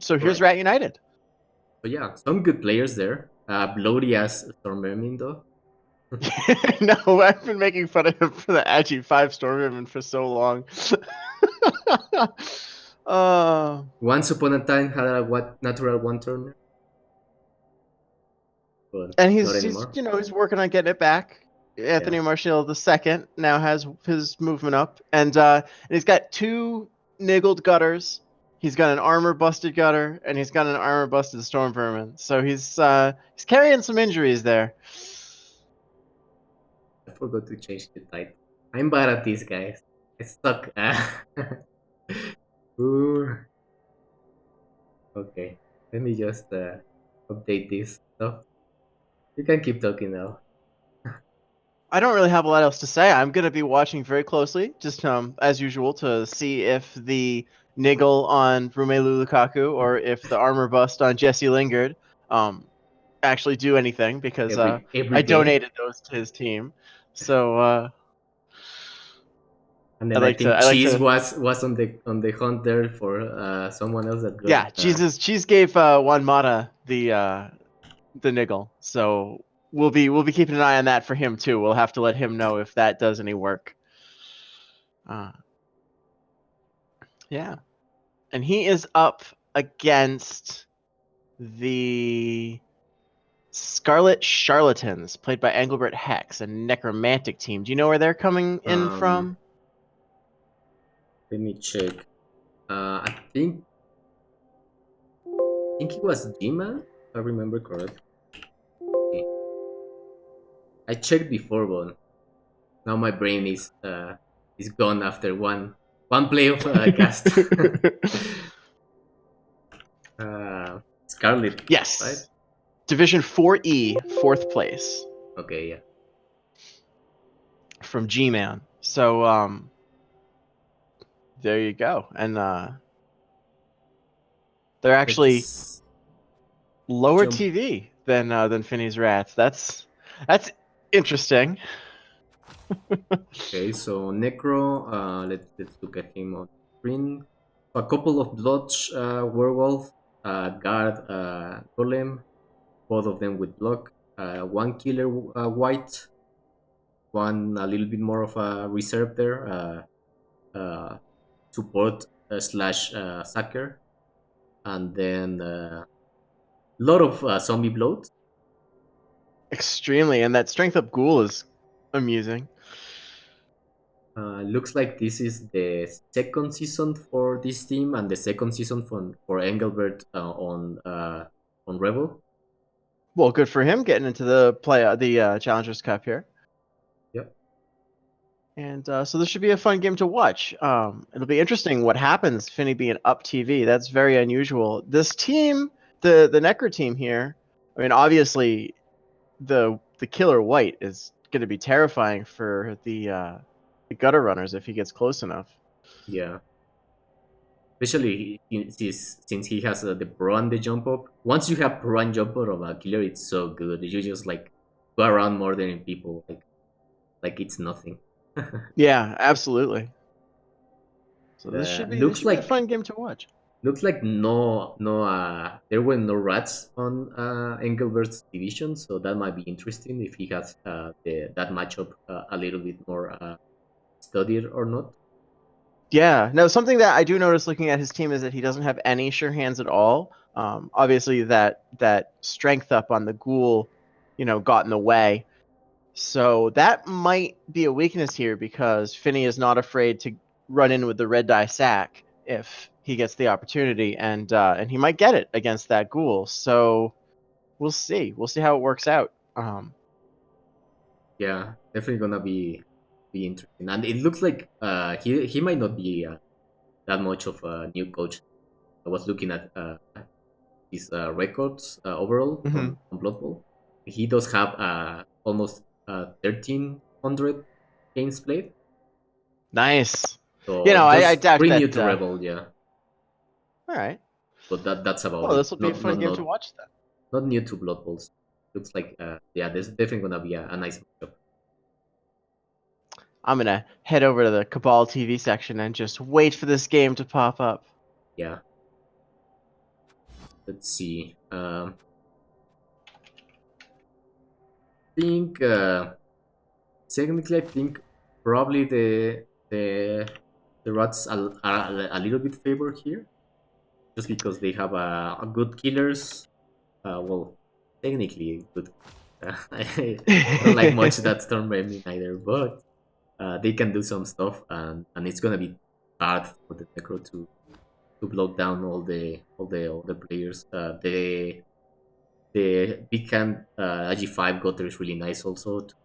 So here's Correct. Rat United. So yeah, some good players there. Bloody as Storm Vermin though. No, I've been making fun of him for the Agi 5 Stormwomen for so long. Once upon a time had a natural one turner, but and not he's anymore. he's working on getting it back. Yeah. Anthony Martial II now has his movement up, and he's got 2 niggled gutters. He's got an armor busted gutter, and he's got an armor busted storm vermin. So he's carrying some injuries there. I forgot to change the title. I'm bad at these guys. I suck. Ooh. Okay. Let me just update this stuff. You can keep talking now. I don't really have a lot else to say. I'm going to be watching very closely, just as usual, to see if the niggle on Romelu Lukaku or if the armor bust on Jesse Lingard actually do anything, because Every I game. donated those to his team. So And I then I like to think I like Cheese to was on the hunt there for someone else that got yeah. Cheese gave Juan Mata the niggle, so we'll be keeping an eye on that for him too. We'll have to let him know if that does any work. Yeah. And he is up against the Scarlet Charlatans, played by Engelbert Hex, a necromantic team. Do you know where they're coming in um from? let me check. I think it was Jima, if I remember correctly. I checked before, but now my brain is gone after one play of cast. Scarlet, right? Yes. Division 4E, 4th place Okay, yeah. from G-Man. So there you go. And they're actually Let's lower jump. TV than Finney's Rats. That's interesting. Okay, so Necro. Let's look at him on screen. A couple of Bloods, Werewolf, Guard, Golem, both of them with block. One killer white, one a little bit more of a reserve there. Support slash sacker, and then a lot of zombie bloat. Extremely, and that strength up ghoul is amusing. Looks like this is the second season for this team and the second season for Engelbert on REBBL. Well, good for him getting into the Challengers Cup here. Yep. And so this should be a fun game to watch. It'll be interesting what happens, Finney being up TV. That's very unusual. This team, the Necro team here, I mean, obviously the killer white is going to be terrifying for the gutter runners if he gets close enough. Yeah. Especially since he has the pro and the jump up. Once you have pro and jump up of a killer, it's so good. You just like go around murdering people like it's nothing. Yeah, absolutely. So this Looks should be a like fun game to watch. no there were no rats on Engelbert's division, so that might be interesting if he has that matchup a little bit more studied or not. Yeah, no, something that I do notice looking at his team is that he doesn't have any sure hands at all. Obviously, that strength up on the ghoul, got in the way. So that might be a weakness here because Finney is not afraid to run in with the red die sack if he gets the opportunity, and he might get it against that ghoul. So we'll see. We'll see how it works out. Yeah, definitely gonna be interesting, and it looks like he might not be that much of a new coach. I was looking at his records overall Mhm. on Blood Bowl. He does have almost 1,300 games played, Nice. so I just doubt pretty new that. to Rebel, yeah. All right. But that's about Well, it. this will be a fun game to watch then. Not new to Blood Bowls. Looks like yeah, there's definitely gonna be a nice matchup. I'm gonna head over to the Cabal TV section and just wait for this game to pop up. Yeah. let's see. Think technically, I think probably the rats are a little bit favored here, just because they have a good killers. Well, technically good. I don't like much that Storm Remnant either, but they can do some stuff, and it's gonna be hard for the Necro to block down all the players. The big hand AG5 gutter is really nice also to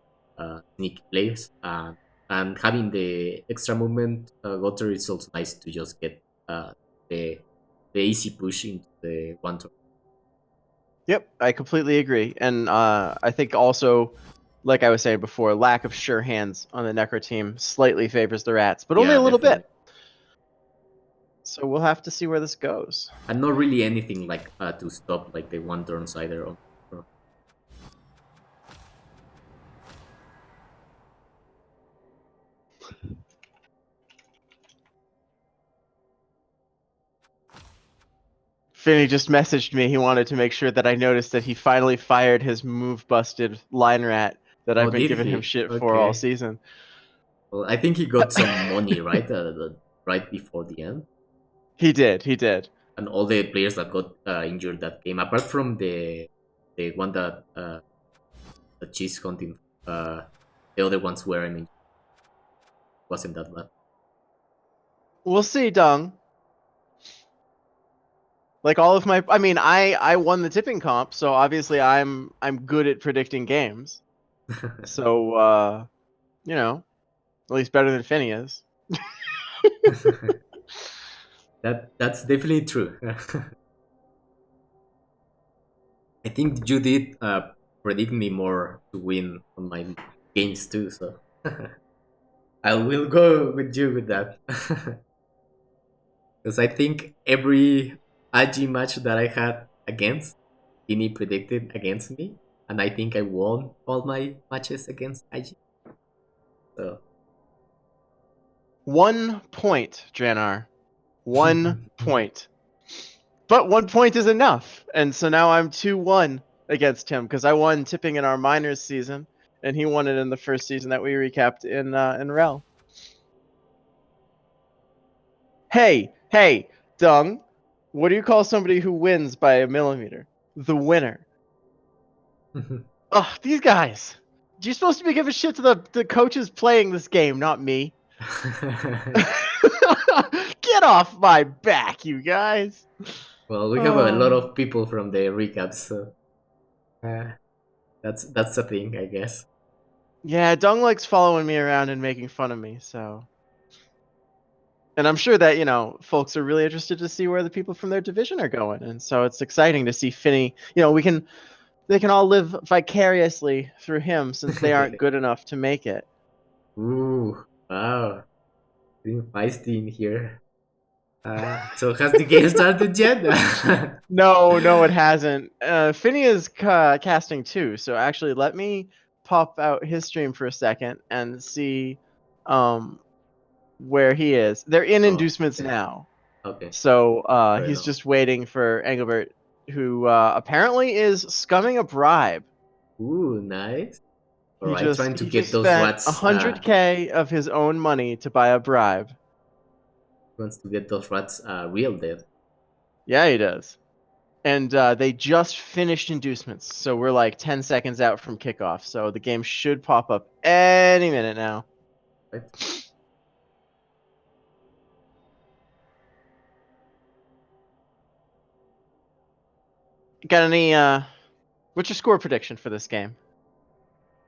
sneak plays, and having the extra movement gutter is also nice to just get the the easy push into the one turn. Yep, I completely agree. And I think also, like I was saying before, lack of sure hands on the Necro team slightly favors the Rats, but only Yeah, a little definitely. bit. So we'll have to see where this goes. And not really anything like to stop like the one turns either. Finney just messaged me. He wanted to make sure that I noticed that he finally fired his move busted line rat that Oh, I've been did giving him he? shit for all Okay. season. Well, I think he got some money right, right before the end, He did. He did. and all the players that got injured that game, apart from the one that she's hunting, the other ones were, I mean, wasn't that bad. We'll see, Dung. Like all of my, I mean, I won the tipping comp, so obviously I'm good at predicting games. So you know, at least better than Finney is. That's definitely true. I think you did predict me more to win on my games too, so I will go with you with that. Because I think every IG match that I had against, Tini predicted against me, and I think I won all my matches against IG. So 1 point, Dranar. 1 point. But 1 point is enough. And so now I'm 2-1 against him because I won tipping in our minors season, and he won it in the first season that we recapped in REBBL. Hey, Dung. What do you call somebody who wins by a millimeter? The winner. Ugh, these guys. You're supposed to be giving shit to the coaches playing this game, not me. Get off my back, you guys. Well, we have a lot of people from the recaps, so that's the thing, I guess. Yeah, Dung likes following me around and making fun of me, so. And I'm sure that, folks are really interested to see where the people from their division are going. And so it's exciting to see Finney. They can all live vicariously through him since they aren't good enough to make it. Ooh, wow. Being feisty in here. So has the game started yet? No, it hasn't. Finney is casting too, so actually let me pop out his stream for a second and see where he is. They're in Oh, inducements now. okay. So Fair he's enough. just waiting for Engelbert, who apparently is scumming a bribe. Ooh, nice. All He right, just trying to he get just those spent rats. 100K of his own money to buy a bribe. Wants to get those rats real dead. Yeah, he does. And they just finished inducements, so we're like 10 seconds out from kickoff. So the game should pop up any minute now. Right. Got any? What's your score prediction for this game?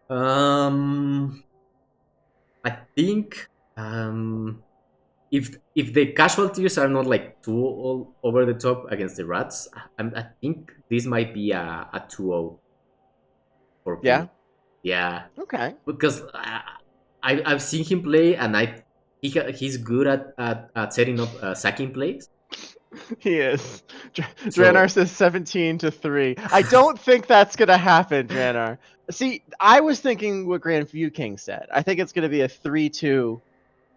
I think if the casualties are not like too all over the top against the rats, I think this might be a 2-0 for Yeah. Finny. Yeah, Okay. because I've seen him play, and he's good at setting up sacking plays. He is. Dranar So says 17-3. I don't think that's gonna happen, Dranar. See, I was thinking what Grand View King said. I think it's gonna be a 3-2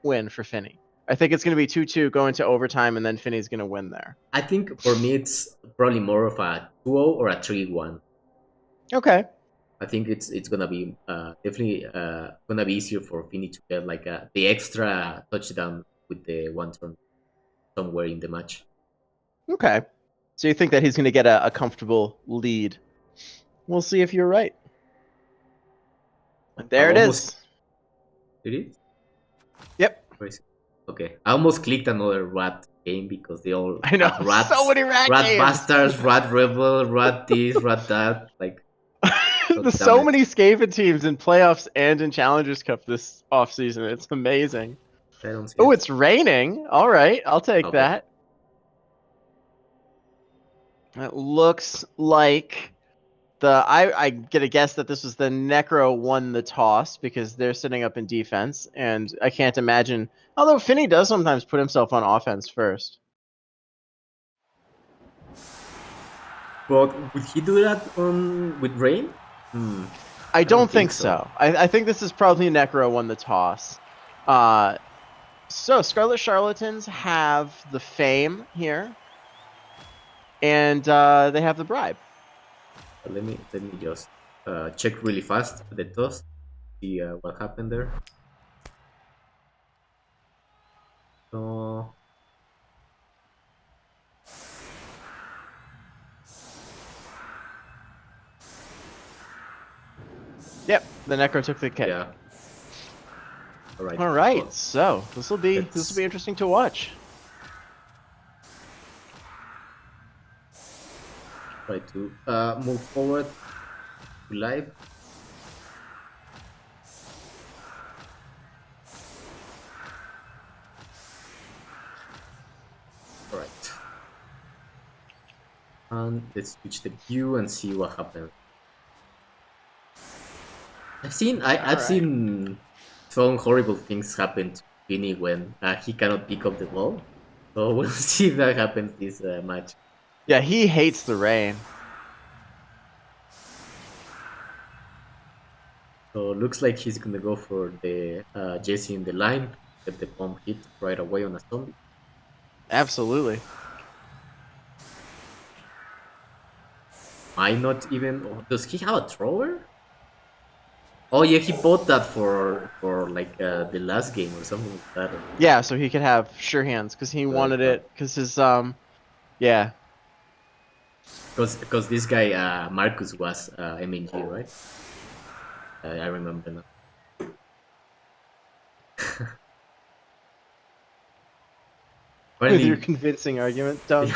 win for Finney. I think it's gonna be 2-2 going to overtime, and then Finney's gonna win there. I think for me it's probably more of a 2-0 or a 3-1. Okay. I think it's gonna be definitely gonna be easier for Finney to get like the extra touchdown with the one turn somewhere in the match. Okay. So you think that he's going to get a comfortable lead? We'll see if you're right. There it Almost is. did it? Yep. Where is it? Okay, I almost clicked another rat game because they all I know. have rats, So many rat games. bastards, rat rebel, rat this, rat that. Like, God There's damn so it! many Skaven teams in playoffs and in Challengers Cup this offseason. It's amazing. I don't see Oh, it. it's raining. All right. I'll take Okay. that. It looks like I get a guess that this was the Necro won the toss because they're sitting up in defense, and I can't imagine. Although Finney does sometimes put himself on offense first. But would he do that on with rain? I don't don't think think so. so. I think this is probably Necro won the toss. So Scarlet Charlatans have the fame here, and they have the bribe. Let me just check really fast the toss, see what happened there. So Yep, the Necro took the kick. yeah. All right. All right, Well, so this will be interesting to watch. try to move forward to live. All right. And let's switch the view and see what happens. I've seen some horrible things happen to Vinny when he cannot pick up the ball. So we'll see if that happens this match. Yeah, he hates the rain. So looks like he's gonna go for the Jesse in the line, get the bomb hit right away on a zombie. Absolutely. Might not even. Oh, does he have a thrower? Oh yeah, he bought that for like the last game or something like that. Yeah, so he could have sure hands because he wanted it because his yeah. Because this guy Marcus was MNG, right? I remember now. With your convincing argument, Doug.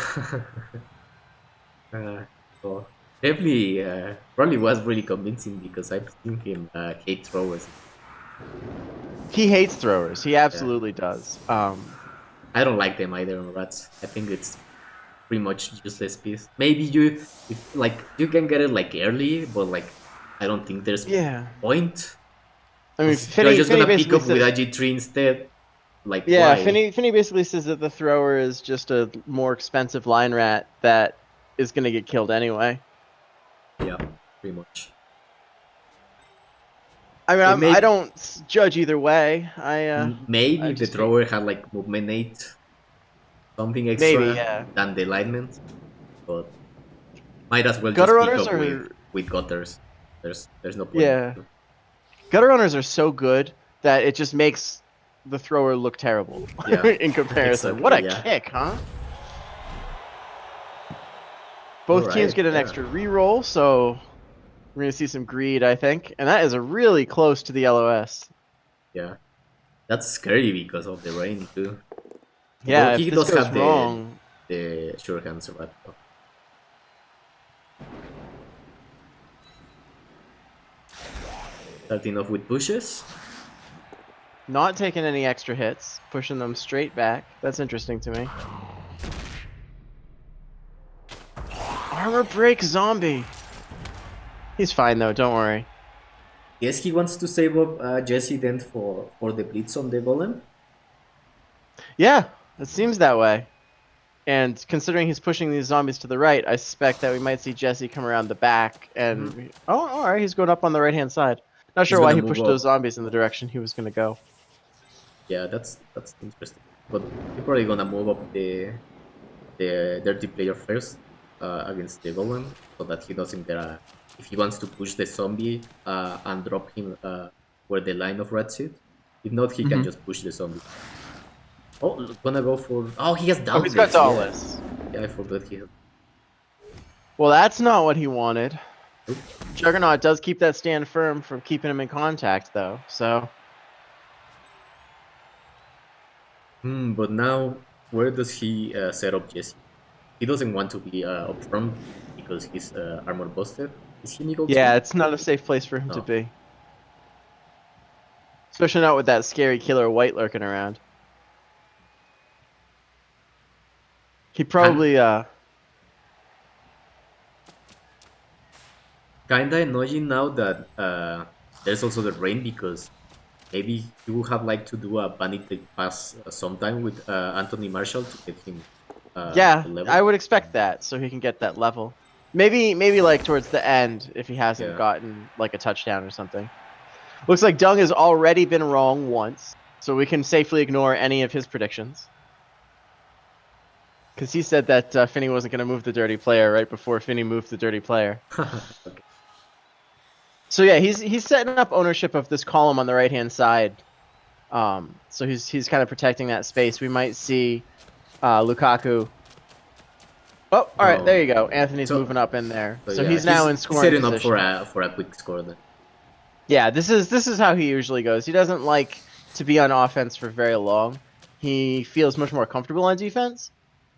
So definitely probably was really convincing because I've seen him hate throwers. He hates throwers. He absolutely does. I don't like them either on rats. I think it's pretty much useless piece. Maybe you can get it like early, but like I don't think there's point. I mean, you're just gonna pick up with a G3 instead. Like yeah, why? Finney basically says that the thrower is just a more expensive line rat that is gonna get killed anyway. Yeah, pretty much. I mean, I don't judge either way. Maybe the thrower had like movement 8, something extra than the alignment, but might as well just pick up with gutters. There's no point. Yeah, gutter runners are so good that it just makes the thrower look terrible in comparison. Exactly, what a kick, huh? Both teams get an extra reroll, so we're going to see some greed, I think. And that is really close to the LOS. Yeah. That's scary because of the rain, too. Yeah, well, he does have wrong, the sure hands rat. Starting off with pushes. Not taking any extra hits, pushing them straight back. That's interesting to me. Armor break zombie. He's fine though, don't worry. Guess he wants to save up Jesse then for the blitz on the golem? Yeah, it seems that way. And considering he's pushing these zombies to the right, I suspect that we might see Jesse come around the back and... Oh, alright, he's going up on the right-hand side. Not sure why he pushed those zombies in the direction he was going to go. Yeah, that's interesting. But he's probably going to move up the dirty player first. against the golem, so that he doesn't get a. If he wants to push the zombie and drop him where the line of rats is, if not, he can Mhm. just push the zombie. Oh, gonna go for. Oh, he has Oh, he's got Dauntless. Yeah, Dauntless. yeah, I forgot he has. Well, that's not what he wanted. Oop. Juggernaut does keep that stand firm from keeping him in contact, though. So But now, where does he set up Jesse? He doesn't want to be up front because he's armor busted. Is he Eagle yeah, too? it's not a safe place for him to No. be, especially not with that scary killer white lurking around. He Can probably kinda annoying now that there's also the rain because maybe he would have liked to do a vanity pass sometime with Anthony Marshall to get him yeah, the I level. would expect that so he can get that level. Maybe like towards the end if he hasn't Yeah. gotten like a touchdown or something. Looks like Dung has already been wrong once, so we can safely ignore any of his predictions. Because he said that Finney wasn't going to move the dirty player right before Finney moved the dirty player. Okay. So yeah, he's setting up ownership of this column on the right hand side. So he's kind of protecting that space. We might see Lukaku. Oh, all right, there No. you go. Anthony's So moving up in there. so So yeah, he's now in he's scoring setting up position. for a quick score then. Yeah, this is how he usually goes. He doesn't like to be on offense for very long. He feels much more comfortable on defense,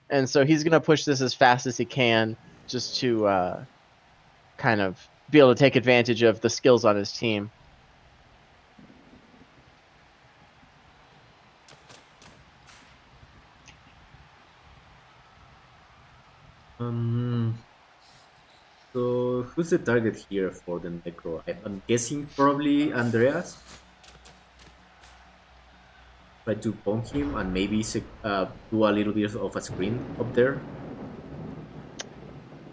and so he's gonna push this as fast as he can just to kind of be able to take advantage of the skills on his team. Um. So who's the target here for the Necro? I'm guessing probably Andreas. Try to bomb him and maybe do a little bit of a screen up there.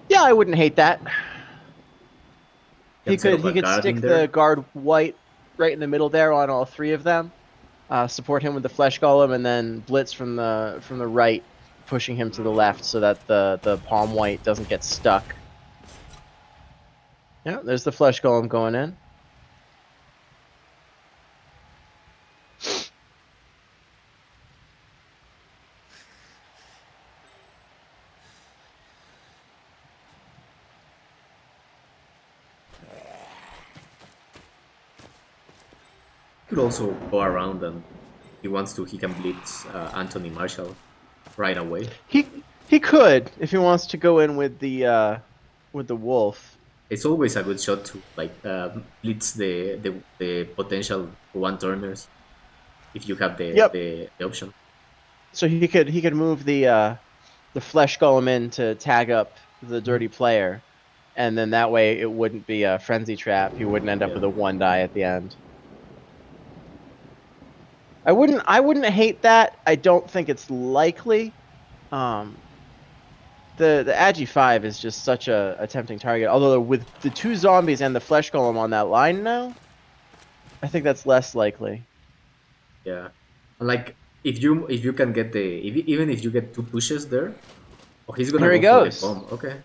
Yeah, I wouldn't hate that. Can set up He a could guard in stick the there. guard white right in the middle there on all three of them. Support him with the flesh golem, and then blitz from the right, pushing him to the left so that the palm white doesn't get stuck. Yeah, there's the flesh golem going in. Could also go around and if he wants to, he can blitz Anthony Marshall right away. He could if he wants to go in with the wolf. It's always a good shot to like blitz the potential one turners if you have Yep. the option. So he could move the flesh golem in to tag up the dirty player, and then that way it wouldn't be a frenzy trap. He wouldn't end up with a 1 die at the end. I wouldn't hate that. I don't think it's likely. The Agi 5 is just such a tempting target. Although with the 2 zombies and the flesh golem on that line now, I think that's less likely. Yeah, and like if you can get even if you get 2 pushes there, oh, he's gonna Here he go for the goes. bomb. Okay.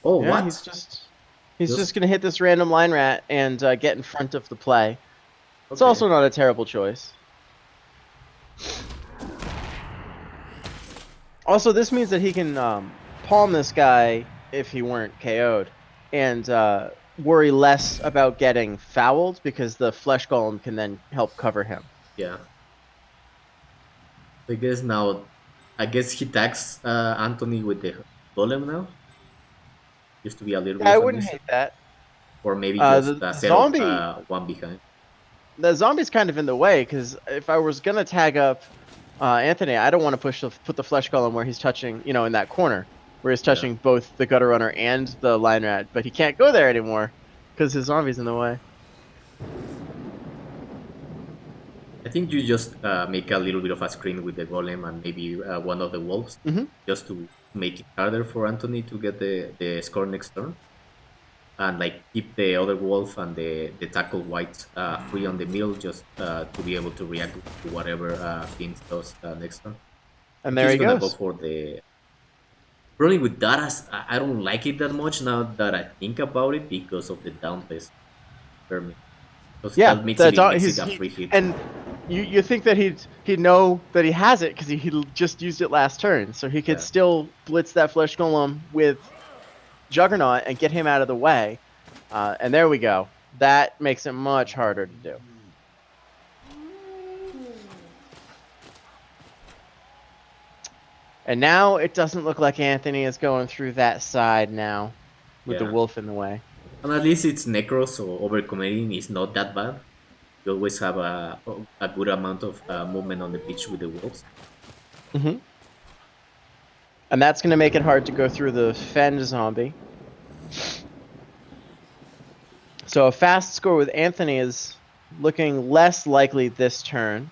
Oh, Yeah, what? he's just gonna hit this random line rat and get in front of the play. It's Okay. also not a terrible choice. Also, this means that he can palm this guy if he weren't KO'd, and worry less about getting fouled because the flesh golem can then help cover him. Yeah. I guess now, I guess he tags Anthony with the golem now. Used to be a little bit Yeah, I of a wouldn't miss, hate that. or maybe just The set up zombie, one behind. the zombie's kind of in the way because if I was gonna tag up Anthony, I don't want to put the flesh golem where he's touching, in that corner where he's touching both the gutter runner and the line rat, but he can't go there anymore because his zombie's in the way. I think you just make a little bit of a screen with the golem and maybe one of the wolves, Mm-hmm. just to make it harder for Anthony to get the score next turn, and like keep the other wolf and the tackle white free on the middle, just to be able to react to whatever Finz does next turn. And there He's he gonna go goes. for the Probably with that, I don't like it that much now that I think about it because of the downplays per me. Because Yeah, that makes the it dog. makes it a free hit. And you think that he'd know that he has it because he just used it last turn, so he could Yeah, still blitz that flesh golem with Juggernaut and get him out of the way. And there we go. That makes it much harder to do. And now it doesn't look like Anthony is going through that side now with the yeah. wolf in the way. And at least it's Necro, so overcommitting is not that bad. You always have a good amount of movement on the pitch with the wolves. Mm-hmm. And that's going to make it hard to go through the Fend zombie. So a fast score with Anthony is looking less likely this turn.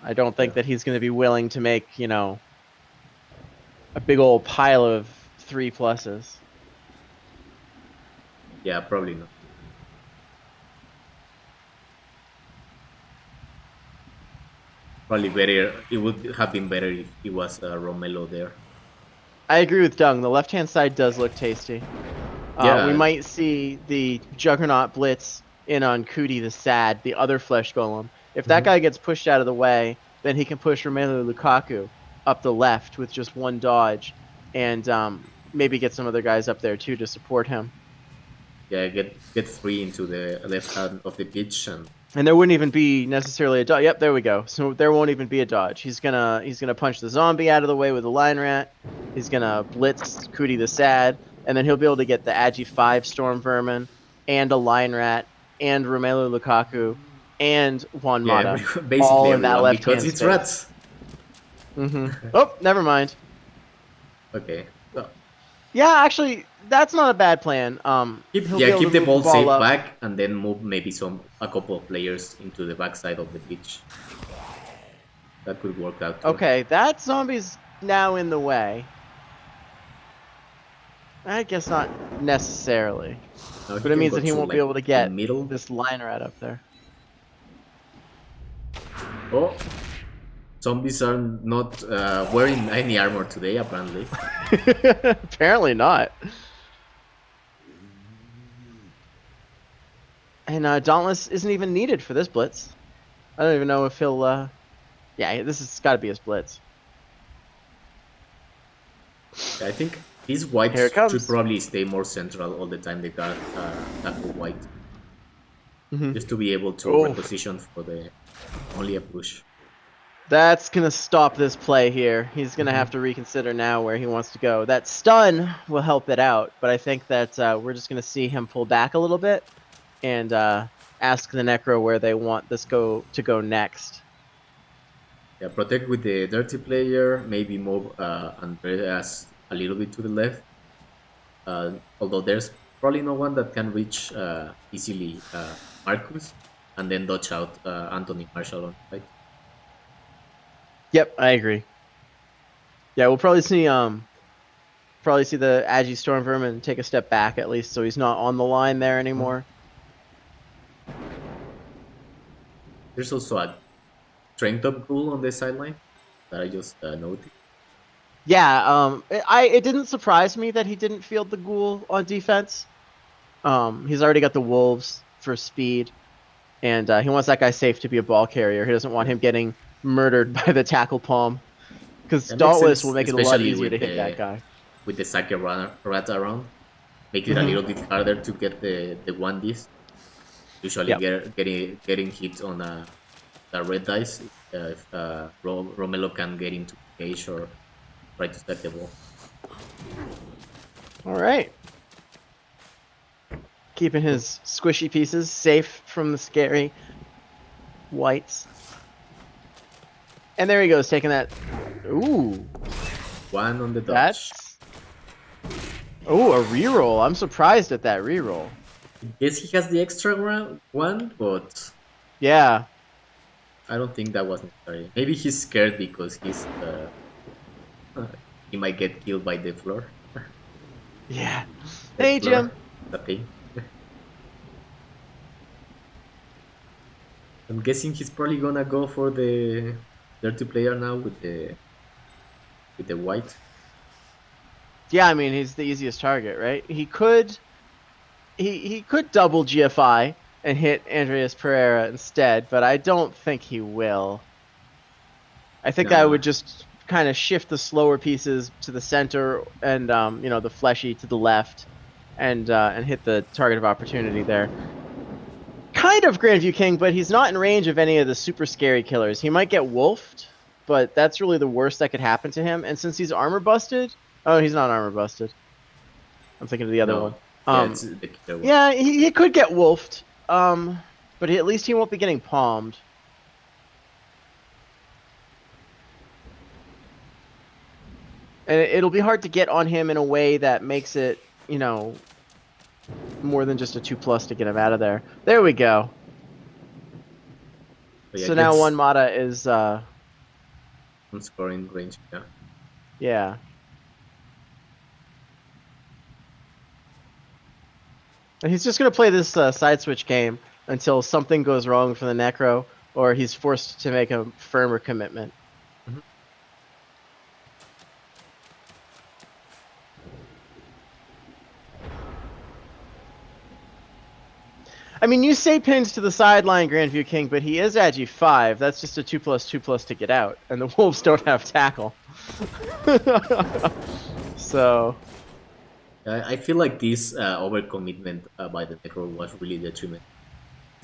I don't think that he's going to be willing to make, a big old pile of 3+. Yeah, probably not. Probably better. It would have been better if it was Romelo there. I agree with Dung. The left-hand side does look tasty. We Yeah, might see the Juggernaut blitz in on Kuti the Sad, the other flesh golem. If that guy gets pushed out of the way, then he can push Romelu Lukaku up the left with just one dodge, and maybe get some other guys up there too to support him. yeah. Get three into the left hand of the pitch, And there wouldn't even be necessarily a dodge. Yep, there we go. So there won't even be a dodge. He's gonna punch the zombie out of the way with a line rat. He's gonna blitz Kuti the Sad, and then he'll be able to get the Agi 5 Storm Vermin, and a line rat, and Romelu Lukaku, and Juan yeah, Mata, basically all in that everyone left because hand it's space. rats. Oh, never mind. Okay. Well, Yeah, actually, that's not a bad plan. He'll be able to keep the move the ball ball safe up. back and then move maybe a couple of players into the backside of the pitch. That could work out too. Okay, that zombie's now in the way. I guess not necessarily. Now But it can means go that he to won't be like able to the get middle. this line rat up there. Oh, zombies are not wearing any armor today, apparently. Apparently not. And Dauntless isn't even needed for this blitz. I don't even know if he'll... Yeah, this has got to be his blitz. I think these whites Here it should comes. probably stay more central all the time. They got tackle white. Just to be able to reposition for the only a push. That's going to stop this play here. He's going to have to reconsider now where he wants to go. That stun will help it out, but I think that we're just going to see him pull back a little bit and ask the Necro where they want this to go next. Yeah, protect with the dirty player, maybe move Andreas a little bit to the left. Although there's probably no one that can reach easily Marcus, and then dodge out Anthony Marshall on right. Yep, I agree. Yeah, we'll probably see the Agi Storm Vermin take a step back at least, so he's not on the line there anymore. There's also a strength up goal on the sideline that I just noticed. Yeah, it didn't surprise me that he didn't field the ghoul on defense. He's already got the wolves for speed, and he wants that guy safe to be a ball carrier. He doesn't want him getting murdered by the tackle palm, because Dauntless will make it a lot easier to hit that guy. With the Sake rat around, make it a little bit harder to get the 1Ds. Usually getting hit on the red dice if Romelo can get into cage or try to stack the ball. All right. Keeping his squishy pieces safe from the scary whites. And there he goes, taking that. Ooh. One on the dodge. That's... Oh, a reroll. I'm surprised at that reroll. I guess he has the extra one, but... Yeah. I don't think that was necessary. Maybe he's scared because he might get killed by the floor. Yeah. Hey, Jim. The thing. I'm guessing he's probably gonna go for the dirty player now with the white. Yeah, I mean he's the easiest target, right? He could double GFI and hit Andreas Pereira instead, but I don't think he will. I think I Nah. would just kind of shift the slower pieces to the center and the fleshy to the left, and hit the target of opportunity there. Kind of Grandview King, but he's not in range of any of the super scary killers. He might get wolfed, but that's really the worst that could happen to him. And since he's armor busted, oh, he's not armor busted. I'm thinking of the other one. No. Yeah, it's the killer one. Yeah, he could get wolfed. But at least he won't be getting palmed. And it'll be hard to get on him in a way that makes it, more than just a 2+ to get him out of there. There we go. But yeah, So now gets one Mata is, on scoring range. Yeah. yeah. And he's just going to play this side switch game until something goes wrong for the Necro, or he's forced to make a firmer commitment. Mhm. I mean, you say pins to the sideline, Grandview King, but he is Agi 5. That's just a 2+2+ to get out, and the Wolves don't have tackle. So, I feel like this overcommitment by the Necro was really detrimental.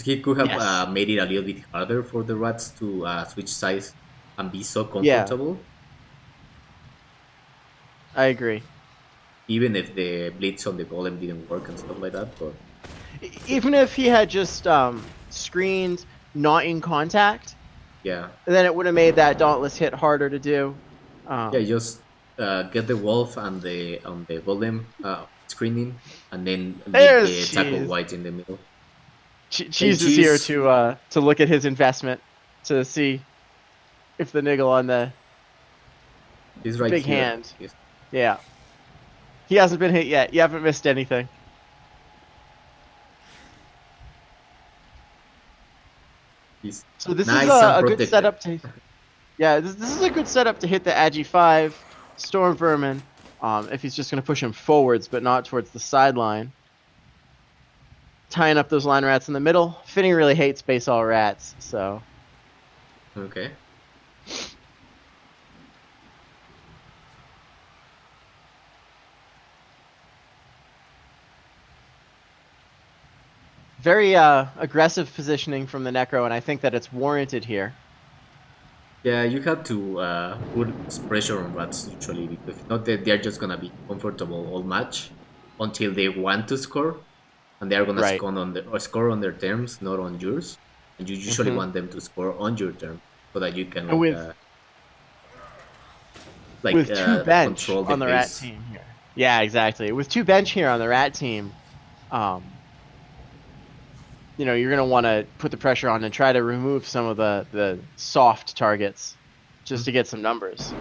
He could have yes. made it a little bit harder for the Rats to switch sides and be so Yeah, comfortable, I agree. even if the blitz on the golem didn't work and stuff like that. But Even if he had just screened not in contact, yeah, then it would have made that dauntless hit harder to do. yeah, just get the wolf and the on the golem screening, and then leave There's the tackle Cheese. white in the middle. Hey, Cheese is here cheese, to look at his investment to see if the niggle on the he's right big here. hand. Yeah, he hasn't been hit yet. You haven't missed anything. He's So this is nice and a good protected. setup to. Yeah, this is a good setup to hit the Agi 5 Storm Vermin. If he's just going to push him forwards, but not towards the sideline. Tying up those line rats in the middle. Finny really hates base all rats, so. Okay. Very aggressive positioning from the Necro, and I think that it's warranted here. Yeah, you have to put pressure on Rats usually because if not, they're just gonna be comfortable all match until they want to score, and they are gonna Right. score on their terms, not on yours. And you usually Mm-hmm. want them to score on your term so that you can And with two bench control the on the rat pace. team here. Yeah, exactly. With two bench here on the rat team, you're gonna want to put the pressure on and try to remove some of the soft targets, just to get some numbers.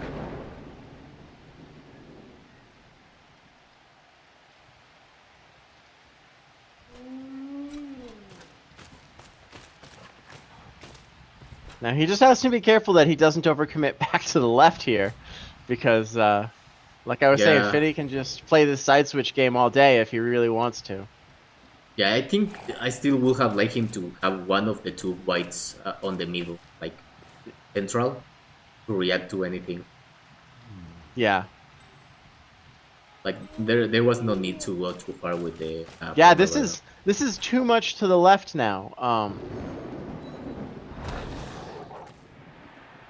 Now he just has to be careful that he doesn't overcommit back to the left here, because like I was saying, Yeah, Finny can just play this side switch game all day if he really wants to. yeah. I think I still would have liked him to have one of the two whites on the middle, like central, to react to anything. Yeah. Like there was no need to go too far with the Yeah, Primavera. this is too much to the left now.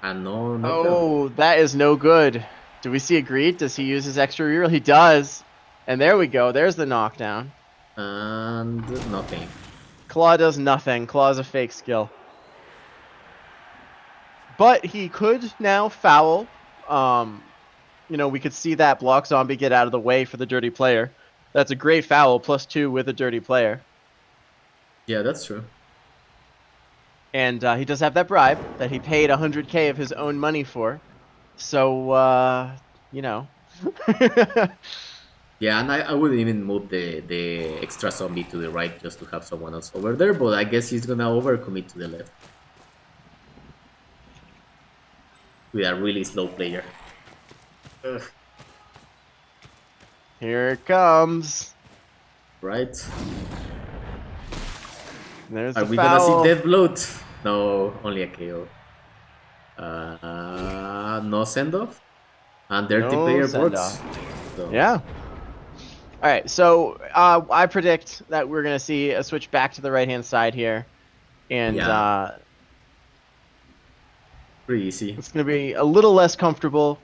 And no knockdown. Oh, that is no good. Do we see a greed? Does he use his extra reroll? He does. And there we go. There's the knockdown. And nothing. Claw does nothing. Claw's a fake skill. But he could now foul. We could see that block zombie get out of the way for the dirty player. That's a great foul, +2 with a dirty player. Yeah, that's true. And he does have that bribe that he paid 100K of his own money for. So, Yeah, and I would even move the extra zombie to the right just to have someone else over there, but I guess he's gonna overcommit to the left with a really slow player. Ugh. Here it comes. Right. There's Are the we gonna see foul. death blood? No, only a KO. No send off. And dirty No player send bots. off. So Yeah. All right. So I predict that we're gonna see a switch back to the right hand side here, and yeah, pretty easy. it's gonna be a little less comfortable,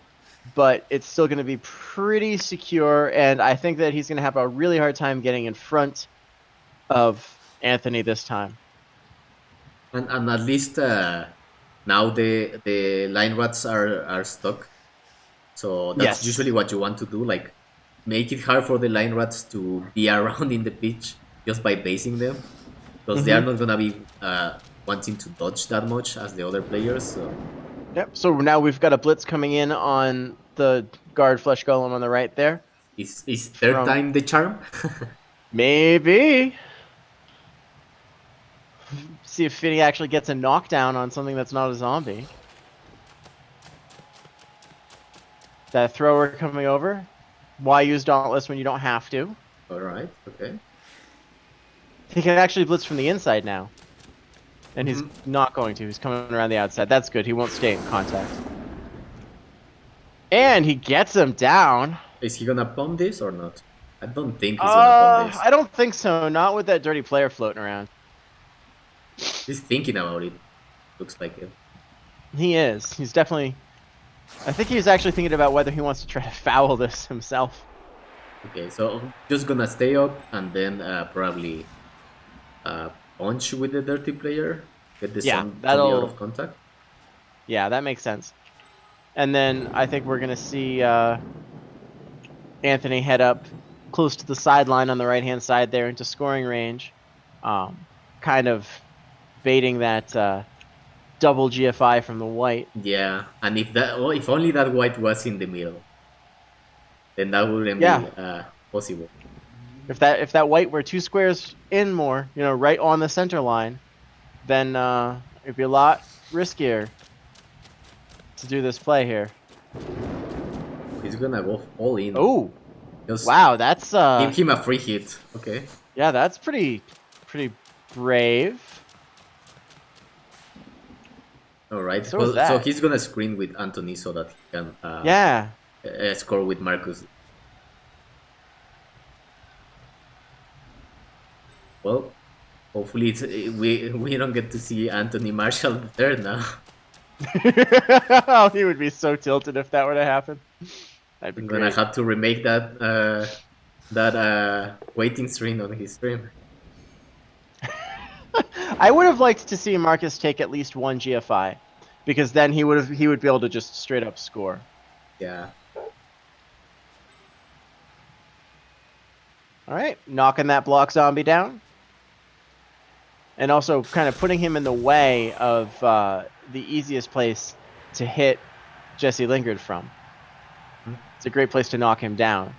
but it's still gonna be pretty secure. And I think that he's gonna have a really hard time getting in front of Anthony this time. And at least now the line rats are stuck. So that's Yes. usually what you want to do, like make it hard for the line rats to be around in the pitch just by basing them, because they are Mm-hmm. not gonna be wanting to dodge that much as the other players. So Yep. So now we've got a blitz coming in on the guard flesh golem on the right there. is third From time the charm? maybe see if Finny actually gets a knockdown on something that's not a zombie. That thrower coming over. Why use Dauntless when you don't have to? All right, okay. He can actually blitz from the inside now. And he's Mhm. not going to. He's coming around the outside. That's good. He won't stay in contact. And he gets him down. Is he gonna pump this or not? I don't think he's gonna pump this. I don't think so. Not with that dirty player floating around. He's thinking about it. Looks like it. He is. He's definitely... I think he's actually thinking about whether he wants to try to foul this himself. Okay, so just gonna stay up and then probably punch with the dirty player. Get the Yeah, zombie out of that'll... contact. Yeah, that makes sense. And then I think we're going to see Anthony head up close to the sideline on the right-hand side there into scoring range. Kind of baiting that double GFI from the white. Yeah, and if only that white was in the middle, then that wouldn't Yeah, be possible. if that white were 2 squares in more, right on the center line, then it'd be a lot riskier to do this play here. He's gonna go all in. Oh, Just wow, that's give him a free hit. Okay. yeah, that's pretty brave. All right. So is Well, so that. he's gonna screen with Anthony so that he can Yeah. score with Marcus. Well, hopefully we don't get to see Anthony Marshall the third now. Oh, he would be so tilted if that were to happen. That'd be I'm great. gonna have to remake that waiting stream on his stream. I would have liked to see Marcus take at least 1 GFI, because then he would be able to just straight up score. Yeah. All right, knocking that block zombie down, and also kind of putting him in the way of the easiest place to hit Jesse Lingard from. It's a great place to knock him down.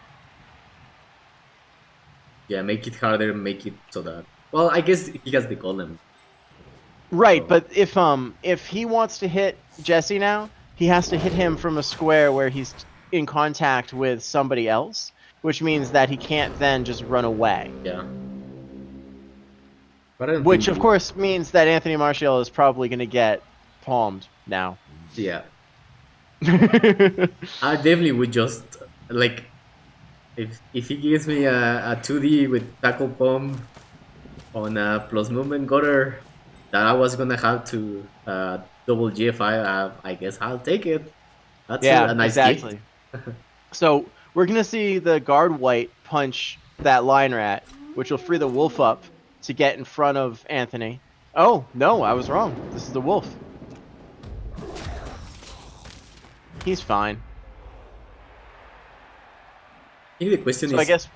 Yeah, make it harder, make it so that... Well, I guess he has the golem. Right, So- but if he wants to hit Jesse now, he has to hit him from a square where he's in contact with somebody else, which means that he can't then just run away. Yeah. But I don't Which, think of course, means that Anthony Martial is probably going to get palmed now. Yeah. I definitely would just, like, if he gives me a 2D with tackle bomb on a plus movement gutter that I was gonna have to double GFI, I guess I'll take it. That's Yeah, a nice exactly. gift. So we're going to see the guard white punch that line rat, which will free the wolf up to get in front of Anthony. Oh, no, I was wrong. This is the wolf. He's fine. I think the question So is I guess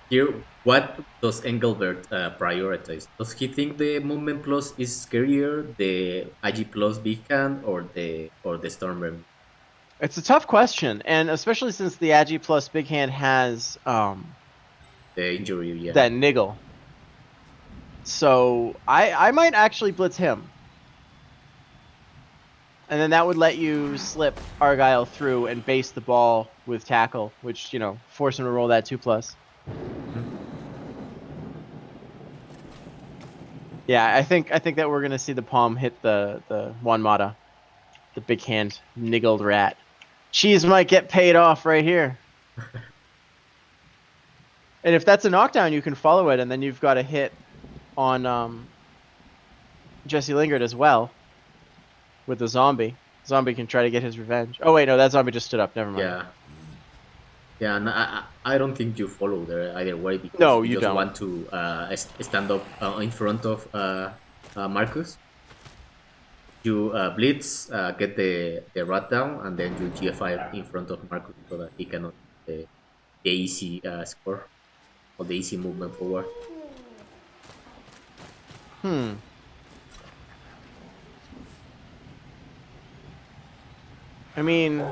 here, what does Engelbert prioritize? Does he think the movement plus is scarier, the IG plus big hand, or the Stormbeam? it's a tough question, and especially since the Agi plus big hand has The injury, yeah. that niggle. So I might actually blitz him. And then that would let you slip Argyle through and base the ball with tackle, which, you know, force him to roll that 2+. Yeah, I think that we're gonna see the palm hit the Juan Mata, the big hand niggled rat. Cheese might get paid off right here. And if that's a knockdown, you can follow it, and then you've got a hit on Jesse Lingard as well with the zombie. Zombie can try to get his revenge. Oh wait, no, that zombie just stood up. Never mind. Yeah. Yeah, and I don't think you follow there either way because No, you you just don't. want to stand up in front of Marcus. You blitz, get the rat down, and then you GFI in front of Marcus so that he cannot the easy score or the easy movement forward. I mean,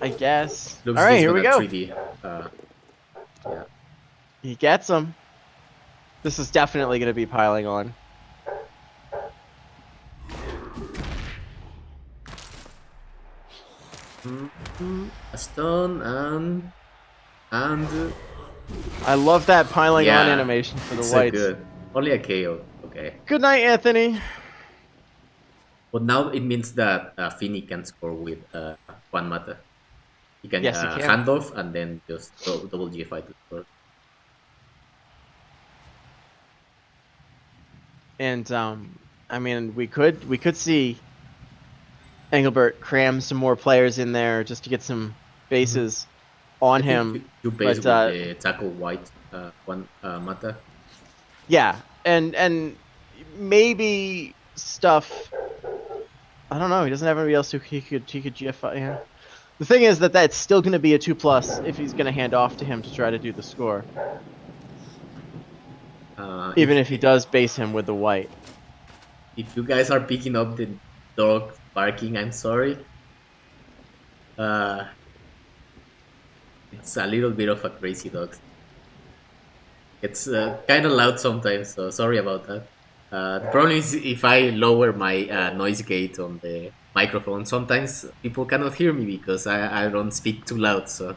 I guess. Looks All right, he's here we gonna go. 3D. Yeah. He gets him. This is definitely going to be piling on. A stun and I love that piling on yeah, animation for the it's whites. so good. Only a KO. Okay. Good night, Anthony. But now it means that Finny can score with Juan Mata. He can, Yes, he can. hand off and then just double GFI to score. And I mean, we could see Engelbert cram some more players in there just to get some bases on him. You base with the tackle white Juan Mata. Yeah, and maybe stuff. I don't know. He doesn't have anybody else who he could GFI. Yeah. The thing is that that's still going to be a 2+ if he's going to hand off to him to try to do the score. Even if he does base him with the white. If you guys are picking up the dog barking, I'm sorry. It's a little bit of a crazy dog. It's kind of loud sometimes, so sorry about that. The problem is if I lower my noise gate on the microphone, sometimes people cannot hear me because I don't speak too loud, so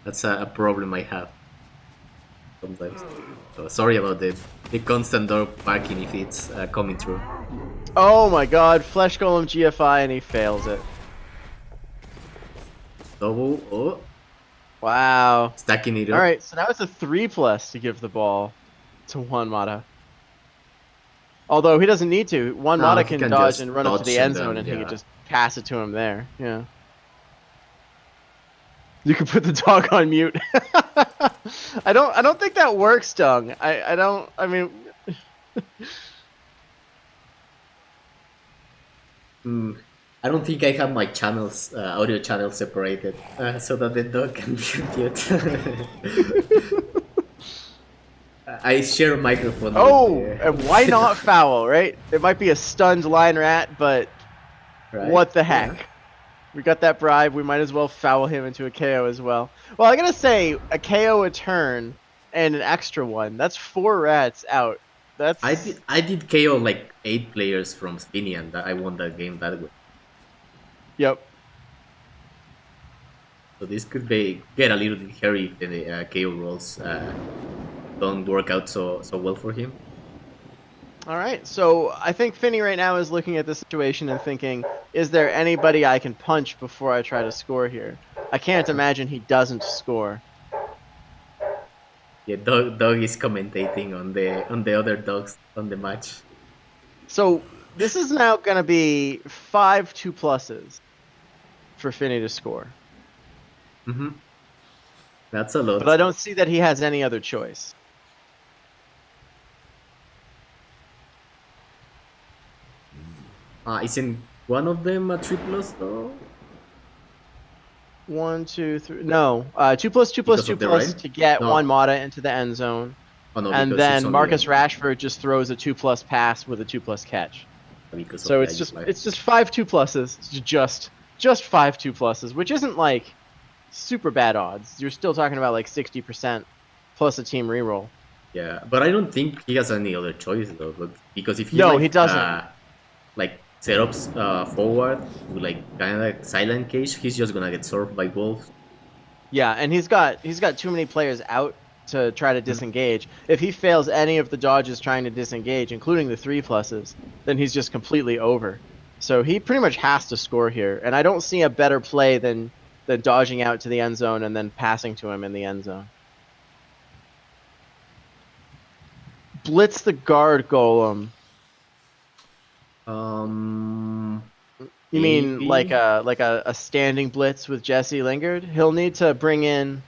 that's a problem I have sometimes. So sorry about the constant dog barking if it's coming through. Oh my god, Flesh Golem GFI and he fails it. Double, oh. Wow. Stacking it up. Alright, so now it's a 3+ to give the ball to Juan Mata. Although he doesn't need to. Juan Mata can dodge and run up to the end zone and he can just pass it to him there. Yeah. You can put the dog on mute. I don't think that works, Dung. I mean I don't think I have my channels, audio channels separated, so that the dog can mute yet. I share a microphone. And why not foul, right? It might be a stunned line rat, but what the heck? Yeah. We got that bribe, we might as well foul him into a KO as well. Well, I gotta say, a KO a turn and an extra one, that's 4 rats out. That's I did KO like 8 players from Spinny and I won that game that way. Yep. So this could get a little bit hairy if the KO rolls don't work out so well for him. Alright, so I think Finny right now is looking at the situation and thinking, is there anybody I can punch before I try to score here? I can't imagine he doesn't score. Yeah, Dog is commentating on the other dogs on the match. So this is now going to be 5 2+s for Finny to score. That's a lot. But I don't see that he has any other choice. Isn't one of them a 3+ though? 1, 2, 3. No, 2+, 2+, to get Juan Mata into the end zone. Oh, no, and then Marcus Rashford just throws a 2+ pass with a 2+ catch. So it's just 5 2+s, just 5 2+s, which isn't like super bad odds. You're still talking about like 60% plus a team reroll. Yeah, but I don't think he has any other choice though. Because if he he doesn't. Like setups forward to like kind of like silent cage, he's just gonna get served by wolves. Yeah, and he's got too many players out to try to disengage. If he fails any of the dodges trying to disengage, including the 3+, then he's just completely over. So he pretty much has to score here, and I don't see a better play than dodging out to the end zone and then passing to him in the end zone. Blitz the guard golem. You mean like Maybe. a standing blitz with Jesse Lingard? He'll need to bring in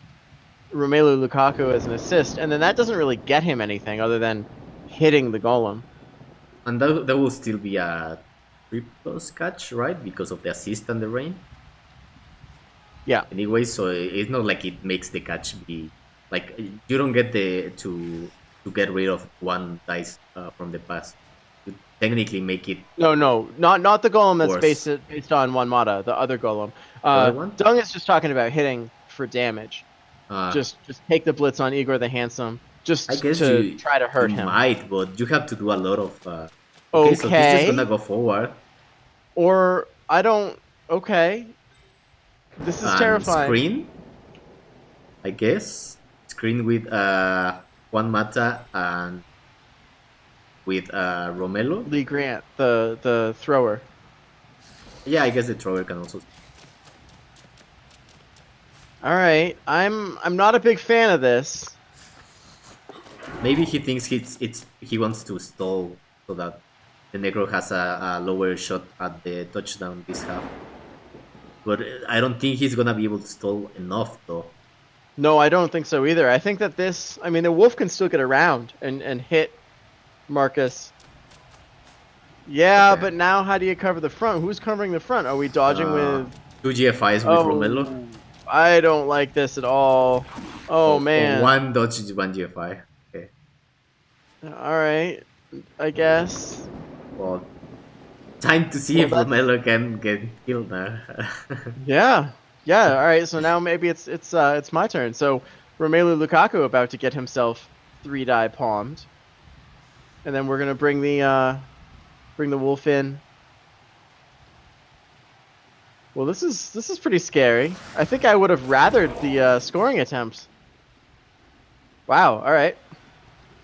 Romelu Lukaku as an assist, and then that doesn't really get him anything other than hitting the golem. And that will still be a 3+ catch, right? Because of the assist and the rain. Yeah. Anyway, so it's not like it makes the catch be like you don't get to get rid of one dice from the pass. You technically make it No, not the golem that's worse. based on one mata. The other golem. The other one, Dung is just talking about hitting for damage. uh, Just take the blitz on Igor the Handsome, I just guess to you try to you hurt him. might, but you have to do a lot of. Okay, so he's just gonna Okay. go forward Or I don't. Okay. This is and terrifying. screen. I guess screen with one mata and with Romelo. Lee Grant, the thrower. Yeah, I guess the thrower can also. All right, I'm not a big fan of this. Maybe he thinks he wants to stall so that the Negro has a lower shot at the touchdown this half. But I don't think he's gonna be able to stall enough though. No, I don't think so either. I think that this, I mean, the wolf can still get around and hit Marcus. Yeah, Okay. but now how do you cover the front? Who's covering the front? Are we dodging with? Two GFIs with Romelo. Oh, I don't like this at all. Oh Or man. one dodge one GFI. Okay. All right, I guess. Well, time to see Well, if Romelo can get killed now. yeah, yeah. All right, so now maybe it's my turn. So Romelu Lukaku about to get himself 3-die palmed, and then we're gonna bring the wolf in. Well, this is pretty scary. I think I would have rathered the scoring attempts. Wow. All right.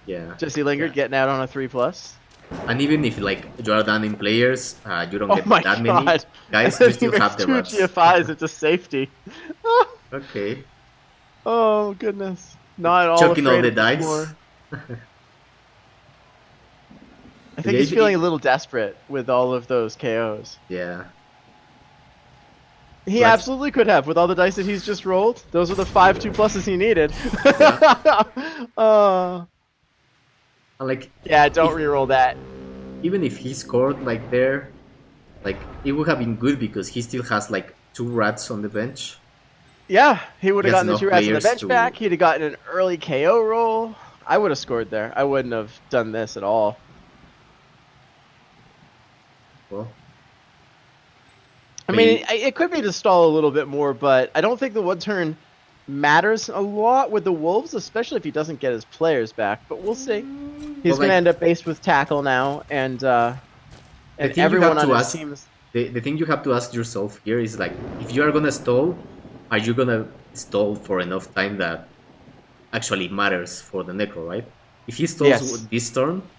Yeah. Jesse Lingard Yeah. getting out on a 3+. And even if like you are done in players, you don't Oh get my that many god. And guys. then You he still makes have the 2 rats. GFIs into safety. Okay. Oh goodness. Not at all Chucking all afraid the of the dice. floor. I think Yeah, he's feeling a little desperate with all of those KOs. yeah. He But absolutely could have with all the dice that he's just rolled. Those are the 5 2+s he needed. yeah, uh, and like yeah, don't if reroll that. even if he scored like there, like it would have been good because he still has like two rats on the bench. Yeah, he would He have has gotten the 2 enough rats on the players bench back. to. He'd have gotten an early KO roll. I would have scored there. I wouldn't have done this at all. Well, I mean, maybe. it could be to stall a little bit more, but I don't think the one turn matters a lot with the Wolves, especially if he doesn't get his players back. But we'll see. He's Well, going to like end up based with tackle now, and the thing you everyone have on to his ask, team is. the thing you have to ask yourself here is like, if you are gonna stall, are you gonna stall for enough time that actually matters for the Necro, right? If he Yes, stalls this turn,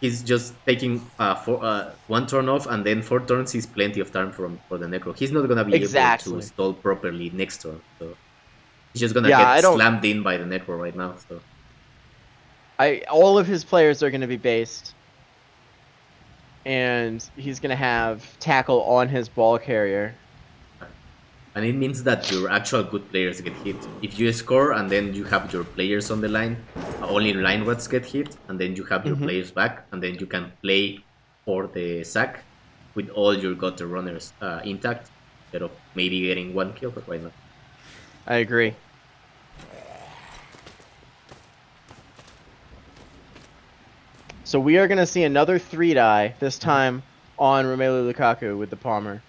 he's just taking one turn off, and then 4 turns is plenty of time for the Necro. He's not gonna be able to exactly. stall properly next turn, so he's just gonna Yeah, get I don't. slammed in by the Necro right now. So All of his players are going to be based, and he's going to have tackle on his ball carrier. and it means that your actual good players get hit. If you score and then you have your players on the line, only line rats get hit, and then you have your Mm-hmm. players back, and then you can play for the sack with all your gutter runners intact, instead of maybe getting one kill, but why not? I agree. So we are going to see another 3-die, this time on Romelu Lukaku with the Palmer.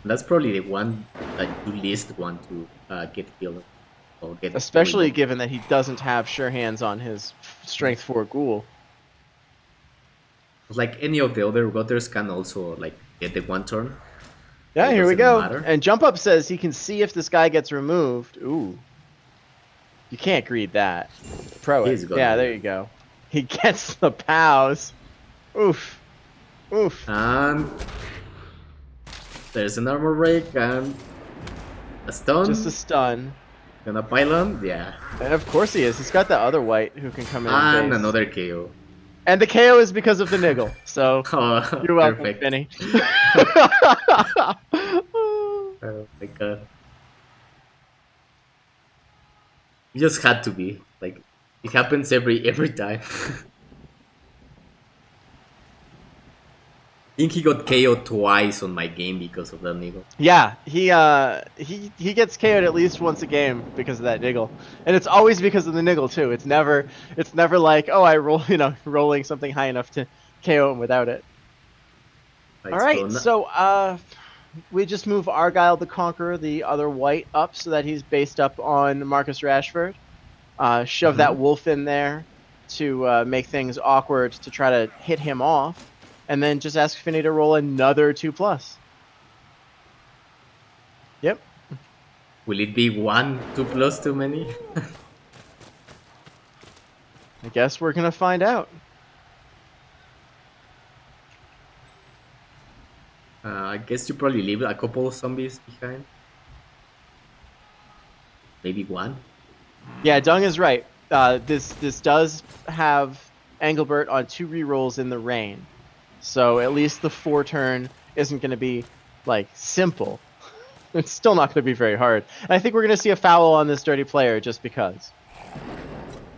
And that's probably the one that you least want to get killed or get Especially destroyed. given that he doesn't have sure hands on his strength 4 ghoul. Like any of the other gutters can also like get the one turn. Yeah, It here we doesn't go. matter. And Jump Up says he can see if this guy gets removed. Ooh. You can't greed that. Pro it. He's gonna Yeah, do there it. you go. He gets the pows. Oof. Oof. And there's an armor break and a Just a stun. stun. Gonna pylon, yeah. And of course he is. He's got the other white who can come in and And base. another KO. And the KO is because of the niggle. So Oh, you're welcome, perfect. Finny. Oh my god. It just had to be. Like it happens every time. I think he got KO twice on my game because of that niggle. Yeah, he gets KO'd at least once a game because of that niggle, and it's always because of the niggle too. It's never like, oh, I roll rolling something high enough to KO him without it. Right, All right, so we just move Argyle the Conqueror, the other white, up so that he's based up on Marcus Rashford. Shove that wolf in there to make things awkward to try to hit him off, and then just ask Finny to roll another 2+. Yep. will it be 1-2+ too many? I guess we're gonna find out. I guess you probably leave a couple of zombies behind. Maybe one. Yeah, Dung is right. This does have Engelbert on 2 rerolls in the rain, so at least the 4-turn isn't going to be like simple. It's still not going to be very hard. And I think we're going to see a foul on this dirty player just because.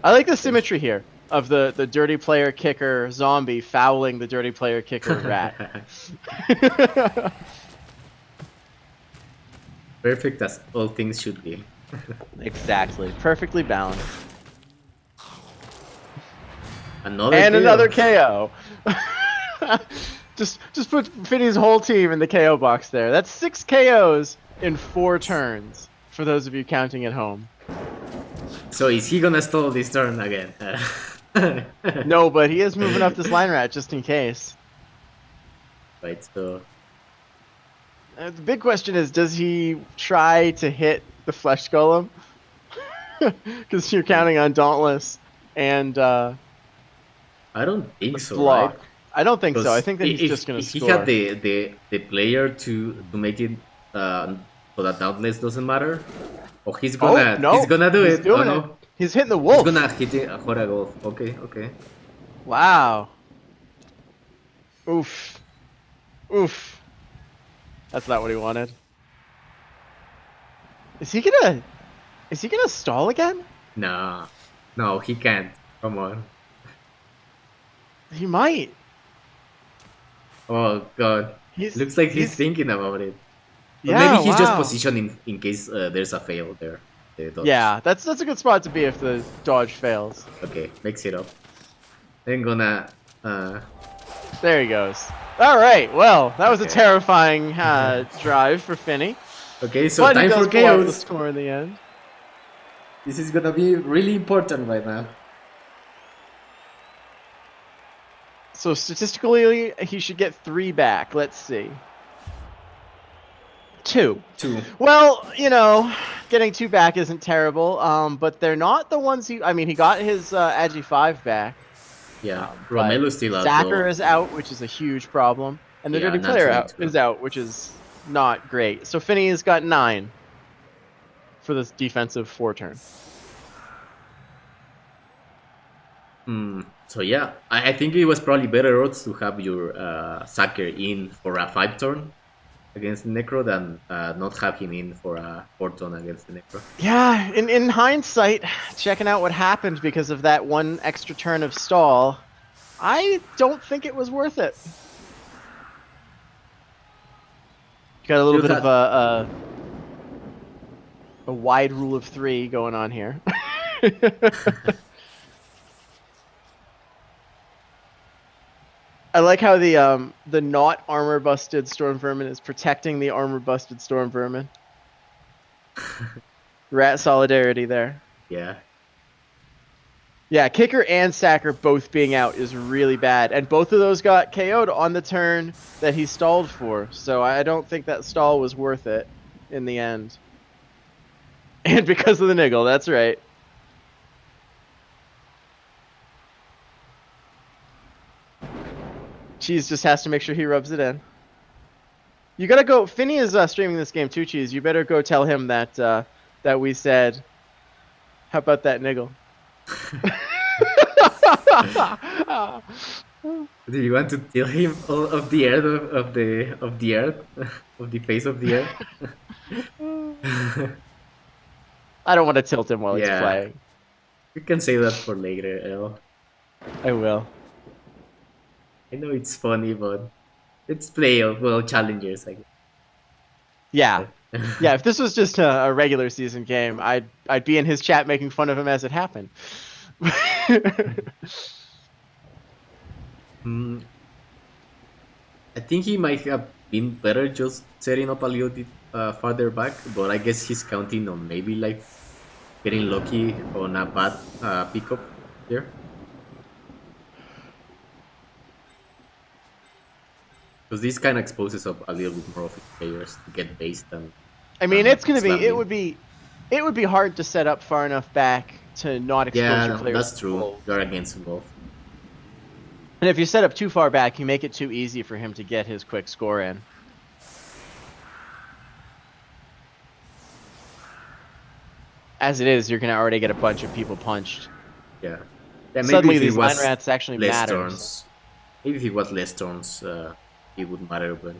I like the symmetry here of the dirty player kicker zombie fouling the dirty player kicker rat. Perfect as all things should be. Exactly, perfectly balanced. Another KO. just put Finny's whole team in the KO box there. That's 6 KOs in 4 turns, for those of you counting at home. So is he gonna stall this turn again? No, but he is moving up this line rat just in case. Right, so... The big question is, does he try to hit the Flesh Golem? Because you're counting on Dauntless and I don't think so, block. right? I don't think so. I Because think that he's just going to if score. he had the player to make it so that Dauntless doesn't matter, oh, he's gonna do he's it. doing Oh it. no, He's hitting the wolf. he's gonna hit it a Hora Golf. Okay. Wow. Oof. Oof. That's not what he wanted. Is he gonna stall again? Nah, no, he can't. Come on. He might. Oh god, looks like he's thinking about it. Or Yeah, maybe he's just wow. positioning in case there's a fail there. The dodge. Yeah, that's a good spot to be if the dodge fails. Okay, mix it up. Then gonna. There he goes. All right. Well, that was a terrifying drive for Finny. Okay, so but time he does for pull out the chaos. score in the end. This is gonna be really important right now. So statistically, he should get 3 back. Let's see. 2. Well, getting 2 back isn't terrible. But they're not the ones he got his Agi 5 back. Yeah, Romelu's still out. Zacher is out, which is a huge problem. And the dirty player is out, which is not great. So Finny has got 9 for this defensive 4-turn. So yeah, I think it was probably better odds to have your Zacher in for a 5-turn against the Necro than not have him in for a 4-turn against the Necro. Yeah, in hindsight, checking out what happened because of that 1 extra turn of stall, I don't think it was worth it. Got a little bit of a wide rule of 3 going on here. I like how the not armor busted storm vermin is protecting the armor busted storm vermin. Rat solidarity there. Yeah. Yeah, kicker and sacker both being out is really bad, and both of those got KO'd on the turn that he stalled for. So I don't think that stall was worth it in the end. And because of the niggle, that's right. Cheese just has to make sure he rubs it in. You gotta go. Finny is streaming this game too, Cheese. You better go tell him that that we said. How about that niggle? Do you want to tell him all of the earth of the earth of the face of the earth? I don't want to tilt him while he's Yeah, playing. you can say that for later, El. I will. I know it's funny, but it's playoff, well, challengers, I guess. Yeah, yeah. If this was just a regular season game, I'd be in his chat making fun of him as it happened. I think he might have been better just setting up a little bit farther back, but I guess he's counting on maybe like getting lucky on a bad pickup here. Because this kind of exposes up a little bit more of his players to get based and I mean, it's gonna be. slamming. It would be hard to set up far enough back to not expose your Yeah, players. that's true. You're against Wolf. And if you set up too far back, you make it too easy for him to get his quick score in. As it is, you're gonna already get a bunch of people punched. Yeah. Yeah, maybe Suddenly, if it these line was rats actually less matter. turns. Maybe if it was less turns, it would matter, but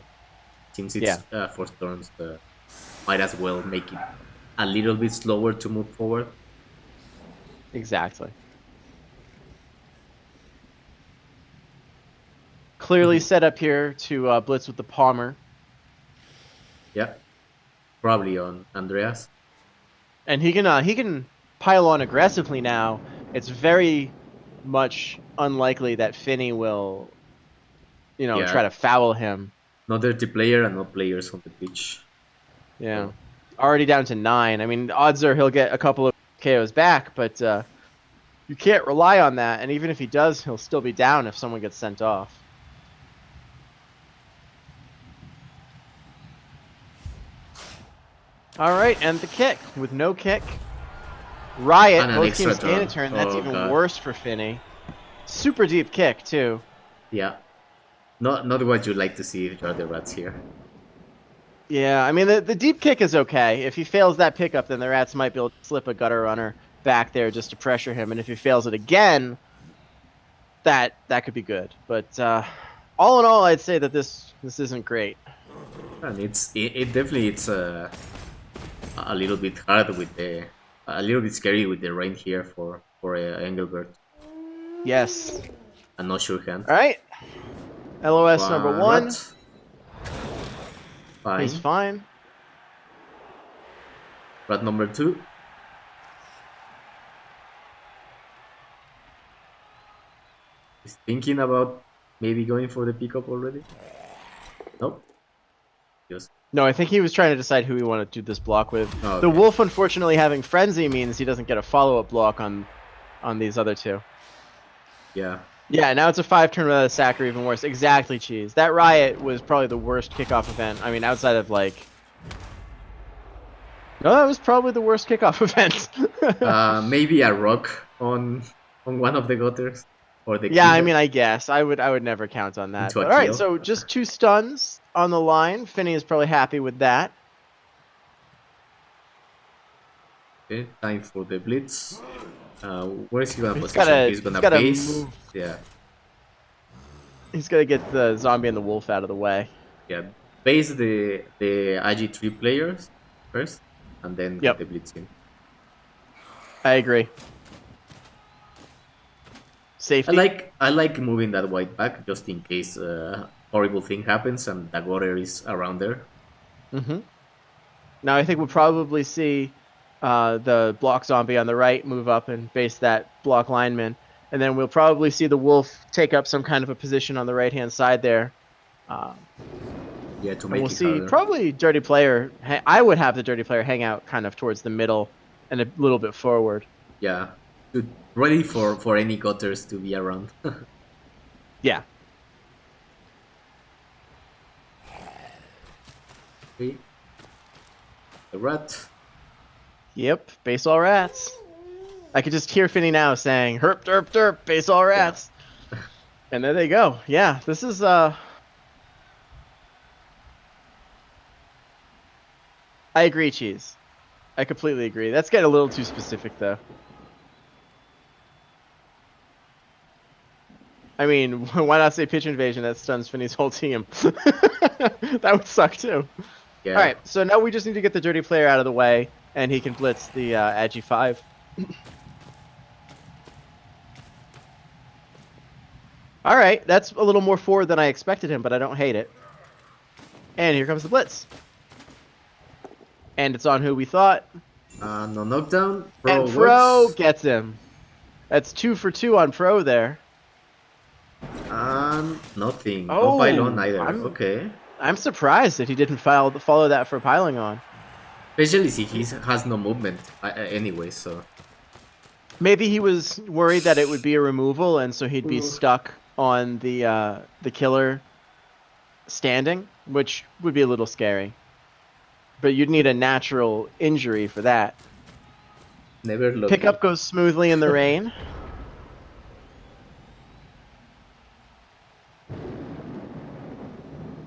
since it's first turns, might as well make it a little bit slower to move forward. Exactly. Clearly set up here to blitz with the Palmer. Yeah. Probably on Andreas. And he can pile on aggressively now. It's very much unlikely that Finney will, try to foul him. No dirty player and no players on the pitch. Yeah. Already down to 9. I mean, odds are he'll get a couple of KOs back, but you can't rely on that. And even if he does, he'll still be down if someone gets sent off. All right, and the kick with no kick. Riot, both teams gain a turn. That's even worse for Finney. Super deep kick, too. Yeah. Not what you'd like to see if you're the rats here. Yeah, I mean, the deep kick is okay. If he fails that pickup, then the rats might be able to slip a gutter runner back there just to pressure him. And if he fails it again, that could be good. But all in all, I'd say that this isn't great. And it definitely it's a little bit hard with a little bit scary with the rain here for Engelbert. Yes. And no sure hand. All right. LOS number 1. Fine. He's fine. Rat number 2. He's thinking about maybe going for the pickup already. Nope. Just No, I think he was trying to decide who he wanted to do this block with. Oh, okay. The Wolf, unfortunately, having Frenzy means he doesn't get a follow-up block on these other two. Yeah. Yeah, now it's a 5-turn without a sack or even worse. Exactly, Cheese. That Riot was probably the worst kickoff event. I mean, outside of, like... No, that was probably the worst kickoff event. Maybe a rock on one of the gutters. Or the yeah, I mean, I guess. I would never count on that. But, all right, so just 2 stuns on the line. Finney is probably happy with that. Okay, time for the blitz. Where is he gonna position? He's gonna base. Move. Yeah. He's gonna get the zombie and the wolf out of the way. Yeah, base the IG3 players first, and then get the blitz in. I agree. Safety. I like moving that white back just in case horrible thing happens and the gutter is around there. Mm-hmm. Now I think we'll probably see the block zombie on the right move up and base that block lineman, and then we'll probably see the wolf take up some kind of a position on the right hand side there. Yeah, to And make we'll it see harder. probably Dirty Player. I would have the Dirty Player hang out kind of towards the middle and a little bit forward. Yeah, ready for any gutters to be around. Yeah. Okay, the rat. Yep. Base all rats. I could just hear Finny now saying herp derp derp base all Yeah. rats. And there they go. Yeah, this is I agree, Cheese. I completely agree. That's getting a little too specific though. I mean, why not say pitch invasion that stuns Finny's whole team? That would suck too. Yeah. All right, so now we just need to get the Dirty Player out of the way, and he can blitz the Agi 5. All right, that's a little more forward than I expected him, but I don't hate it. And here comes the blitz. And it's on who we thought. No knockdown. And Pro Pro works. gets him. That's 2 for 2 on Pro there. And nothing. No Oh, pylon either. Okay. I'm surprised that he didn't follow that for piling on. Especially since he has no movement anyway, so. Maybe he was worried that it would be a removal, and so he'd be stuck on the killer standing, which would be a little scary. But you'd need a natural injury for that. Never look. Pickup goes smoothly in the rain.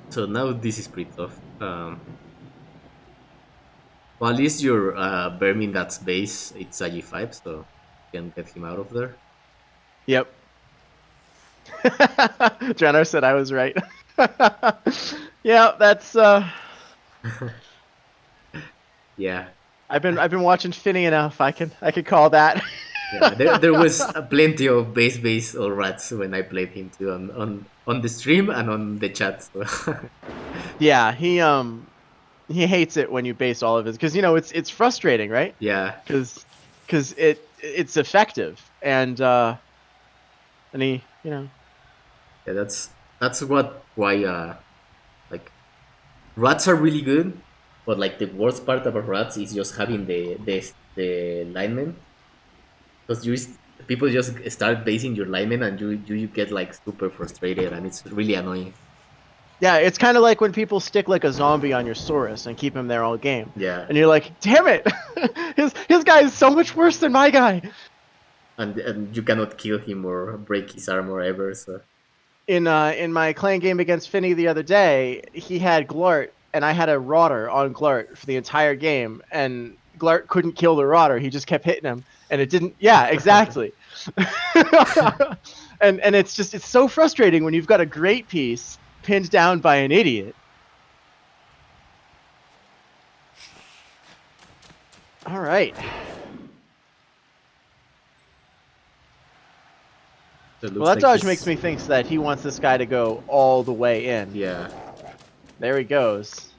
So now this is pretty tough. Well, at least your Vermin that's base, it's a G5, so you can get him out of there. Yep. Jenner said I was right. Yeah, that's Yeah. I've been watching Finny enough. I could call that. Yeah, there was plenty of base or rats when I played him too on the stream and on the chat. So. Yeah, he hates it when you base all of his, because it's frustrating, right? Yeah. Because it's effective, and he Yeah, that's why like rats are really good, but like the worst part about rats is just having the linemen, because people just start basing your linemen and you get like super frustrated and it's really annoying. Yeah, it's kind of like when people stick like a zombie on your Saurus and keep him there all game. Yeah. And you're like, damn it, his guy is so much worse than my guy. And you cannot kill him or break his armor ever. So In my clan game against Finny the other day, he had Glart and I had a Rotter on Glart for the entire game, and Glart couldn't kill the Rotter. He just kept hitting him, and it didn't. Yeah, exactly. and it's so frustrating when you've got a great piece pinned down by an idiot. All right. Well, that dodge makes me think that he wants this guy to go all the way in. Yeah. There he goes.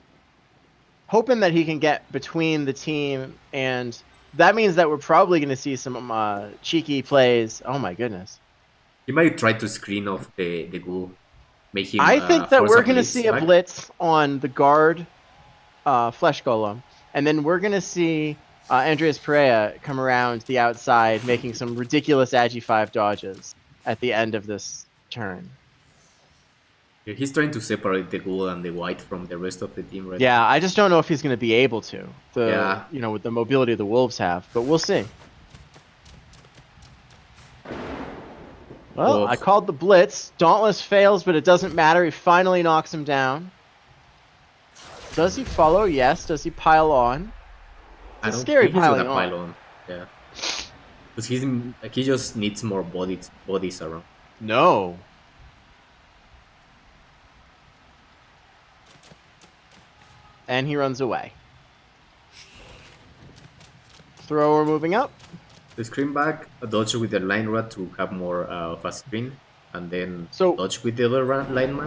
Hoping that he can get between the team, and that means that we're probably going to see some cheeky plays. Oh my goodness. You might try to screen off the ghoul. Make him, I think that we're going to see back. a blitz on the guard Flesh Golem, and then we're going to see Andreas Perea come around the outside making some ridiculous Agi 5 dodges at the end of this turn. He's trying to separate the ghoul and the white from the rest of the team right Yeah, now. I just don't know if he's going to be able to. With the mobility the Wolves have, but we'll see. Well, I called the blitz. Dauntless fails, but it doesn't matter. He finally knocks him down. Does he follow? Yes. Does he pile on? It's a scary piling on. Pile on. Yeah. Because he just needs more bodies around. No. And he runs away. Thrower moving up. The screen back, a dodge with the line rat to have more of a screen, and then dodge with the other line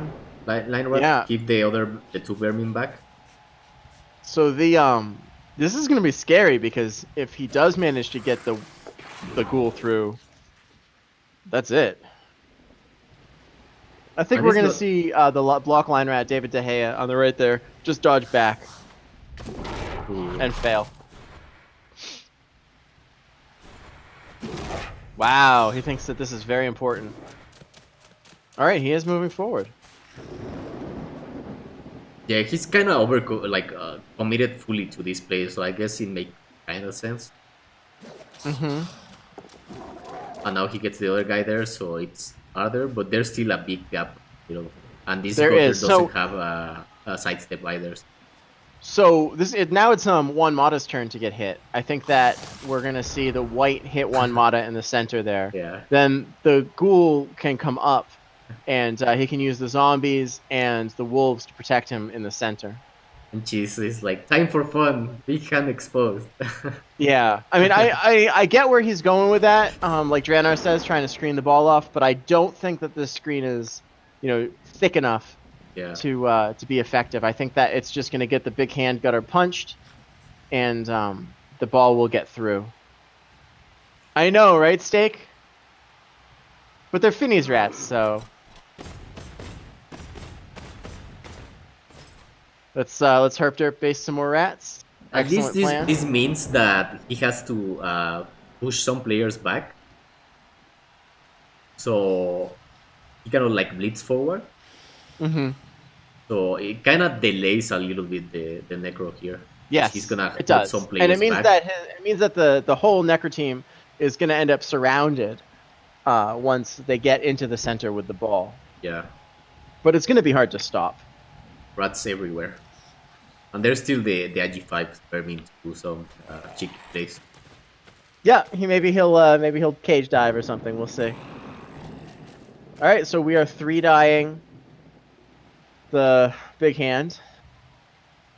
rat. Yeah. Keep the two vermin back. So this is going to be scary, because if he does manage to get the ghoul through, that's it. I think And we're it's gonna not... see the block line rat David De Gea on the right there just dodge back Ooh. and fail. Wow, he thinks that this is very important. All right, he is moving forward. Yeah, he's kind of committed fully to this play, so I guess it makes kind of sense. Mm-hmm. And now he gets the other guy there, so it's harder, but there's still a big gap, you know. And this There gutter is. doesn't So have a sidestep either. now it's one Mata's turn to get hit. I think that we're gonna see the white hit one Mata in the center there. Yeah. Then the ghoul can come up, and he can use the zombies and the wolves to protect him in the center. And Cheese is like, time for fun, big hand exposed. Yeah, I mean, I get where he's going with that. Like Draenor says, trying to screen the ball off, but I don't think that this screen is, thick enough Yeah. to be effective. I think that it's just going to get the big hand gutter punched, and the ball will get through. I know, right, Steak? But they're Finny's rats, so let's herp derp base some more rats. At least Excellent plan. this means that he has to push some players back. So he cannot like blitz forward. Mm-hmm. So it kind of delays a little bit the Necro here. He's Yes, gonna it put some does, and it players means back. that the whole Necro team is going to end up surrounded once they get into the center with the ball. Yeah. But it's going to be hard to stop. Rats everywhere. And there's still the IG5 Vermin to do some cheeky plays. Yeah, maybe he'll cage dive or something. We'll see. All right, so we are 3-dying the big hand.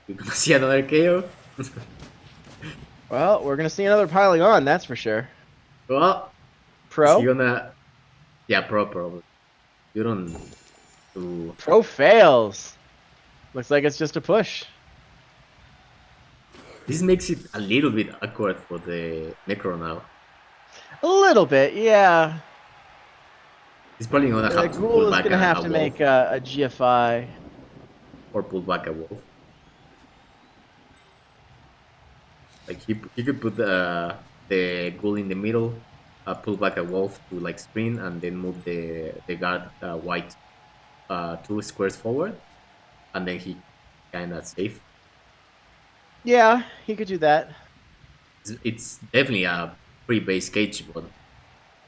We're gonna see another KO. Well, we're gonna see another piling on. That's for sure. Well, Pro. is he gonna... Yeah, pro. You don't do... Pro fails. Looks like it's just a push. This makes it a little bit awkward for the Necro now. A little bit, yeah. He's probably gonna The have to ghoul pull is back gonna have a to wolf. make a GFI. Or pull back a wolf. Like he could put the ghoul in the middle, pull back a wolf to like sprint, and then move the guard white 2 squares forward, and then he kind of safe. Yeah, he could do that. It's definitely a pre-base cage, but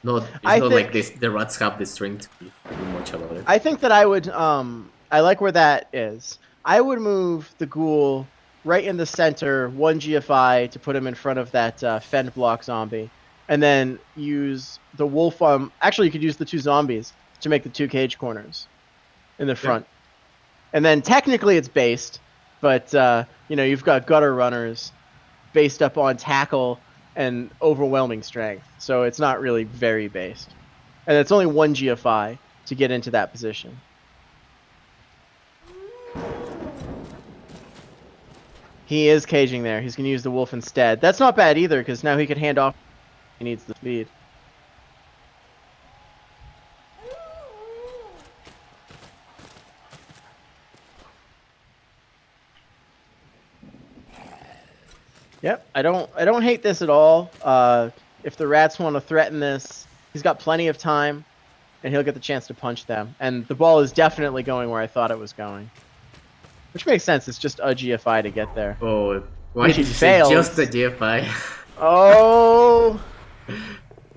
it's I not like think this. The rats have the strength to do much about it. I think that I would I like where that is. I would move the ghoul right in the center, 1 GFI to put him in front of that fend block zombie, and then use the wolf. Actually, you could use the 2 zombies to make the 2 cage corners in the front, and then technically it's based, but you've got gutter runners based up on tackle and overwhelming strength, so it's not really very based, and it's only 1 GFI to get into that position. He is caging there. He's going to use the wolf instead. That's not bad either, because now he can hand off. He needs the speed. Yep, I don't hate this at all. If the rats want to threaten this, he's got plenty of time, and he'll get the chance to punch them. And the ball is definitely going where I thought it was going. Which makes sense. It's just a GFI to get there. Oh, why Which did he you say fails. just a GFI? Oh!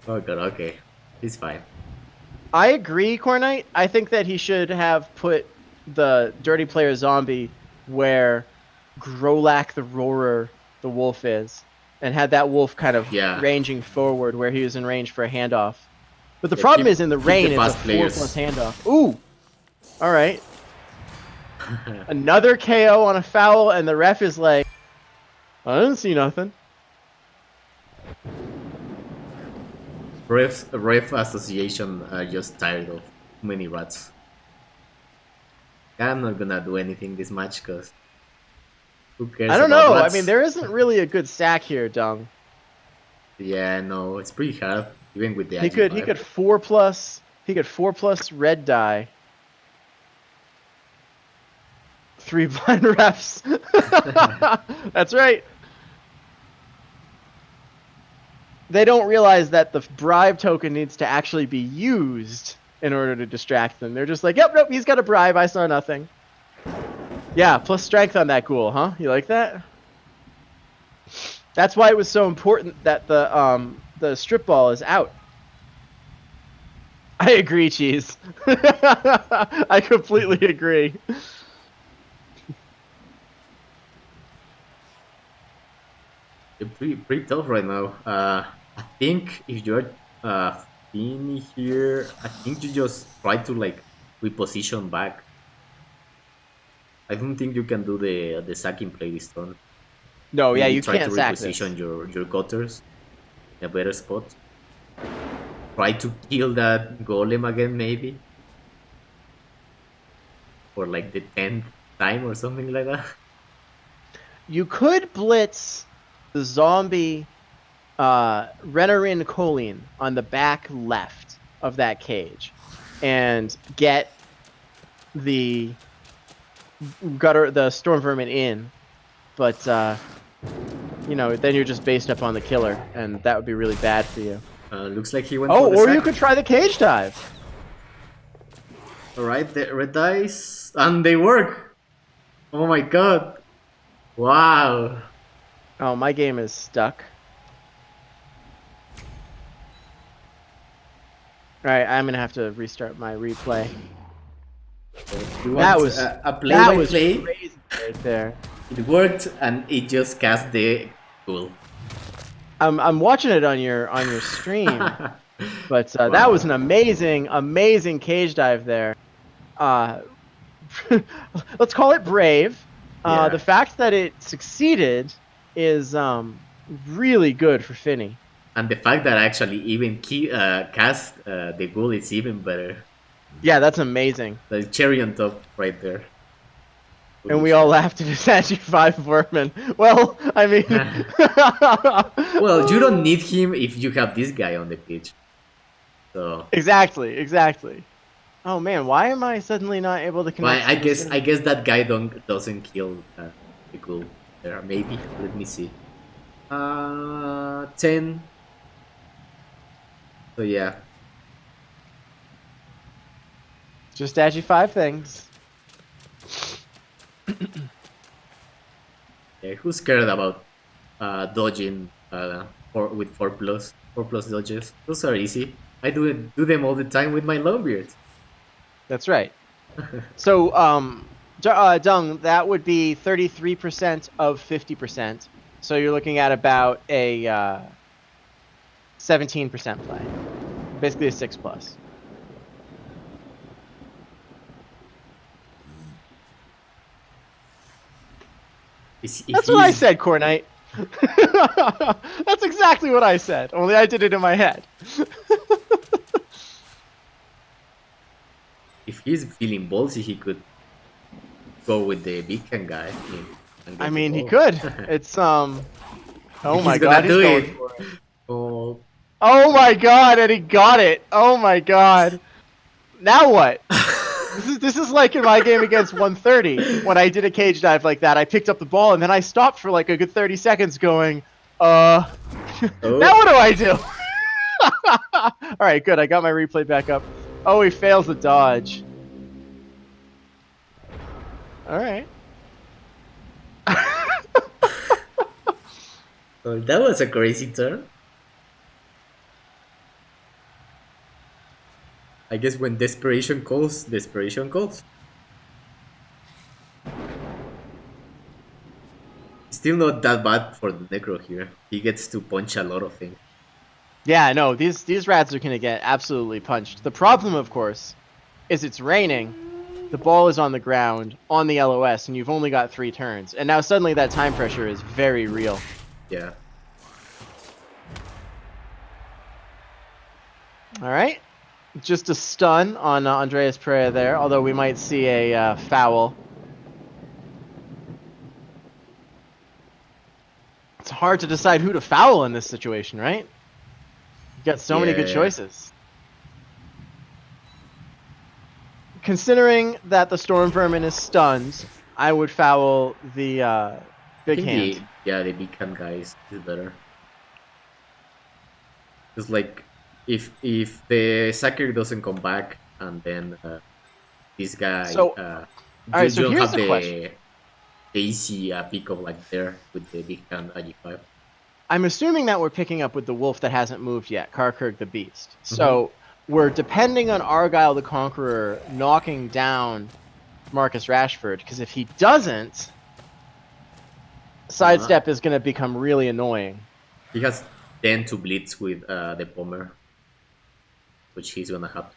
Oh god, okay. He's fine. I agree, Cornite. I think that he should have put the Dirty Player Zombie where Grolak the Roarer, the wolf, is, and had that wolf kind of ranging forward where he was in range for a handoff. But the problem is in the rain, it's a 4+ handoff. Ooh! Alright. Another KO on a foul, and the ref is like, I didn't see nothing. Ref association are just tired of too many rats. I'm not gonna do anything this match because who cares? I don't about know. rats? I mean, there isn't really a good stack here, Dung. Yeah, no, it's pretty hard even with the. He could 4+. He could 4+ red die. 3 blind refs. That's right. They don't realize that the bribe token needs to actually be used in order to distract them. They're just like, yep, nope, he's got a bribe. I saw nothing. Yeah, plus strength on that ghoul, huh? You like that? That's why it was so important that the strip ball is out. I agree, Cheese. I completely agree. Pretty tough right now. I think if you're Finn here, I think you just try to like reposition back. I don't think you can do the sacking play this turn. No, yeah, Maybe you try to can't sack this. reposition your gutters in a better spot. Try to kill that golem again, maybe, for like the 10th time or something like that. You could blitz the zombie Renarin Colleen on the back left of that cage and get the storm vermin in, but you know, then you're just based up on the killer, and that would be really bad for you. Looks like he went. Oh, for the or sack. you could try the cage dive. All right, the red dice, and they work. Oh my god! Wow. Oh, my game is stuck. Alright, I'm gonna have to restart my replay. That was a play-by-play. Crazy right there. It worked, and it just cast the ghoul. I'm watching it on your stream, but wow. That was an amazing cage dive there. Let's call it brave. Yeah. The fact that it succeeded is really good for Finny. And the fact that I actually even cast the ghoul is even better. Yeah, that's amazing. The cherry on top right there. And we all laughed at his Agi5 Vermin. Well, I mean... Well, you don't need him if you have this guy on the pitch. So Exactly. Oh man, why am I suddenly not able to connect? Well, I guess that guy doesn't kill the ghoul there. Maybe. Let me see. 10. So yeah. Just Agi5 things. Yeah, who's scared about dodging with 4+ dodges? Those are easy. I do them all the time with my Longbeard. That's right. So, Dung, that would be 33% of 50%. So you're looking at about a 17% play. Basically a 6+. That's what I said, Cornite. That's exactly what I said, only I did it in my head. If he's feeling ballsy, he could go with the beacon guy. I mean, he could. It's oh my god, he's going it. for it. Oh my god, and he got it. Oh my god. Now what? This is like in my game against 130 when I did a cage dive like that. I picked up the ball and then I stopped for like a good 30 seconds going, now what do I do? All right, good. I got my replay back up. Oh, he fails the dodge. All right. Well, that was a crazy turn. I guess when desperation calls, desperation calls. Still not that bad for the Necro here. He gets to punch a lot of things. Yeah, no, these rats are going to get absolutely punched. The problem, of course, is it's raining. The ball is on the ground, on the LOS, and you've only got 3 turns. And now suddenly that time pressure is very real. Yeah. All right. Just a stun on Andreas Pereira there, although we might see a foul. It's hard to decide who to foul in this situation, right? You've got so many good choices. Considering that the Storm Vermin is stunned, I would foul the I big think hand. the big hand guy is better. It's like if the Sacker doesn't come back and then this guy So, all right. you So don't here's have the question. the easy pickup like there with the big hand G5. I'm assuming that we're picking up with the wolf that hasn't moved yet, Karkurg the Beast. Mm-hmm. So we're depending on Argyle the Conqueror knocking down Marcus Rashford, because if he doesn't, sidestep is going to become really annoying. He has 10 to blitz with the bomber, which he's gonna have to.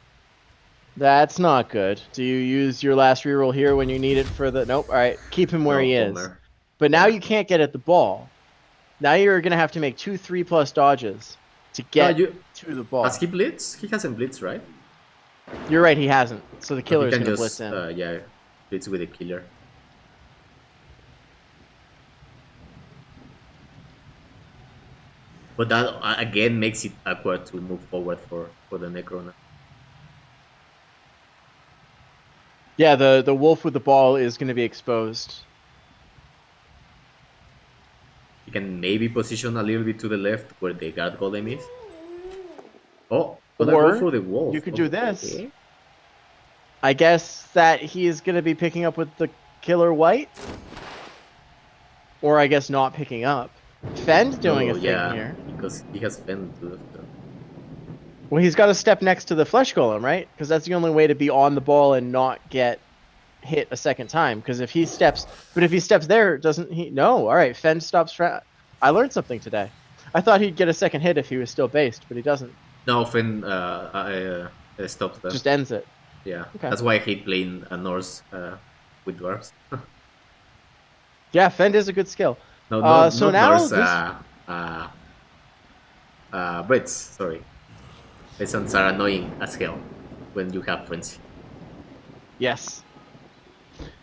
That's not good. Do you use your last reroll here when you need it for the... Nope. All right. Keep him where No he is. bomber. But now Yeah. you can't get at the ball. Now you're going to have to make 2 3+ dodges to No, get you to the ball. has he blitz? He hasn't blitz, right? You're right, he hasn't. So the So he killer's can going to blitz just in. yeah, blitz with the killer. But that again makes it awkward to move forward for the Necron. Yeah, the wolf with the ball is going to be exposed. You can maybe position a little bit to the left where the guard golem is. Oh, gonna go Or for the wolf. you could do this. Okay. I guess that he is going to be picking up with the killer white. Or I guess not picking up. Fend doing a thing here. Because he has Fend too. So. Well, he's got to step next to the flesh golem, right? Because that's the only way to be on the ball and not get hit a second time. Because if he steps, there, doesn't he? No. All right, Fend stops. I learned something today. I thought he'd get a second hit if he was still based, but he doesn't. No, Fend stops that. Just ends it. Yeah, okay. That's why I hate playing Norse with dwarves. Yeah, Fend is a good skill. No, so not now Norse. this... Brits, sorry. Peasants are annoying as hell when you have friends. Yes.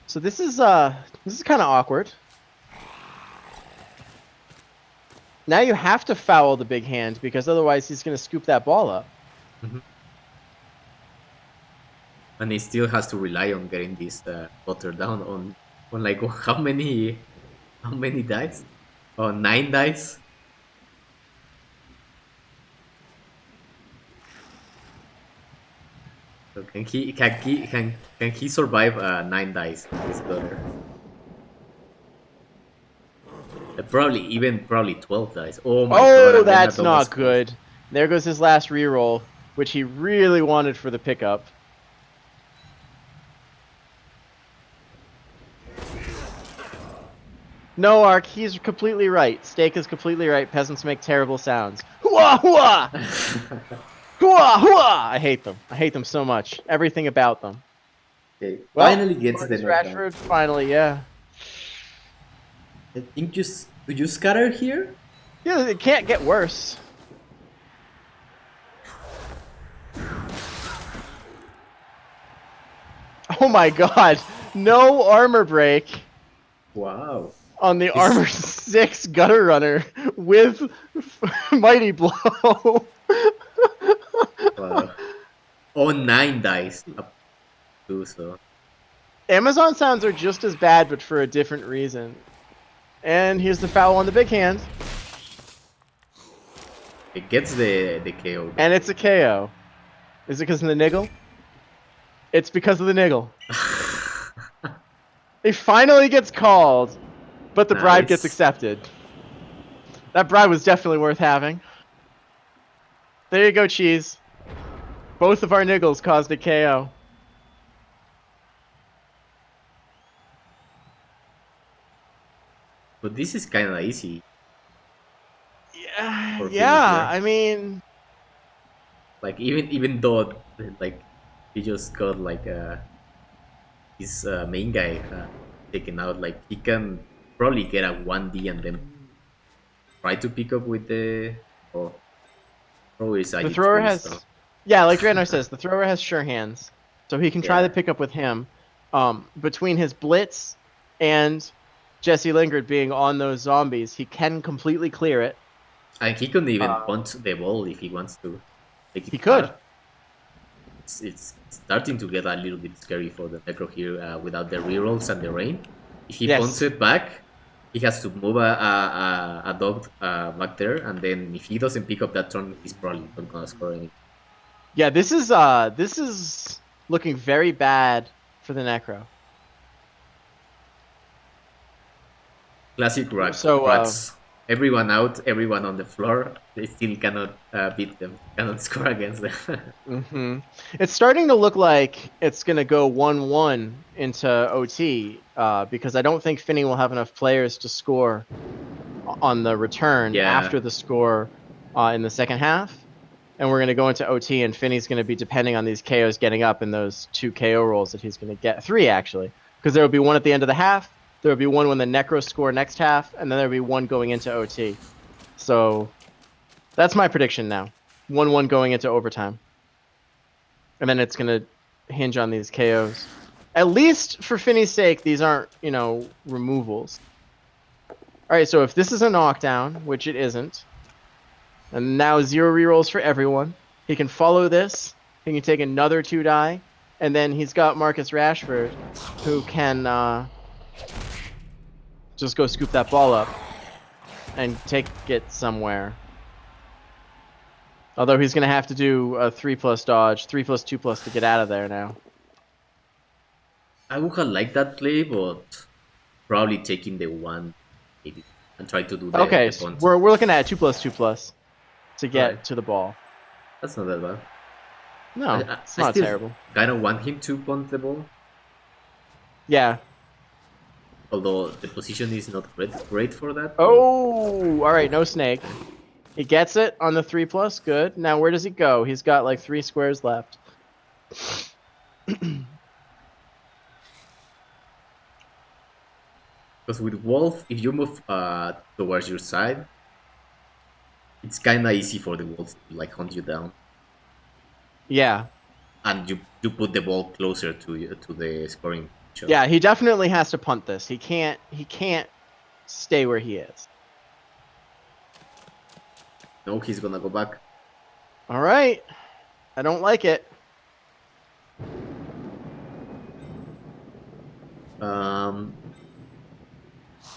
So this is kind of awkward. Now you have to foul the big hand because otherwise he's going to scoop that ball up. Mm-hmm. And he still has to rely on getting this butter down on like how many dice? Oh, 9 dice. So can he survive 9 dice? This butter. Probably 12 dice. Oh my god! Oh, that's not good. There goes his last reroll, which he really wanted for the pickup. No, Ark, he's completely right. Steak is completely right. Peasants make terrible sounds. Hooah, hooah! Hooah, hooah! I hate them. I hate them so much. Everything about them. Okay, Well, finally gets the knockdown. Rashford, finally, yeah. I think do you scatter here? Yeah, it can't get worse. Oh my god. No armor break. Wow. On the armor 6 gutter runner with mighty blow. Wow. Oh, 9 dice up to so. Amazon sounds are just as bad, but for a different reason. And here's the foul on the big hand. It gets the KO. And it's a KO. Is it because of the niggle? It's because of the niggle. He finally gets called, but the bribe gets accepted. That bribe was definitely worth having. There you go, Cheese. Both of our niggles caused a KO. But this is kind of easy. Yeah, I mean, like even though like he just got like his main guy taken out, like he can probably get a 1D and then try to pick up with the the thrower has, so. Yeah, like Draenor says, the thrower has sure hands, so he can try to pick up with him. Between his blitz and Jesse Lingard being on those zombies, he can completely clear it. And he couldn't even punt the ball if he wants to. Like he could. It's starting to get a little bit scary for the Necro here without the rerolls and the rain. if he punts Yes. it back, he has to move a dog back there, and then if he doesn't pick up that turn, he's probably not gonna score any. Yeah, this is looking very bad for the Necro. Classic So rats. Everyone out, everyone on the floor. They still cannot beat them. Cannot score against them. it's starting to look like it's gonna go 1-1 into OT because I don't think Finney will have enough players to score on the return after the score in the second half. And we're going to go into OT, and Finney's going to be depending on these KOs getting up in those 2 KO rolls that he's going to get. 3, actually. Because there will be one at the end of the half, there will be one when the Necros score next half, and then there will be one going into OT. So that's my prediction now. 1-1 going into overtime. And then it's going to hinge on these KOs. At least for Finney's sake, these aren't, removals. Alright, so if this is a knockdown, which it isn't, and now 0 rerolls for everyone. He can follow this. He can take another 2 die. And then he's got Marcus Rashford, who can just go scoop that ball up and take it somewhere. Although he's going to have to do a 3+ dodge, 3+2+ to get out of there now. I would have liked that play, but probably taking the 1 maybe and try to do the Okay, the punt. we're looking at 2+2+ to get to the ball. That's not that bad. No, it's not terrible. Kind of want him to punt the ball. Yeah. Although the position is not great for that. Oh, all right, no snake. He gets it on the 3+. Good. Now where does he go? He's got like 3 squares left. Because with Wolf, if you move towards your side, it's kind of easy for the Wolves to like hunt you down. Yeah. And you put the ball closer to the scoring shot. Yeah, he definitely has to punt this. He can't stay where he is. No, he's gonna go back. All right. I don't like it.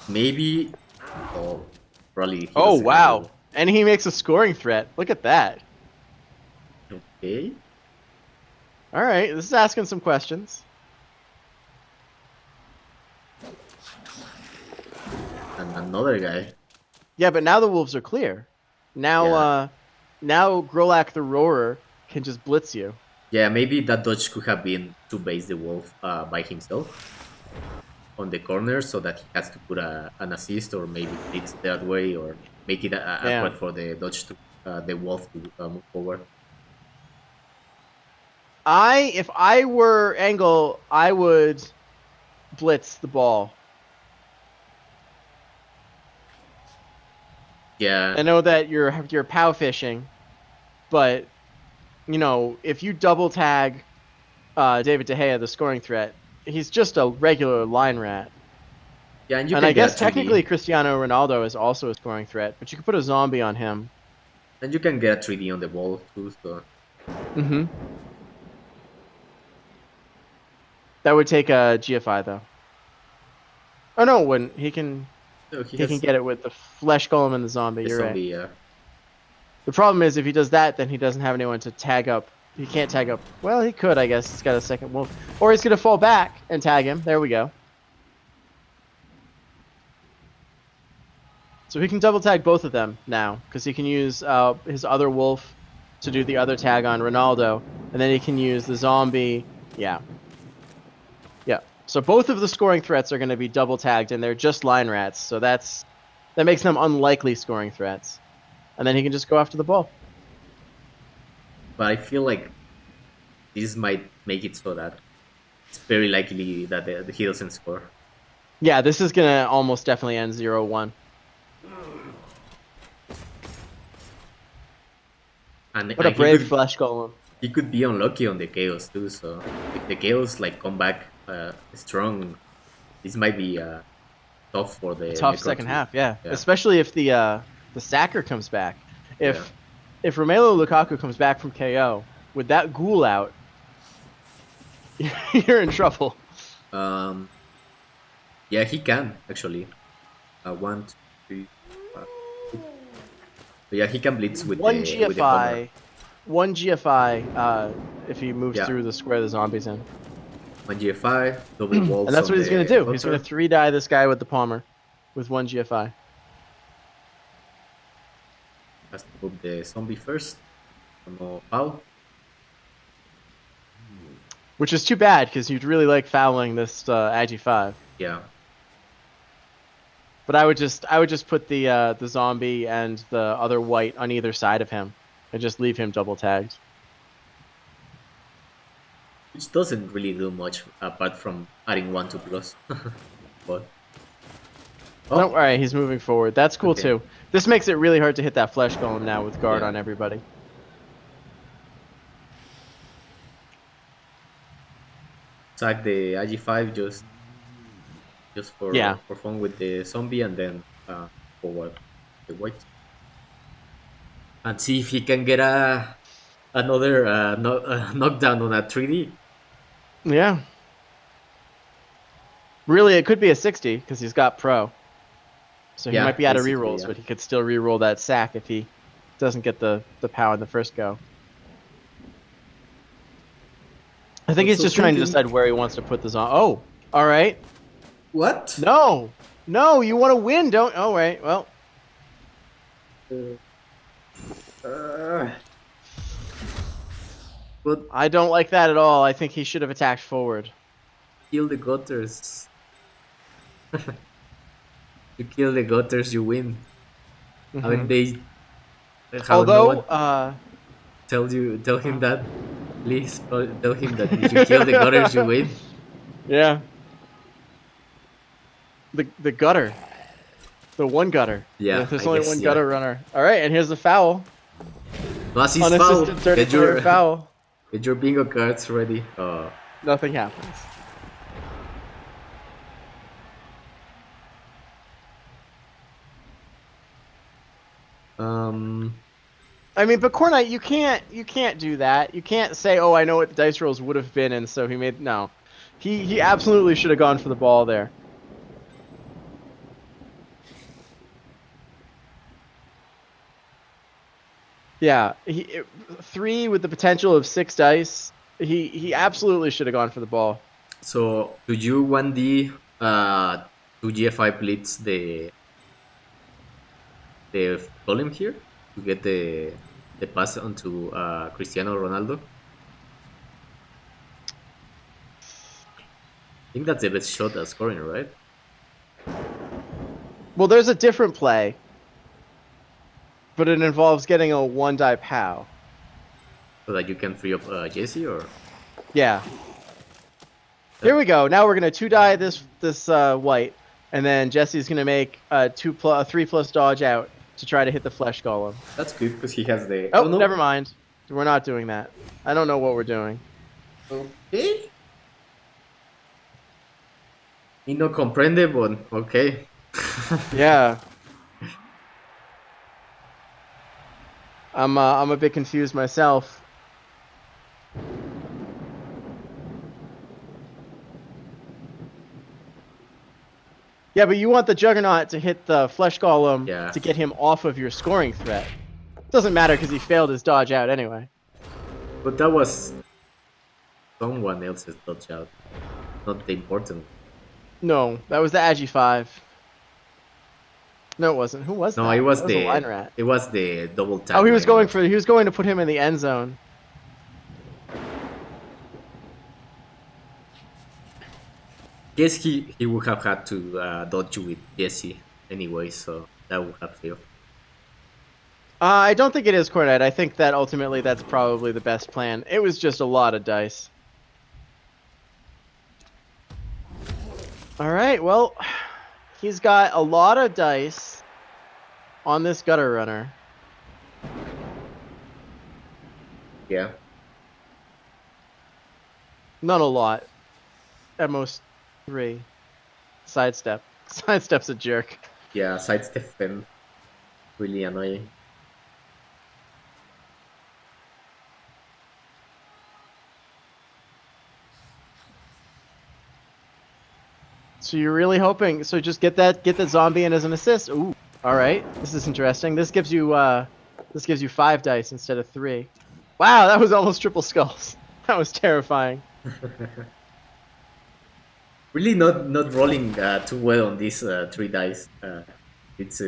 Maybe. Oh, probably. Oh wow! And he makes a scoring threat. Look at that. Okay. All right, this is asking some questions. And another guy. Yeah, but now the wolves are clear. Now, now Grolak the Roarer can just blitz you. Yeah, maybe that dodge could have been to base the wolf by himself on the corner, so that he has to put an assist, or maybe blitz that way, or make it awkward for the dodge to the wolf to move forward. If I were Engel, I would blitz the ball. Yeah. I know that you're pow fishing, but if you double tag David De Gea, the scoring threat, he's just a regular line rat. Yeah, and I guess technically Cristiano Ronaldo is also a scoring threat, but you can put a zombie on him. And you can get a 3D on the ball too, so. That would take a GFI though. Oh no, when he can he can get it with the flesh golem and the zombie. You're right. Yeah. The problem is if he does that, then he doesn't have anyone to tag up. He can't tag up. Well, he could, I guess. He's got a second wolf, or he's gonna fall back and tag him. There we go. So he can double tag both of them now, because he can use his other wolf to do the other tag on Ronaldo, and then he can use the zombie. Yeah. So both of the scoring threats are going to be double tagged, and they're just line rats. So that makes them unlikely scoring threats, and then he can just go after the ball. But I feel like this might make it so that it's very likely that he doesn't score. Yeah, this is going to almost definitely end 0-1. What a brave flesh golem. He could be unlucky on the chaos too, so if the chaos like come back strong, this might be tough for the tough second half. Yeah, especially if the sacker comes back. If Romelu Lukaku comes back from KO with that ghoul out, you're in trouble. Yeah, he can actually. One, two, three, five, six. So yeah, he can blitz One with the bomber. GFI, one GFI. If he moves Yeah, through the square the zombies in, one GFI, double and walls that's on what he's gonna the do. He's gonna gutter. 3-die this guy with the Palmer, with one GFI. Has to move the zombie first. So no foul. Which is too bad because you'd really like fouling this Agi 5. Yeah. But I would just put the zombie and the other white on either side of him and just leave him double tagged. Which doesn't really do much apart from adding one to plus. But Don't oh, worry, he's moving forward. That's cool okay. too. This makes it really hard to hit that flesh golem now with guard Yeah. on everybody. Sack the IG5 just Yeah. for fun with the zombie and then forward the white. And see if he can get another knockdown on a 3D. Yeah. Really, it could be a 60 because he's got pro. So he might Yeah, be out of basically, rerolls, yeah. but he could still reroll that sack if he doesn't get the power in the first go. I think he's Also just trying to thinking, decide where he wants to put this on. Oh, all right. what? No, no, you want to win, don't? Oh, right. Well, Uh, but I don't like that at all. I think he should have attacked forward. kill the gutters. You kill the gutters, you win. Haven't Hmm. they? Haven't no Although, one tell him that? Please tell him that if you kill the gutters, you win. yeah, the gutter, the one gutter. Yeah, There's I only guess one yeah. gutter runner. All right, and here's the foul. No assist foul. Unassisted dirty player foul. Get your bingo cards ready. Nothing happens. Um, I mean, but Cornite, you can't do that. You can't say, "Oh, I know what the dice rolls would have been," and so he made no. He absolutely should have gone for the ball there. Yeah, 3 with the potential of 6 dice. He absolutely should have gone for the ball. so do you 1D 2 GFI blitz the golem here to get the pass onto Cristiano Ronaldo? I think that's the best shot at scoring, right? Well, there's a different play, but it involves getting a 1-die POW. So that you can free up Jesse or Yeah. Here we go. Now we're gonna 2-die this white, and then Jesse's gonna make a 3+ dodge out to try to hit the flesh golem. that's good because he has the Oh, no. never mind. We're not doing that. I don't know what we're doing. Okay. Y no comprende, but okay. Yeah. I'm a bit confused myself. Yeah, but you want the Juggernaut to hit the Flesh Golem Yeah. to get him off of your scoring threat. Doesn't matter because he failed his dodge out anyway. But that was someone else's dodge out, not the important one. No, that was the Agi 5. No, it wasn't. Who was No, that? That was a line rat. it was the double tap. Oh, he was going to put him in the end zone. Guess he would have had to dodge with Jesse anyway, so that would have failed. I don't think it is Cornet. I think that ultimately that's probably the best plan. It was just a lot of dice. All right, well, he's got a lot of dice on this gutter runner. Yeah. Not a lot. At most 3. Sidestep. Sidestep's a jerk. Yeah, sidestep and really annoying. So you're really hoping? So just get that zombie in as an assist. Ooh, all right. This is interesting. This gives you 5 dice instead of 3. Wow, that was almost triple skulls. That was terrifying. Really not rolling too well on these 3 dice. It's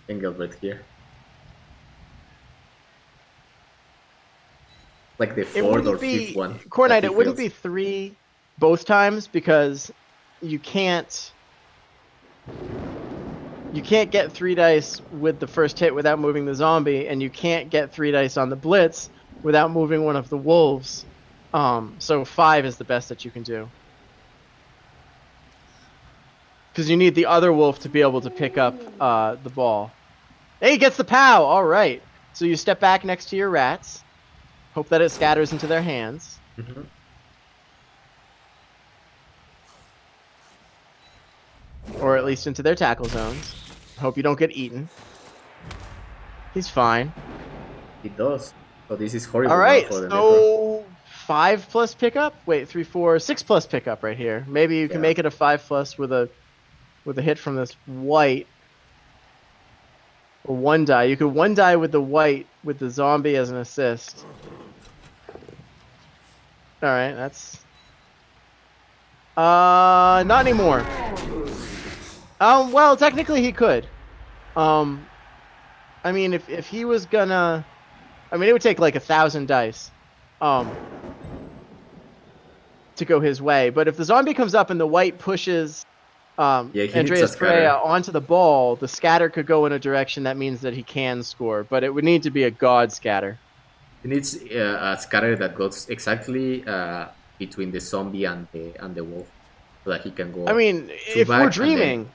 Engelbert here. Like the It 4th or wouldn't 5th be one. Cornite. It wouldn't be 3 both times because you can't get 3 dice with the first hit without moving the zombie, and you can't get 3 dice on the blitz without moving one of the wolves. So 5 is the best that you can do. Because you need the other wolf to be able to pick up the ball. Hey, he gets the POW! Alright. So you step back next to your rats. Hope that it scatters into their hands. Mm-hmm. Or at least into their tackle zones. Hope you don't get eaten. He's fine. It does. So this is horrible. Alright, for the so 5 plus pickup? Wait, 3, 4, 6 plus pickup right here. Maybe you can make it a 5 plus with a hit from this white. Or 1 die. You could 1 die with the white with the zombie as an assist. Alright, that's... not anymore. Well, technically he could. I mean, if he was gonna... I mean, it would take like 1,000 dice. To go his way. But if the zombie comes up and the white pushes... Andreas Perea onto the ball, the scatter could go in a direction that means that he can score, but it would need to be a god scatter. It needs a scatter that goes exactly between the zombie and the wolf, so that he can go. I mean, if we're dreaming,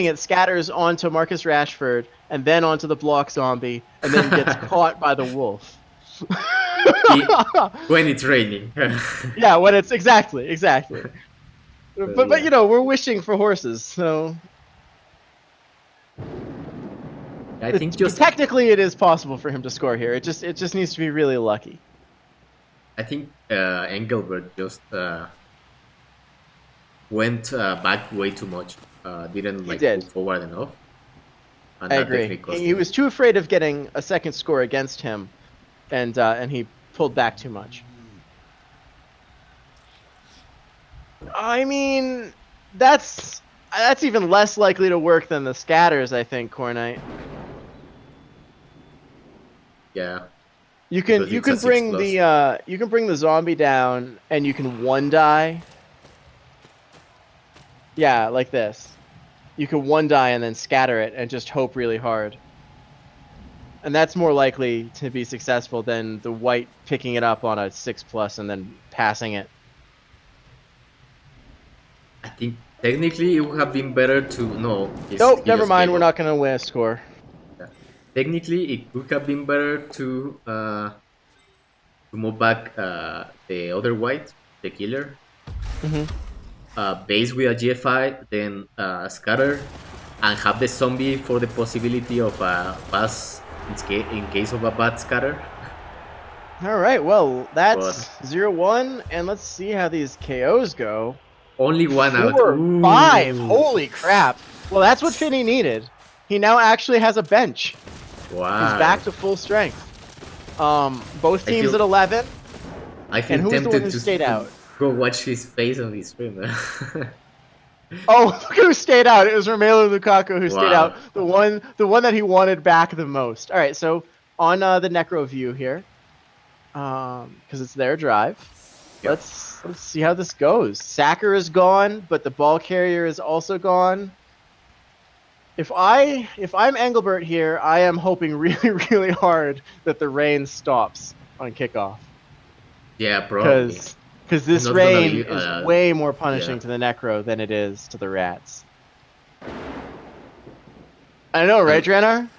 it scatters onto Marcus Rashford and then onto the block zombie and then gets caught by the wolf. When it's raining. Yeah, when it's exactly. But you know, we're wishing for horses, so I think technically it is possible for him to score here. It just needs to be really lucky. I think Engelbert just went back way too much. Didn't move forward enough. And I agree. He was too afraid of getting a second score against him, and he pulled back too much. I mean, that's even less likely to work than the scatters, I think, Cornite. Yeah. You can bring the zombie down and you can 1 die. Yeah, like this. You can 1 die and then scatter it and just hope really hard. And that's more likely to be successful than the white picking it up on a 6+ and then passing it. I think technically it would have been better to Nope, never mind. We're not going to win a score. Yeah. Technically, it would have been better to move back the other white, the killer. Base with a GFI, then scatter, and have the zombie for the possibility of a pass in case of a bad scatter. All right, well, that's 0-1, and let's see how these KOs go. Only 1 out. 4, 5. Holy crap. Well, that's what Finney needed. He now actually has a bench. Wow. He's back to full strength. Both teams at 11. I feel tempted to stayed out. Go watch his face on his stream. Oh, look who stayed out. It was Romelu Lukaku who stayed out. The one that he wanted back the most. All right, so on the Necro view here, because it's their drive. Yep. Let's see how this goes. Sacker is gone, but the ball carrier is also gone. If I'm Engelbert here, I am hoping really, really hard that the rain stops on kickoff. Yeah, probably. Because this rain is way more punishing to the Necro than it is to the rats. I know, right, Dranar?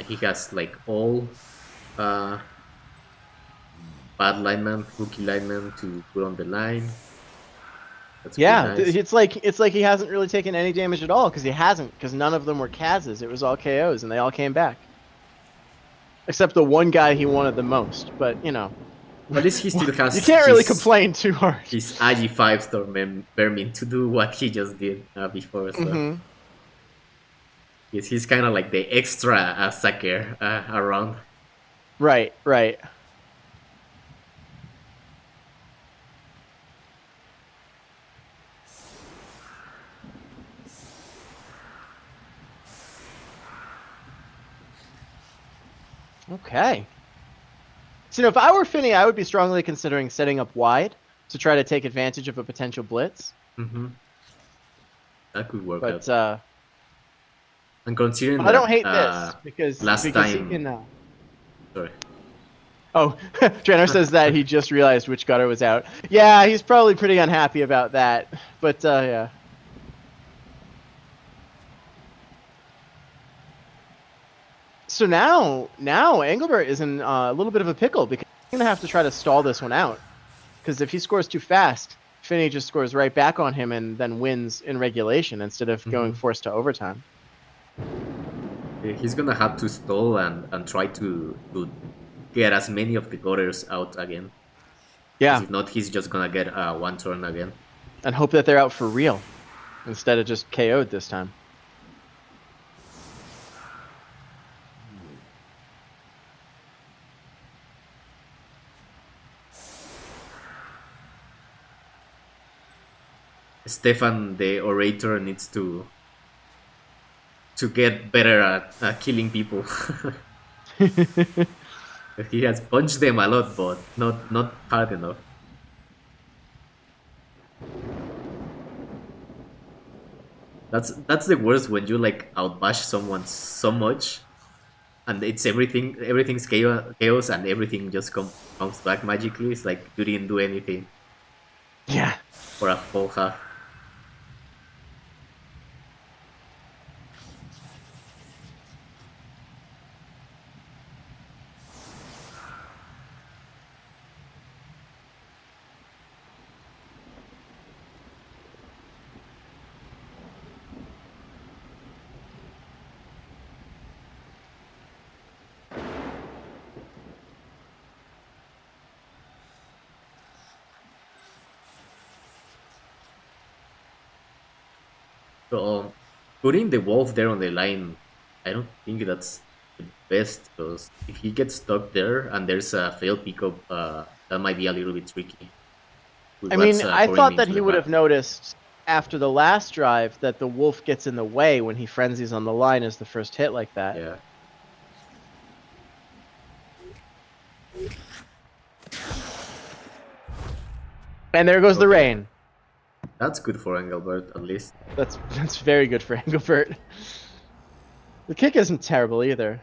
He has like all bad linemen, rookie linemen to put on the line. That's yeah, nice. it's like he hasn't really taken any damage at all because none of them were Kaz's. It was all KOs and they all came back. except the one guy he wanted the most. But you know, At least he still you has can't really complain too hard. his IG5 Storm Vermin to do what he just did before. So he's kind of like the extra sucker around. Right, right. Okay. So if I were Finney, I would be strongly considering setting up wide to try to take advantage of a potential blitz. That could work But out. And considering I that don't hate this because time, he can. Sorry. Oh, Trainer says that he just realized which gutter was out. Yeah, he's probably pretty unhappy about that. But yeah. So now Engelbert is in a little bit of a pickle because he's gonna have to try to stall this one out. Because if he scores too fast, Finney just scores right back on him and then wins in regulation instead of going forced to overtime. He's gonna have to stall and try to get as many of the gutters out again. Yeah. If not, he's just gonna get one turn again. And hope that they're out for real instead of just KO'd this time. Stefan, the orator, needs to get better at killing people. He has punched them a lot, but not hard enough. That's the worst, when you like outbash someone so much, and it's everything's chaos, and everything just comes back magically. It's like you didn't do anything. Yeah. For a full half. So putting the wolf there on the line, I don't think that's the best, because if he gets stuck there and there's a failed pickup, that might be a little bit tricky. I mean, I thought that he would have noticed after the last drive that the wolf gets in the way when he frenzies on the line as the first hit like that. Yeah. And there goes the rain. That's good for Engelbert, at least. That's very good for Engelbert. The kick isn't terrible either.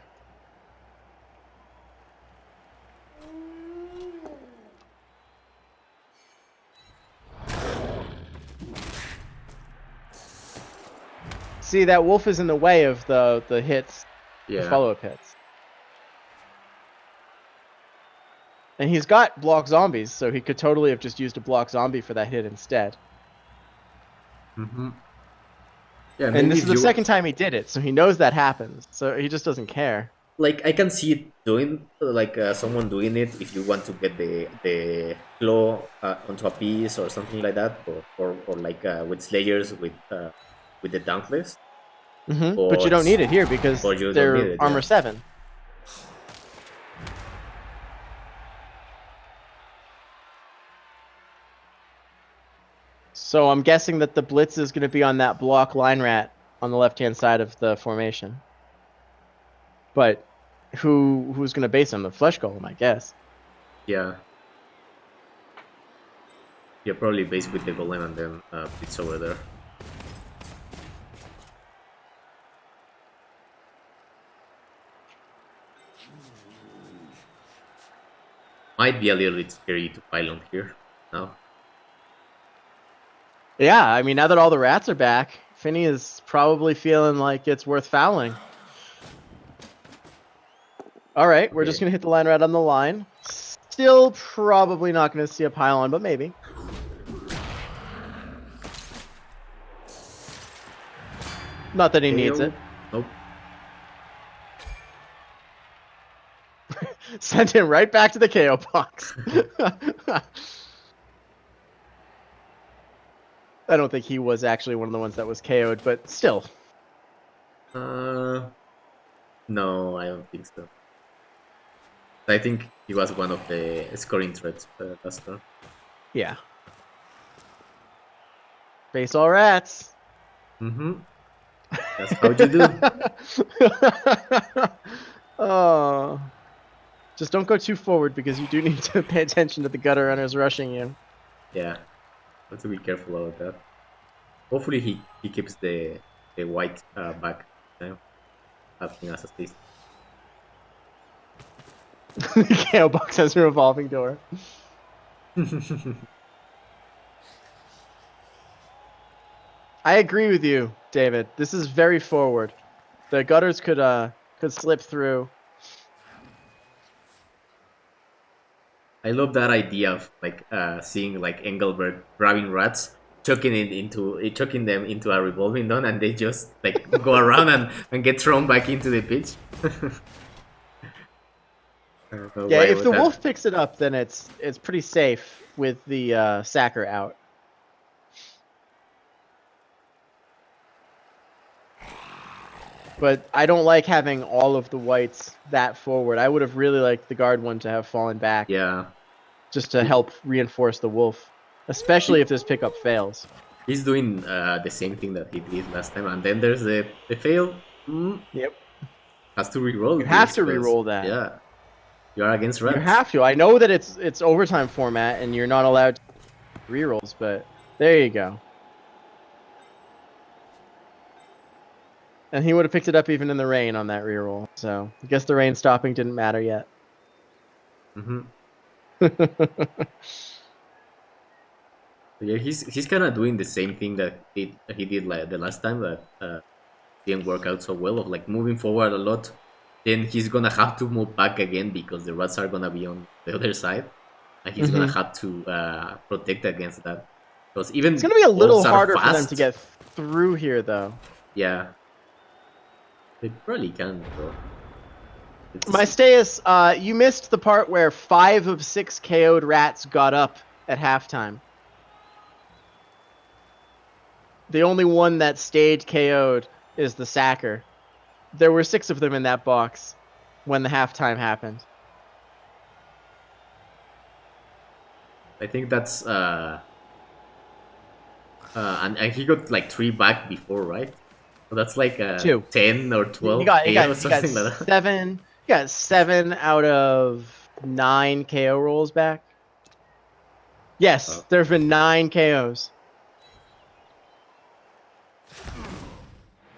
See, that wolf is in the way of the hits, the follow-up hits. And he's got block zombies, so he could totally have just used a block zombie for that hit instead. Yeah, and this is the second time he did it, so he knows that happens. So he just doesn't care. Like, I can see it doing, like someone doing it if you want to get the claw onto a piece or something like that, or like with slayers with the dauntless. But you don't need it here because they're armor 7. So I'm guessing that the blitz is going to be on that block line rat on the left-hand side of the formation. But who's going to base him? The flesh golem, I guess. Yeah. Yeah, probably base with the golem and then blitz over there. Might be a little bit scary to pylon here now. Yeah, I mean, now that all the rats are back, Finney is probably feeling like it's worth fouling. All right, we're just going to hit the line rat on the line. Still probably not going to see a pylon, but maybe. Not that he needs it. Nope. Send him right back to the KO box. I don't think he was actually one of the ones that was KO'd, but still. No, I don't think so. I think he was one of the scoring threats last turn. Yeah. Face all rats. That's how you do. Oh. Just don't go too forward because you do need to pay attention to the gutter runners rushing you. Yeah, have to be careful about that. Hopefully he keeps the white back acting as assist. The KO box has a revolving door. I agree with you, David. This is very forward. The gutters could slip through. I love that idea of like seeing like Engelbert grabbing rats, chucking them into a revolving door, and they just like go around and get thrown back into the pitch. Yeah, if the wolf picks it up, then it's pretty safe with the sacker out. But I don't like having all of the whites that forward. I would have really liked the guard one to have fallen back. Yeah. Just to help reinforce the wolf. Especially if this pickup fails. He's doing the same thing that he did last time. And then there's the fail. Yep. Has to reroll. You have to reroll that. Yeah. You are against rats. You have to. I know that it's overtime format and you're not allowed to rerolls, but there you go. And he would have picked it up even in the rain on that reroll. So I guess the rain stopping didn't matter yet. Yeah, he's kind of doing the same thing that he did like the last time that didn't work out so well. Of like moving forward a lot, then he's gonna have to move back again because the rats are gonna be on the other side, and he's gonna have to protect against that. Because even it's gonna be a little harder for them to get through here, though. Yeah. They probably can, bro. My Staius, you missed the part where 5 of 6 KO'd rats got up at halftime. The only one that stayed KO'd is the sacker. There were 6 of them in that box when the halftime happened. I think that's and he got like 3 back before, right? So that's like 10 or 12 KO, something like that. 7. You got 7 out of 9 KO rolls back. Yes, there have been 9 KOs.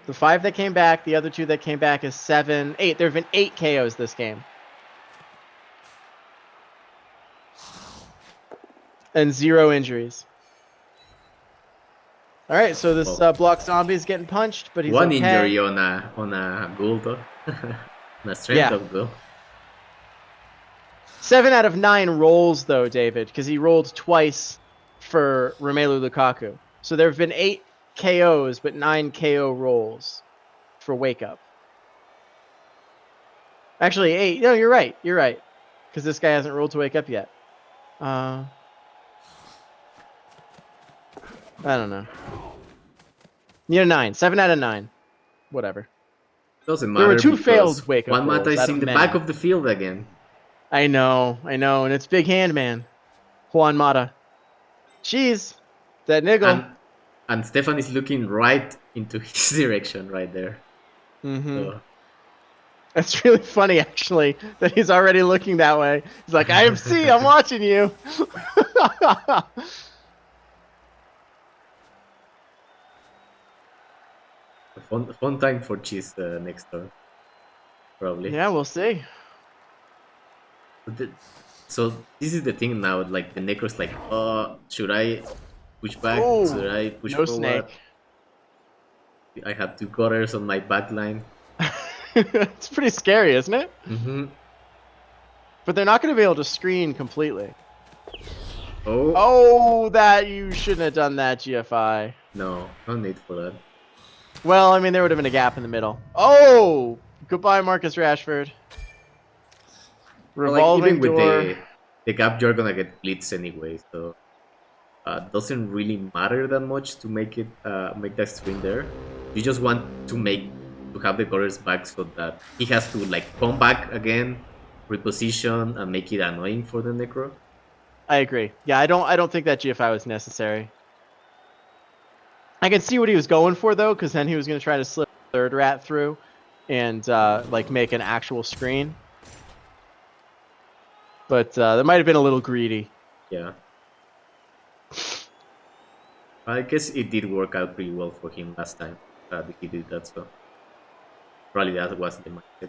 The 5 that came back, the other 2 that came back is 7, 8. There have been 8 KOs this game. And 0 injuries. All right, so this block zombie is getting punched, but he's 1 okay. injury on a ghoul though, on a strength of ghoul. 7 out of 9 rolls though, David, because he rolled twice for Romelu Lukaku. So there have been 8 KOs, but 9 KO rolls for Wake Up. Actually, 8. No, you're right. You're right, because this guy hasn't rolled to Wake Up yet. I don't know. Yeah, 9. 7 out of 9. Whatever. Doesn't matter. There were 2 failed Wake Up Juan Mata is in the back of the field again. I know, and it's big hand, man. Juan Mata. Jeez, that niggle. And Stefan is looking right into his direction right there. So. That's really funny, actually, that he's already looking that way. He's like, IMC, I'm watching you. Fun time for Cheese next turn. Probably. Yeah, we'll see. So this is the thing now, like the Necro's like, should I push back? Oh, should I push no forward? snake. I have 2 gutters on my back line. It's pretty scary, isn't it? But they're not going to be able to screen completely. Oh, that you shouldn't have done that, GFI. No need for that. Well, I mean, there would have been a gap in the middle. Oh, goodbye, Marcus Rashford. Well, like even Revolving with door. the gap, you're gonna get blitz anyway, so doesn't really matter that much to make that screen there. You just want to have the colors back so that he has to like come back again, reposition, and make it annoying for the Necro. I agree. Yeah, I don't think that GFI was necessary. I can see what he was going for though, because then he was going to try to slip third rat through, and like make an actual screen. But that might have been a little greedy. Yeah, I guess it did work out pretty well for him last time that he did that. So probably that was the mindset.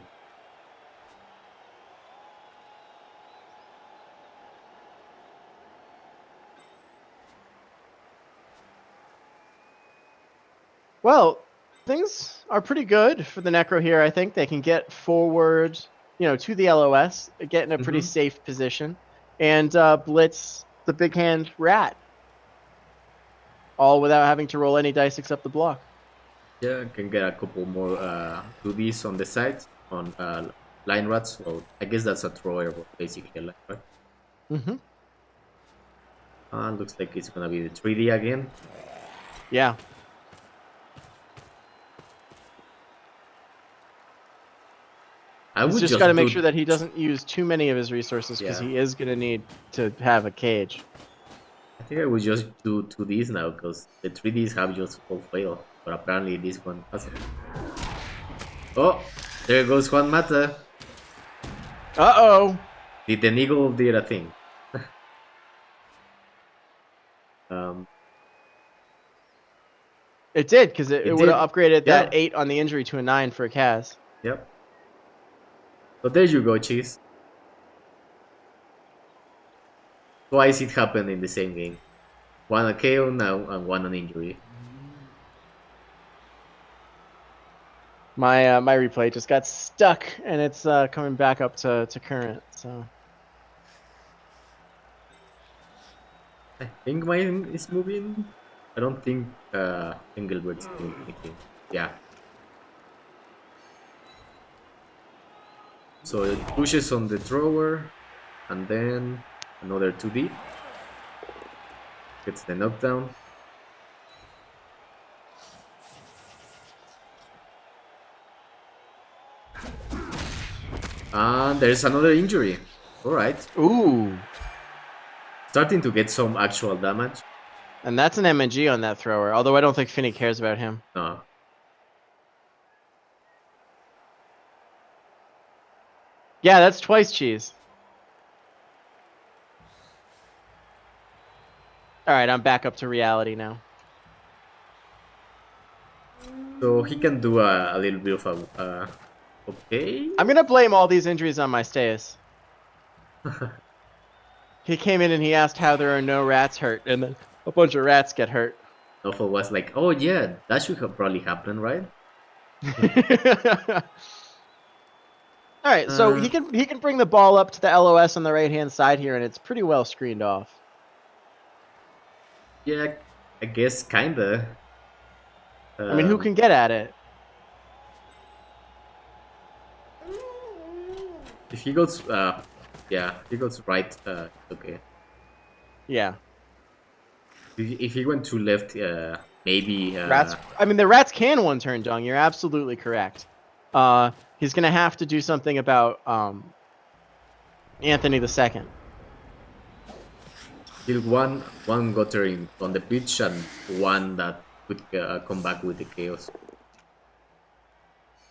Well, things are pretty good for the Necro here. I think they can get forward, to the LOS, get in a pretty safe position, and blitz the big hand rat, all without having to roll any dice except the block. Yeah, can get a couple more 2Ds on the sides on line rats. Well, I guess that's a thrower, but basically a line rat. Mm-hmm. Looks like it's gonna be the 3D again. Yeah. I He's would just got to just make do. sure that he doesn't use too many of his resources because Yeah, he is going to need to have a cage. I think I would just do 2Ds now because the 3Ds have just full fail, but apparently this one hasn't. Oh, there goes Juan Mata. Uh-oh. Did the Eagle did a thing? um, It did, because it it would have did. upgraded that Yep, 8 on the injury to a 9 for a Kaz. yep. So there you go, Cheese. Twice it happened in the same game. One a KO now and one an injury. My replay just got stuck, and it's coming back up to current. So I think mine is moving. I don't think Engelbert's doing anything. Yeah. So it pushes on the thrower, and then another 2D. Gets the knockdown. And there's another injury. Alright. ooh, Starting to get some actual damage. and that's an MNG on that thrower. Although I don't think Finny cares about him. No. Yeah, that's twice cheese. All right, I'm back up to reality now. So he can do a little bit of a okay. I'm gonna blame all these injuries on my Staeus. He came in and he asked how there are no rats hurt, and then a bunch of rats get hurt. Nofo was like, oh yeah, that should have probably happened, right? All right, so he can bring the ball up to the LOS on the right hand side here, and it's pretty well screened off. Yeah, I guess kinda. I mean, who can get at it? If he goes, yeah, he goes right. Okay. Yeah. If he went to left, maybe. Rats. I mean, the rats can one turn, Dong. You're absolutely correct. He's gonna have to do something about Anthony II. Kill one gutter on the pitch and one that could come back with the chaos.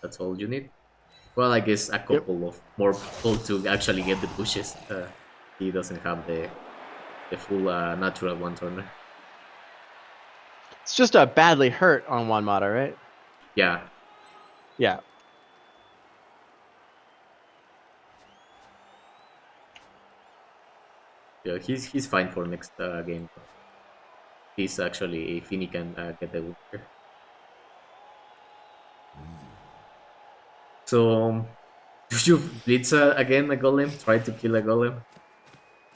That's all you need. Well, I guess a couple of more people to actually get the pushes. He doesn't have the full natural one turner. It's just a badly hurt on one Mata, right? Yeah. Yeah. Yeah, he's fine for next game. He's actually if he can get the winner. So, do you blitz again a golem? Try to kill a golem?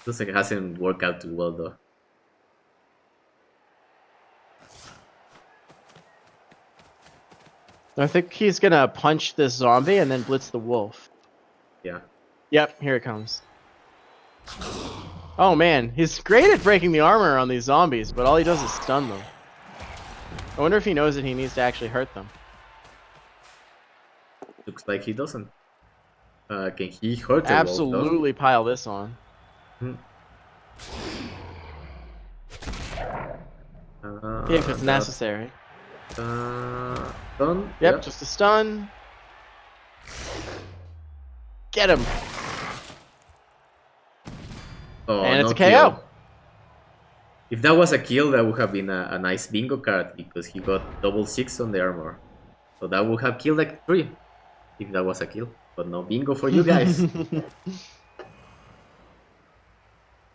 Looks like it hasn't worked out too well though. I think he's gonna punch this zombie and then blitz the wolf. Yeah. Yep, here it comes. Oh man, he's great at breaking the armor on these zombies, but all he does is stun them. I wonder if he knows that he needs to actually hurt them. Looks like he doesn't. Can he hurt a wolf though? Absolutely pile this on. If it's necessary. Stun? Yep, just a stun. Get him. Oh, And it's no a KO. kill. If that was a kill, that would have been a nice bingo card because he got double 6 on the armor. So that would have killed like 3 if that was a kill. But no bingo for you guys.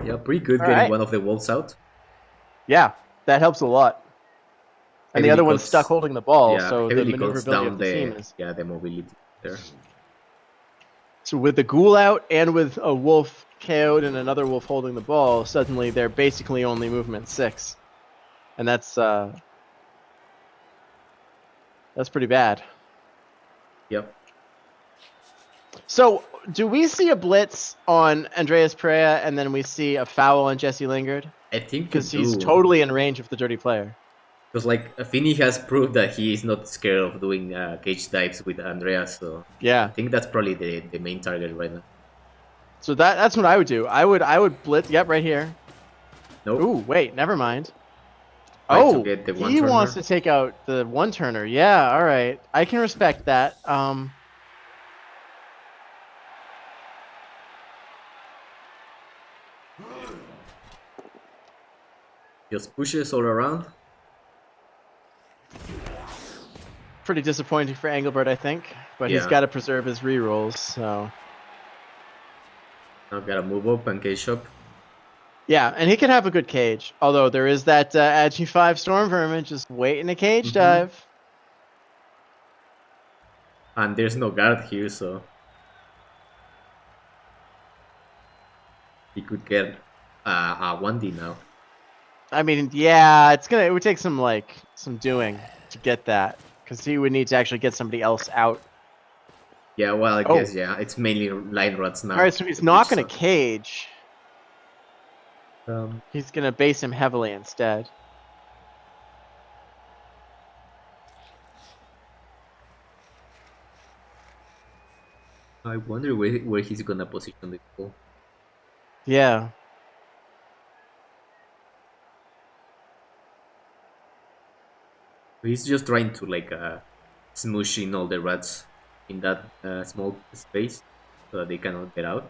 Yeah, pretty good getting one of the wolves out. Yeah, that helps a lot. And the other one's stuck holding the ball, so the maneuverability of the team is... Yeah, the mobility there. So with the ghoul out and with a wolf KO'd and another wolf holding the ball, suddenly they're basically only movement 6. And that's pretty bad. Yep. So, do we see a blitz on Andreas Perea and then we see a foul on Jesse Lingard? I think because he's totally in range of the dirty player. Because like Finny has proved that he is not scared of doing cage dives with Andreas, so yeah, I think that's probably the main target right now. So that's what I would do. I would blitz. Yep, right here. Nope. Ooh, wait, never mind. Oh, he wants to take out the one-turner. Yeah, all right. I can respect that. Just pushes all around. Pretty disappointing for Engelbert, I think. But he's got to preserve his rerolls, so... Now gotta move up and cage up. Yeah, and he can have a good cage. Although there is that Agi 5 Storm Vermin just waiting a cage dive. And there's no guard here, so... he could get a 1D now. I mean, yeah, it would take some doing to get that, because he would need to actually get somebody else out. Yeah, well, I guess it's mainly line rods now. All right, so he's not going to cage. He's going to base him heavily instead. I wonder where he's going to position the goal. Yeah. He's just trying to smoosh in all the rats in that small space so that they cannot get out.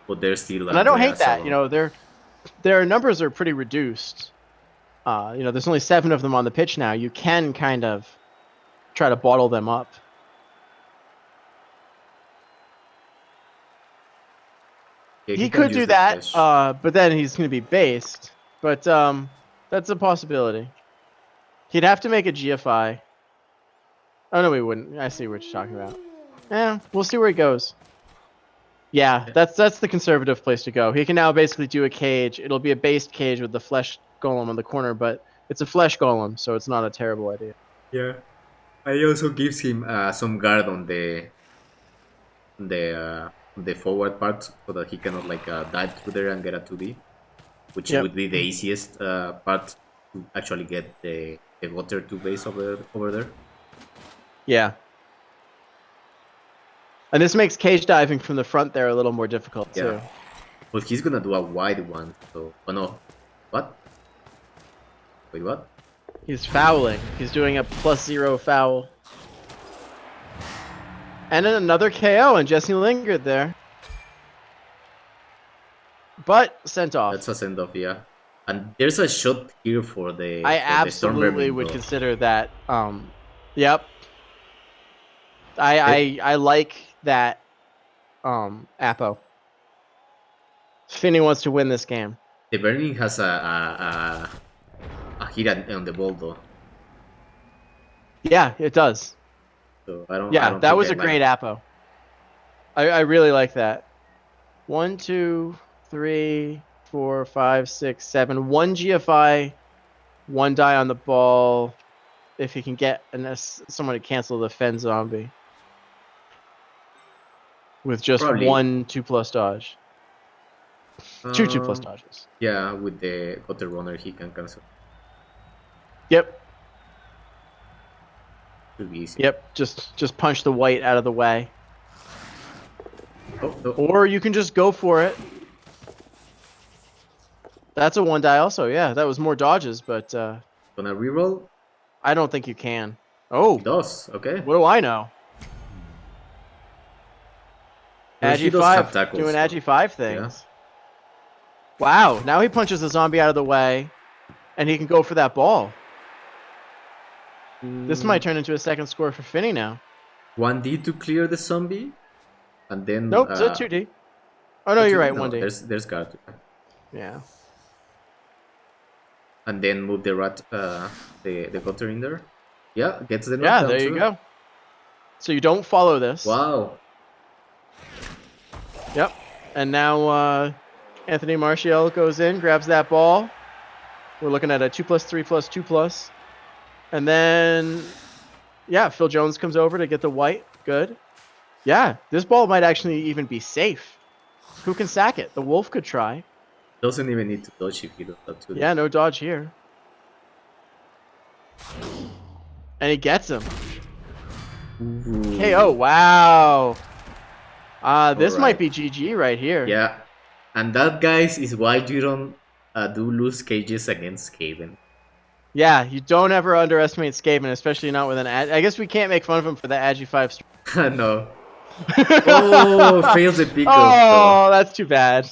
But they're still. And I don't hate that. You know, their numbers are pretty reduced. You know, there's only 7 of them on the pitch now. You can kind of try to bottle them up. Yeah, he could do that, but then he's going to be based. But that's a possibility. He'd have to make a GFI. Oh, no, he wouldn't. I see what you're talking about. Yeah, we'll see where he goes. Yeah, that's the conservative place to go. He can now basically do a cage. It'll be a based cage with the flesh golem on the corner, but it's a flesh golem, so it's not a terrible idea. Yeah. It also gives him some guard on the forward part so that he cannot dive through there and get a 2D, which would be the easiest part to actually get the water 2 base over there. Yeah. And this makes cage diving from the front there a little more difficult too. But he's gonna do a wide one, so... Oh no. What? Wait, what? He's fouling. He's doing a +0 foul. And then another KO and Jesse Lingard there. But sent off. That's a send off, yeah. And there's a shot here for the I absolutely would consider that. Yep. I like that Apo. Finney wants to win this game. The Burning has a hit on the ball though. Yeah, it does. So I don't. Yeah, I don't that was a great Apo. I really like that. 1, 2, 3, 4, 5, 6, 7. 1 GFI, 1 die on the ball. If he can get someone to cancel the Finz zombie. with just Probably. one 2+ dodge. Two 2+ dodges. Yeah, with the Gutter Runner, he can cancel. Yep. Should be easy. Yep. Just punch the white out of the way. Oh, no. Or you can just go for it. That's a 1 die also. Yeah, that was more dodges, but Gonna reroll? I don't think you can. Oh, He does, okay. what do I know? Well, he Agi does have 5 tackles. doing So. Agi 5 things. Wow, now he punches the zombie out of the way, and he can go for that ball. This might turn into a second score for Finney now. 1D to clear the zombie, and then Nope, it's a 2D. Oh no, you're right, no, 1D. There's guard. Yeah. And then move the rat, the gutter in there. Yeah, gets the Yeah, knockdown there too. you go. So you don't follow this. Wow. Yep. And now Anthony Martial goes in, grabs that ball. We're looking at a 2+3+2+. And then, yeah, Phil Jones comes over to get the white. Good. Yeah, this ball might actually even be safe. Who can sack it? The wolf could try. Doesn't even need to dodge if he does that too. Yeah, no dodge here. And he gets him. Ooh. KO, wow. This Alright. might be GG right here. Yeah. And that, guys, is why you don't do loose cages against Skaven. Yeah, you don't ever underestimate Skaven, especially not with an I guess we can't make fun of him for the Agi 5. No. Oh, fails the pick up. Oh, that's too bad.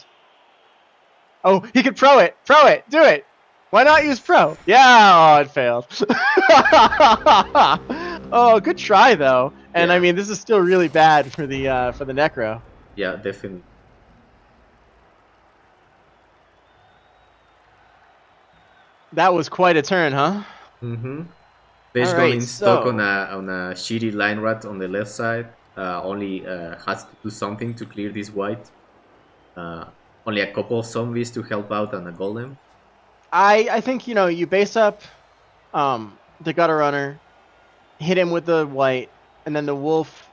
Oh, he could pro it. Pro it. Do it. Why not use pro? Yeah, oh, it failed. Oh, good try though. And Yeah. I mean, this is still really bad for the Necro. Yeah, definitely. That was quite a turn, huh? Mm-hmm. Fish All right, going stuck so- on a shitty line rat on the left side. Only has to do something to clear this white. Only a couple of zombies to help out and a golem. I think, you know, you base up the Gutter Runner, hit him with the white, and then the wolf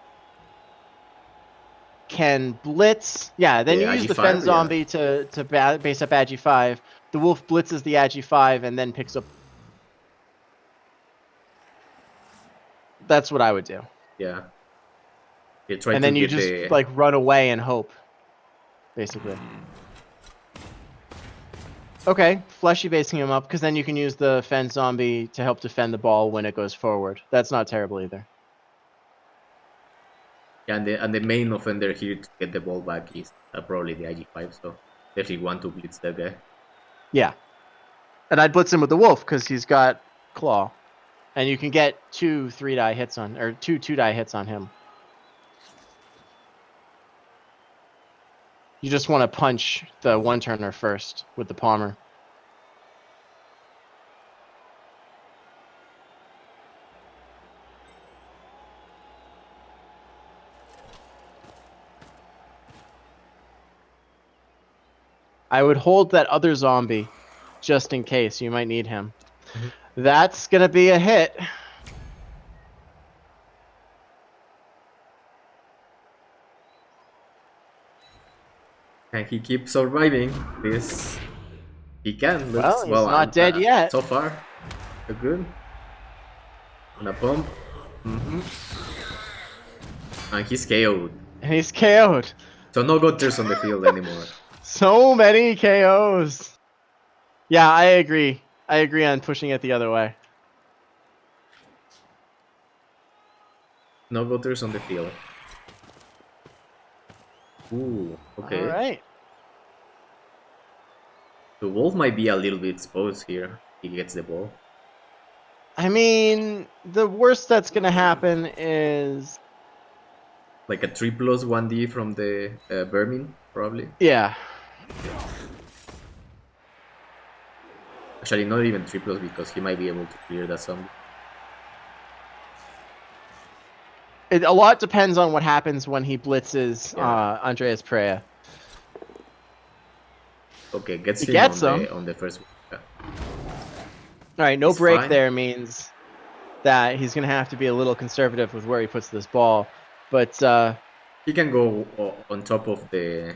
can blitz. Yeah, then The you use the Agi 5, Fen yeah. zombie to base up Agi 5. The wolf blitzes the Agi 5 and then picks up. That's what I would do. Yeah. You try And to then you get just the... like run away and hope, basically. Okay, fleshy basing him up, because then you can use the Fen zombie to help defend the ball when it goes forward. That's not terrible either. Yeah, and the main offender here to get the ball back is probably the IG5, so definitely want to blitz that guy. Yeah. And I'd blitz him with the wolf, because he's got claw. And you can get 2 3-die hits on, or 2 2-die hits on him. You just want to punch the one-turner first with the Palmer. I would hold that other zombie just in case. You might need him. Mm-hmm. That's going to be a hit. Can he keep surviving this? He can. Well, he's not dead yet. So far, so good. On a pump. And he's KO'd. And he's KO'd. So no gutters on the field anymore. So many KOs. Yeah, I agree. I agree on pushing it the other way. No gutters on the field. Ooh, okay. All right. The wolf might be a little bit exposed here. He gets the ball. I mean, the worst that's going to happen is... Like a 3+1D from the vermin, probably. Yeah. Actually, not even 3+ because he might be able to clear that zombie. A lot depends on what happens when he blitzes Andreas Perea. Okay, gets He him gets on the first one. Yeah. All right, no He's break fine. there means that he's going to have to be a little conservative with where he puts this ball. But He can go on top of the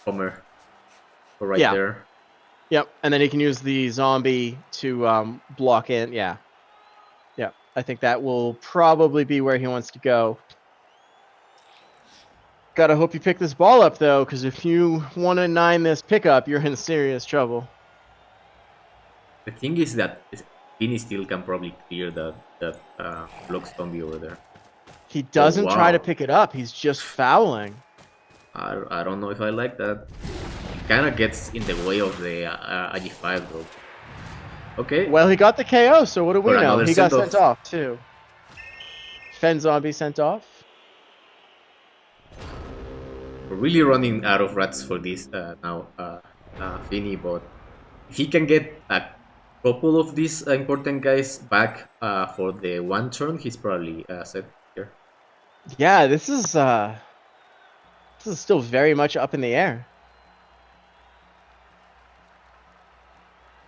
Homer, right Yeah. there. Yep. And then he can use the zombie to block in. Yeah. Yeah. I think that will probably be where he wants to go. Gotta hope you pick this ball up though, because if you want to 9 this pickup, you're in serious trouble. The thing is that Finny still can probably clear that block zombie over there. He Oh doesn't try to wow! pick it up. He's just fouling. I don't know if I like that. It kind of gets in the way of the IG5 though. Okay, Well, he got the KO, so what do we for know? another He got send sent off. off too. Fen zombie sent off. We're really running out of rats for this now, Finny. But if he can get a couple of these important guys back for the one turn, he's probably set here. Yeah, this is still very much up in the air.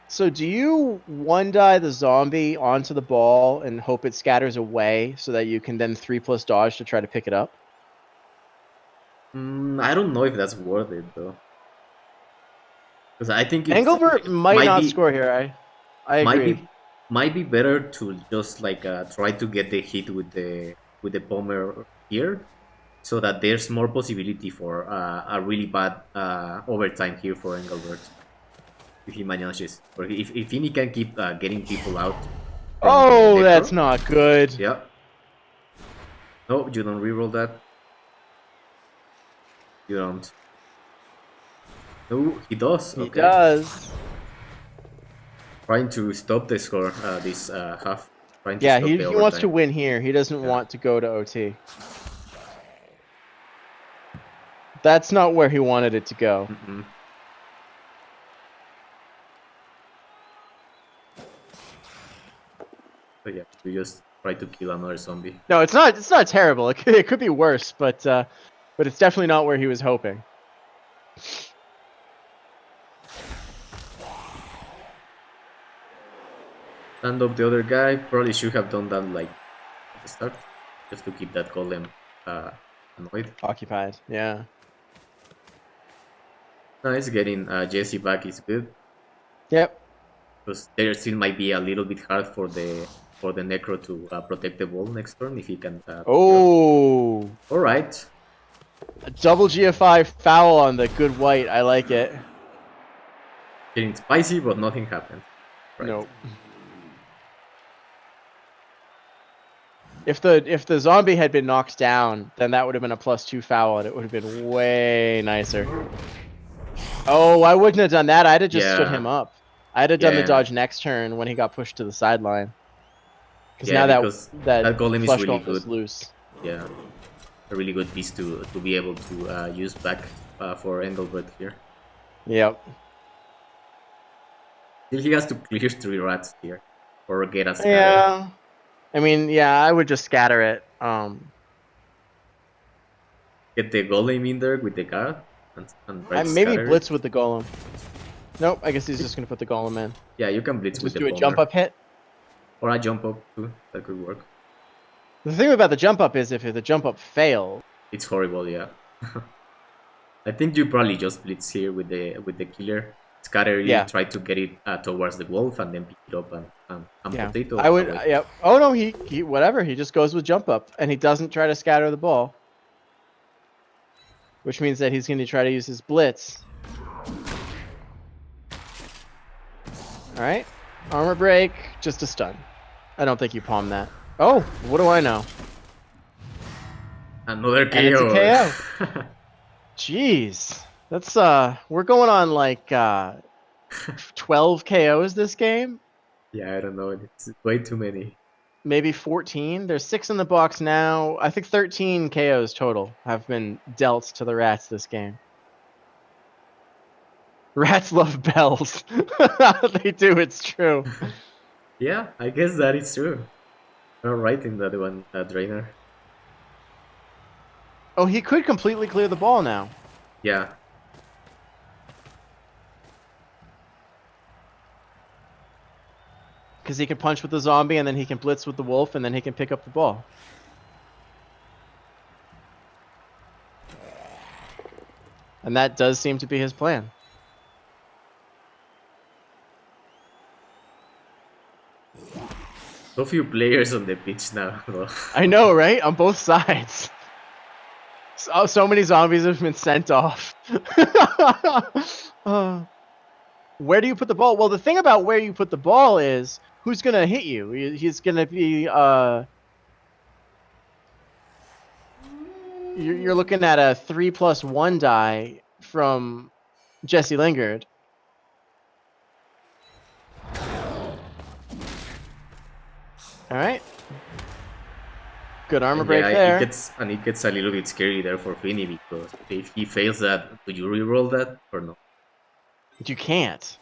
So do you one die the zombie onto the ball and hope it scatters away so that you can then 3+ dodge to try to pick it up? I don't know if that's worth it though, because I think Engelbert it might might not be score here. I might agree. be might be better to just like try to get the hit with the bomber here, so that there's more possibility for a really bad overtime here for Engelbert if he manages, or if he can keep getting people out from the Oh, that's necro. not good. Yeah, no, you don't reroll that. You don't. No, he does. He Okay, does. trying to stop the score. This half, trying to Yeah, stop he, the he wants to overtime. win here. He doesn't Yeah. want to go to OT. That's not where he wanted it to go. Mm-mm. So yeah, we just try to kill another zombie. No, it's not. It's not terrible. It could be worse, but it's definitely not where he was hoping. Stand up the other guy. Probably should have done that like at the start, just to keep that golem annoyed. Occupied. Yeah. Nice, getting Jesse back is good, Yep. because there still might be a little bit hard for the Necro to protect the wall next turn if he can. Oh, All right, a double GFI foul on the good white. I like it. getting spicy, but nothing happened. Right. Nope. If the zombie had been knocked down, then that would have been a +2 foul, and it would have been way nicer. Oh, I wouldn't have done that. I'd have just stood him Yeah. up. I'd have done the Yeah. dodge next turn when he got pushed to the sideline. Because Yeah, now because that that golem is flush really golem is good. loose. Yeah, a really good piece to be able to use back for Engelbert here. Yep. Still, he has to clear 3 rats here, or get a scatter. Yeah. I mean, yeah, I would just scatter it. Get the golem in there with the guard and try I to maybe scatter it. blitz with the golem. Nope, I guess he's just gonna put the golem in. Yeah, you can blitz with Just the do a jump bomber. up hit. Or a jump up too. That could work. The thing about the jump up is if the jump up fails. It's horrible, yeah. I think you probably just blitz here with the killer. Scatter it, Yeah. try to get it towards the wolf, and then pick it up and Yeah. potato I would. away. Yep. Oh no, he whatever. He just goes with jump up, and he doesn't try to scatter the ball, which means that he's going to try to use his blitz. All right. Armor break, just a stun. I don't think you palm that. Oh, what do I know? Another KO. And it's a KO. Jeez, that's we're going on like 12 KOs this game. Yeah, I don't know. It's way too many. Maybe 14. There's 6 in the box now. I think 13 KOs total have been dealt to the rats this game. Rats love bells. They do, it's true. Yeah, I guess that is true. You're right in that one, Drainer. Oh, he could completely clear the ball now. Yeah. Because he can punch with the zombie, and then he can blitz with the wolf, and then he can pick up the ball. And that does seem to be his plan. So few players on the pitch now. Though. I know, right? On both sides. So many zombies have been sent off. Where do you put the ball? Well, the thing about where you put the ball is who's going to hit you. He's going to be... You're looking at a 3+1 die from Jesse Lingard. All right. Good armor break there. It gets a little bit scary there for Finny, because if he fails that, do you reroll that or no? You can't.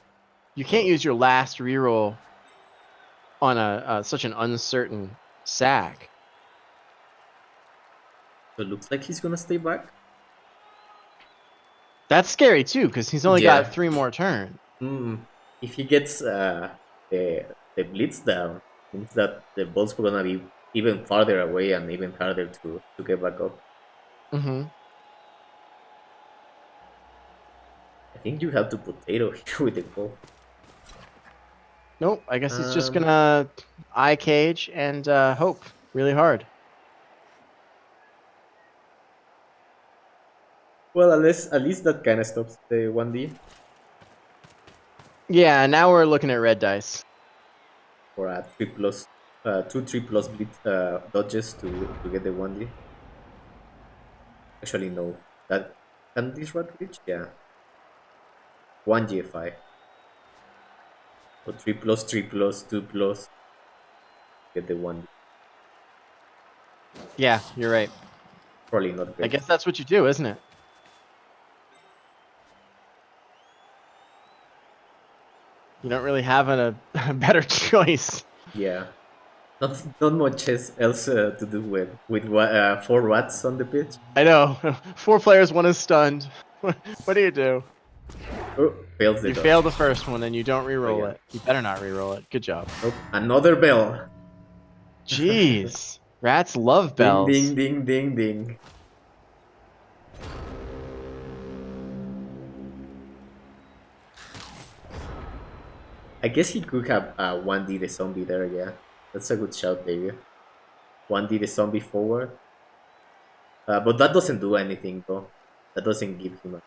You can't use your last reroll on such an uncertain sack. So it looks like he's gonna stay back. That's scary too, because he's only got 3 more turns. If he gets the blitz down, means that the ball's gonna be even farther away and even harder to get back up. Mm-hmm. I think you have to potato here with the ball. Nope, I guess he's just gonna eye cage and hope really hard. Well, at least that kind of stops the 1D. Yeah, now we're looking at red dice. Or a 3+, 2-3+ blitz dodges to get the 1D. Actually, no. That can this rat reach? Yeah. 1 GFI. So 3+, 3+, 2+. Get the 1D. Yeah, you're right. Probably not great. I guess that's what you do, isn't it? You don't really have a better choice. Yeah. Not much else to do with 4 rats on the pitch. I know. 4 players, 1 is stunned. What do you do? Oh, fails the You dodge. fail the first one and you don't reroll it. You better not reroll it. Good job. Oh, another bell. Jeez. Rats love bells. Ding, ding, ding, ding, ding. I guess he could have 1D the zombie there, yeah. That's a good shout, David. 1D the zombie forward. But that doesn't do anything, though. That doesn't give him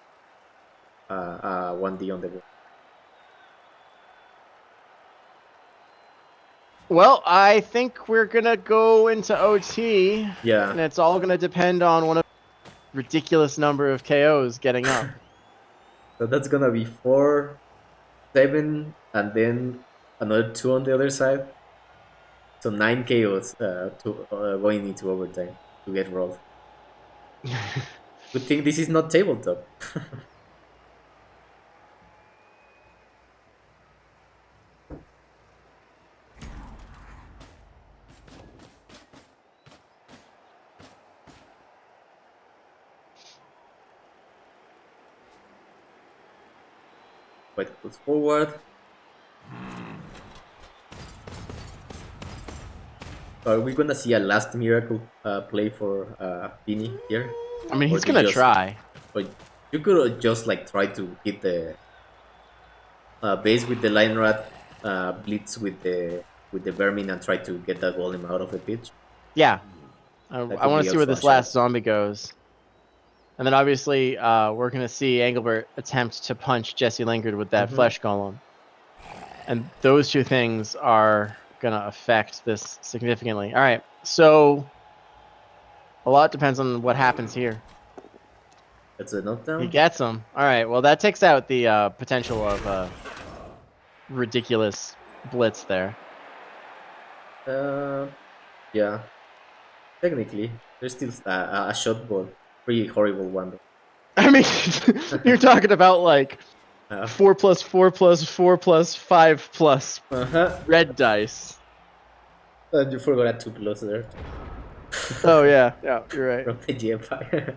a 1D on the ball. Well, I think we're going to go into OT. Yeah. And it's all going to depend on one of the ridiculous number of KOs getting up. So that's going to be 4, 7, and then another 2 on the other side. So 9 KOs going into overtime to get rolled. Good thing this is not tabletop. White puts forward. Are we gonna see a last miracle play for Pini here? I mean, he's gonna try. But you could just like try to hit the base with the line rat, blitz with the vermin, and try to get that golem out of the pitch. Yeah, I want to see where this last zombie goes. And then obviously we're gonna see Engelbert attempt to punch Jesse Lingard with that flesh golem, and those 2 things are gonna affect this significantly. All right, so a lot depends on what happens here. That's a knockdown. He gets him. All right, well that takes out the potential of ridiculous blitz there. Yeah. Technically, there's still a shot, but pretty horrible one. Though. I mean, you're talking about like 4+4+4+5+ red dice. You forgot a 2+ there. Oh yeah, you're right. From the GFI.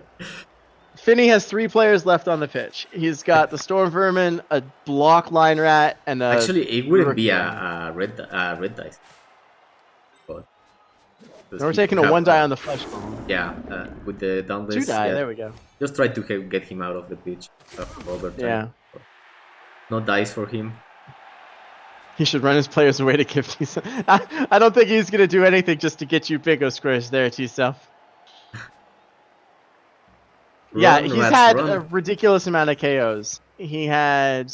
Finny has 3 players left on the pitch. He's got the Storm Vermin, a block line rat, and a... Actually, it wouldn't be a red dice. But 'Cause And we're he taking a have, 1 die on the flesh bomb. yeah, with the 2 downless, die, yeah, there we go. just try to get him out of the pitch for overtime. Yeah. So, no dice for him. He should run his players away to give T-Self. I don't think he's going to do anything just to get you bingo squares there, T-Self. Yeah, Run, he's rats, had a run. ridiculous amount of KOs. He had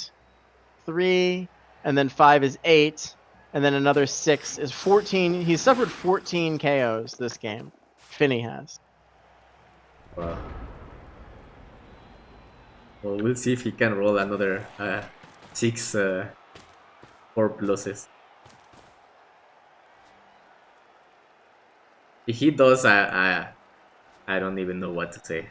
3, and then 5 is 8, and then another 6 is 14. He's suffered 14 KOs this game. Finney has. Wow. Well, we'll see if he can roll another 6 4 pluses. If he does, I don't even know what to say.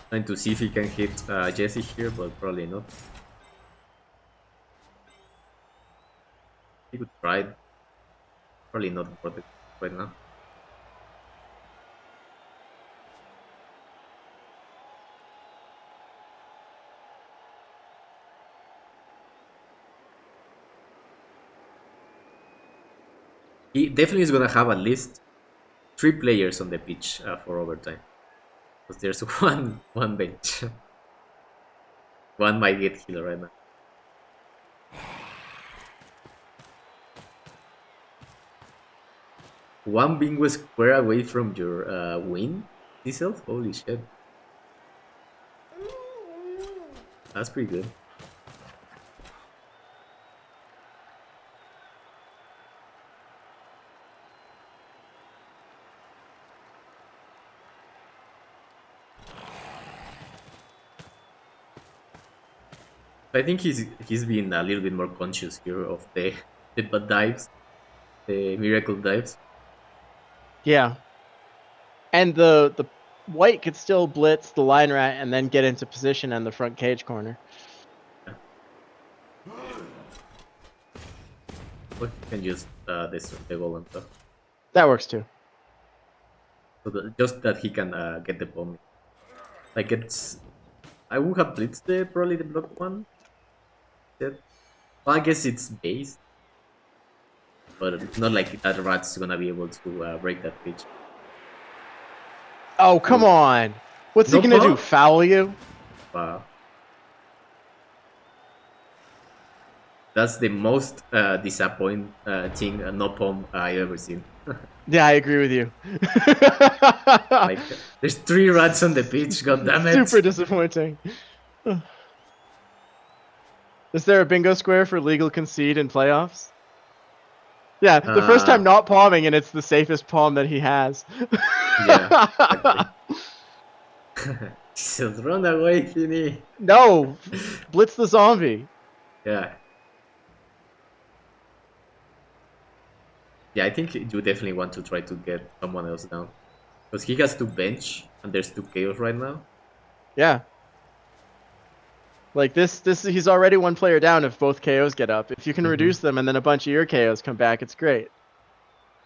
Trying to see if he can hit Jesse here, but probably not. He could try. Probably not protect right now. He definitely is gonna have at least 3 players on the pitch for overtime. Because there's one bench. One might get healed right now. One bingo square away from your win itself? Holy shit. That's pretty good. I think he's been a little bit more conscious here of the bad dives, the miracle dives. Yeah. And the white could still blitz the line rat and then get into position in the front cage corner. But you can use the golem stuff. That works too. So just that he can get the bomb. Like I would have blitzed probably the block one. Well, I guess it's based. But it's not like that rat's gonna be able to break that pitch. Oh, come on. What's No he going to do? bomb? Foul you? Wow. That's the most disappointing no palm I've ever seen. Yeah, I agree with you. Like, there's 3 rats on the pitch, god damn it. Super disappointing. Is there a bingo square for legal concede in playoffs? Yeah, the first time not palming, and it's the safest palm that he has. Yeah, exactly. Just run away, Finny. No, blitz the zombie. Yeah. Yeah, I think you definitely want to try to get someone else down. Because he has 2 bench, and there's 2 chaos right now. Yeah. Like this he's already 1 player down if both KOs get up. If you can reduce them and then a bunch of your KOs come back, it's great.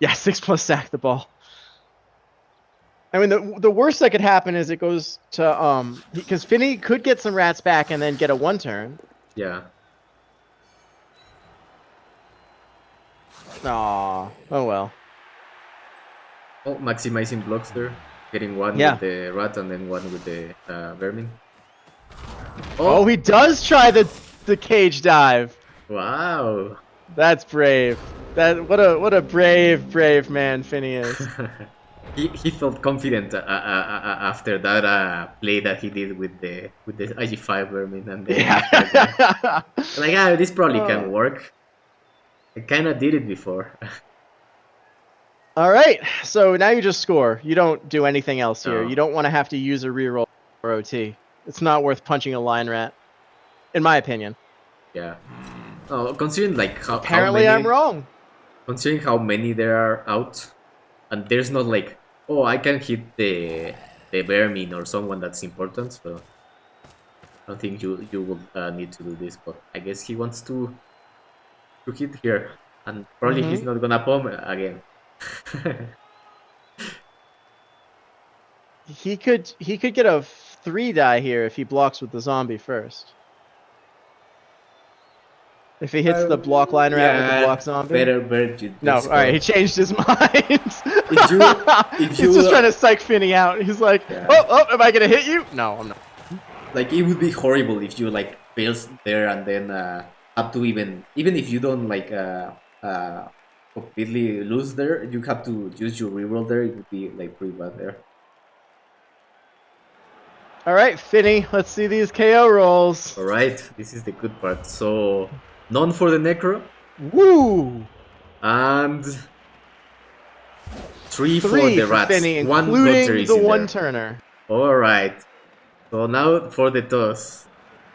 Yeah, 6+ sack the ball. I mean, the worst that could happen is it goes to because Finney could get some rats back and then get a 1 turn. Yeah. Aw, oh well. Oh, maximizing blocks there. Getting 1 with the rat and then 1 with the vermin. Oh, he does try the cage dive. Wow. That's brave. What a brave man Finney is. He felt confident after that play that he did with the IG5 vermin and the like, this probably can work. I kind of did it before. All right, so now you just score. You don't do anything else here. No. You don't want to have to use a reroll or OT. It's not worth punching a line rat, in my opinion. Yeah. Oh, considering like how Apparently many, I'm wrong. Considering how many there are out, and there's not like, oh, I can hit the vermin or someone that's important. So I don't think you will need to do this. But I guess he wants to hit here, and probably he's not gonna palm again. He could get a 3 die here if he blocks with the zombie first. If he hits the block line rat with the block zombie. better you No, just all right, he go. changed his mind. If He's just you trying to psych Finny out. He's like, Yeah. oh, am I gonna hit you? No, I'm not. Like, it would be horrible if you like fails there and then have to even if you don't like completely lose there, you have to use your reroll there. It would be like pretty bad there. All right, Finny, let's see these KO rolls. All right, this is the good part. So none for the Necro. Woo! And three for Three the for rats. Finny, One including Gutter is the in there. one-turner. All right. So now for the toss.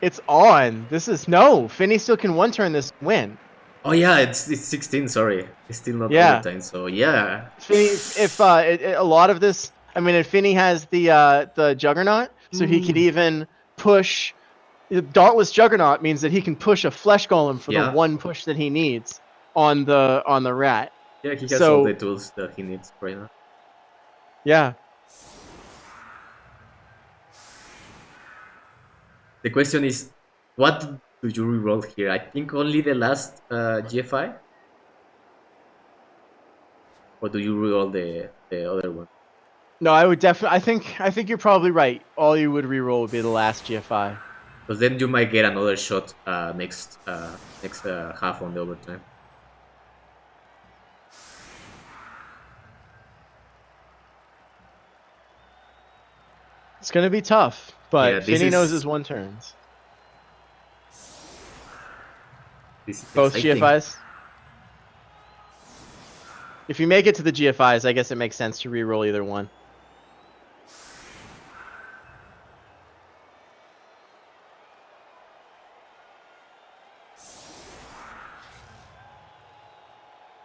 It's on. This is no. Finny still can one-turn this win. Oh yeah, it's 16. Sorry, it's still not Yeah. overtime. So yeah. Finny, if a lot of this, I mean, if Finny has the Juggernaut, so he could even push. Dauntless Juggernaut means that he can push a Flesh Golem for the one push that he needs on the rat. Yeah, he has all the tools that he needs right now. Yeah. The question is, what do you reroll here? I think only the last GFI? Or do you reroll the other one? No, I would definitely. I think you're probably right. All you would reroll would be the last GFI. Because then you might get another shot next half on the overtime. It's gonna be tough, but Yeah, Finny knows his one turns. Both exciting. GFIs. If you make it to the GFIs, I guess it makes sense to reroll either one.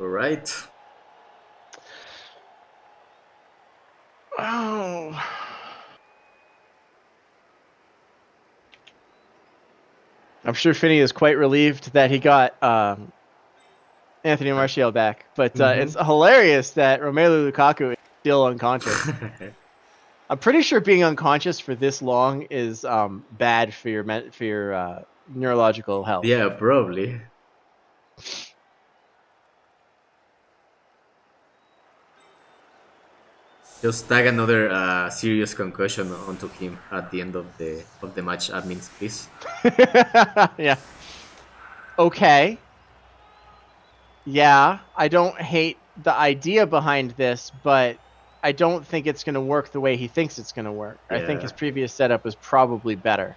All right. Oh. I'm sure Finny is quite relieved that he got Anthony Martial back, but it's hilarious that Romelu Lukaku is still unconscious. I'm pretty sure being unconscious for this long is bad for your neurological health. Yeah, probably. Just tag another serious concussion onto him at the end of the match, admins, please. Yeah. Okay. Yeah, I don't hate the idea behind this, but I don't think it's going to work the way he thinks it's going to work. Yeah. I think his previous setup was probably better.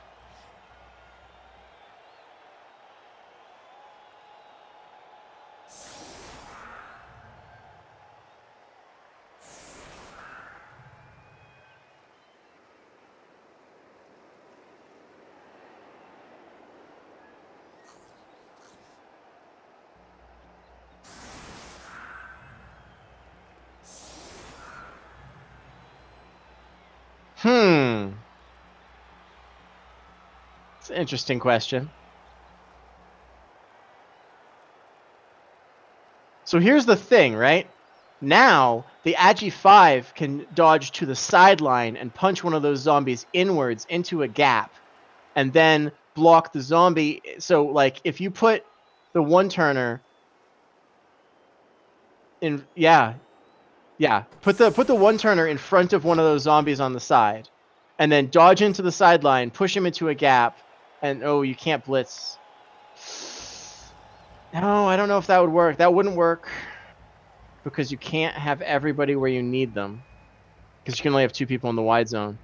It's an interesting question. So here's the thing, right? Now, the Agi 5 can dodge to the sideline and punch one of those zombies inwards into a gap and then block the zombie. So, like, if you put the one-turner in... Yeah. Put the one-turner in front of one of those zombies on the side and then dodge into the sideline, push him into a gap, and, oh, you can't blitz. No, I don't know if that would work. That wouldn't work. Because you can't have everybody where you need them. Because you can only have 2 people in the wide zone.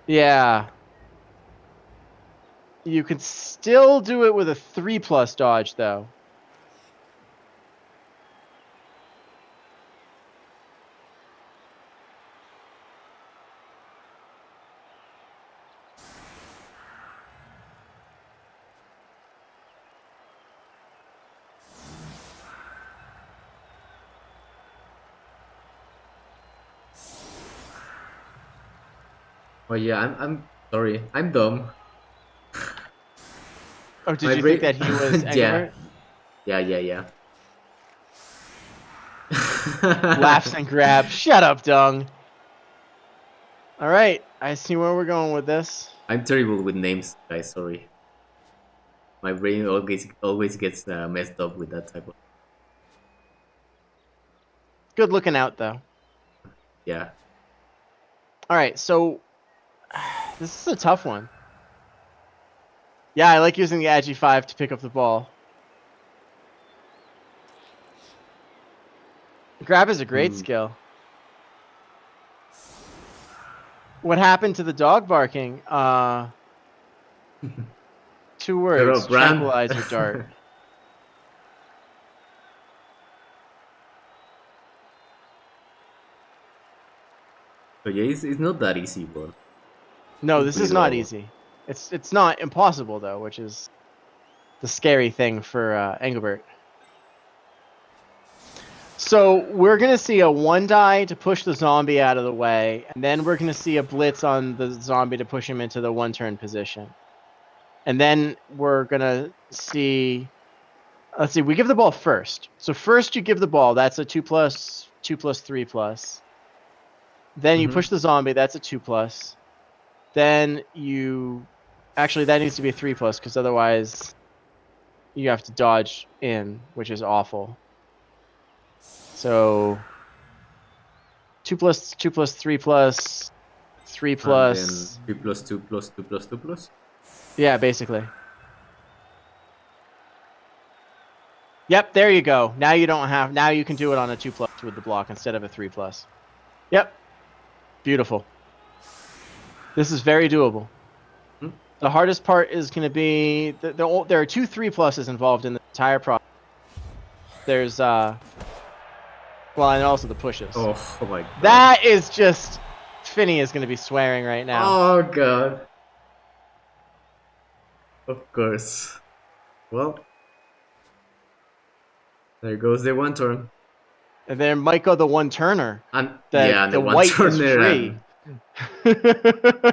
Yeah. You can still do it with a 3+ dodge, though. Oh yeah, I'm sorry. I'm dumb. Oh, did you think that he was Engelbert? Yeah. Laughs and grabs. Shut up, Dung. Alright, I see where we're going with this. I'm terrible with names, guys, sorry. My brain always gets messed up with that type of. Good looking out though. Yeah. All right, so this is a tough one. Yeah, I like using the Agi 5 to pick up the ball. Grab is a great skill. What happened to the dog barking? 2 words. Tranquilizer dart. So yeah, it's not that easy, but No, it's this pretty is not doable. easy. It's not impossible though, which is the scary thing for Engelbert. So we're gonna see a 1 die to push the zombie out of the way, and then we're gonna see a blitz on the zombie to push him into the 1-turn position. And then we're gonna see. Let's see. We give the ball first. So first you give the ball. That's a 2+, 2+, 3+. Then you push the zombie. That's a 2+. Then you, actually that needs to be a 3+, because otherwise you have to dodge in, which is awful. So 2+, 2+, 3+, 3+. And then 3+2+2+2+. Yeah, basically. Yep, there you go. Now you don't have. Now you can do it on a 2+ with the block instead of a 3+. Yep. Beautiful. This is very doable. The hardest part is going to be there are 2 3+s involved in the entire process. There's well, and also the pushes. Oh my god. That is just Finny is going to be swearing right now. Oh god. Of course. Well, there goes the 1-turn. And then might go the 1-turner. And the the white is 1-turner free.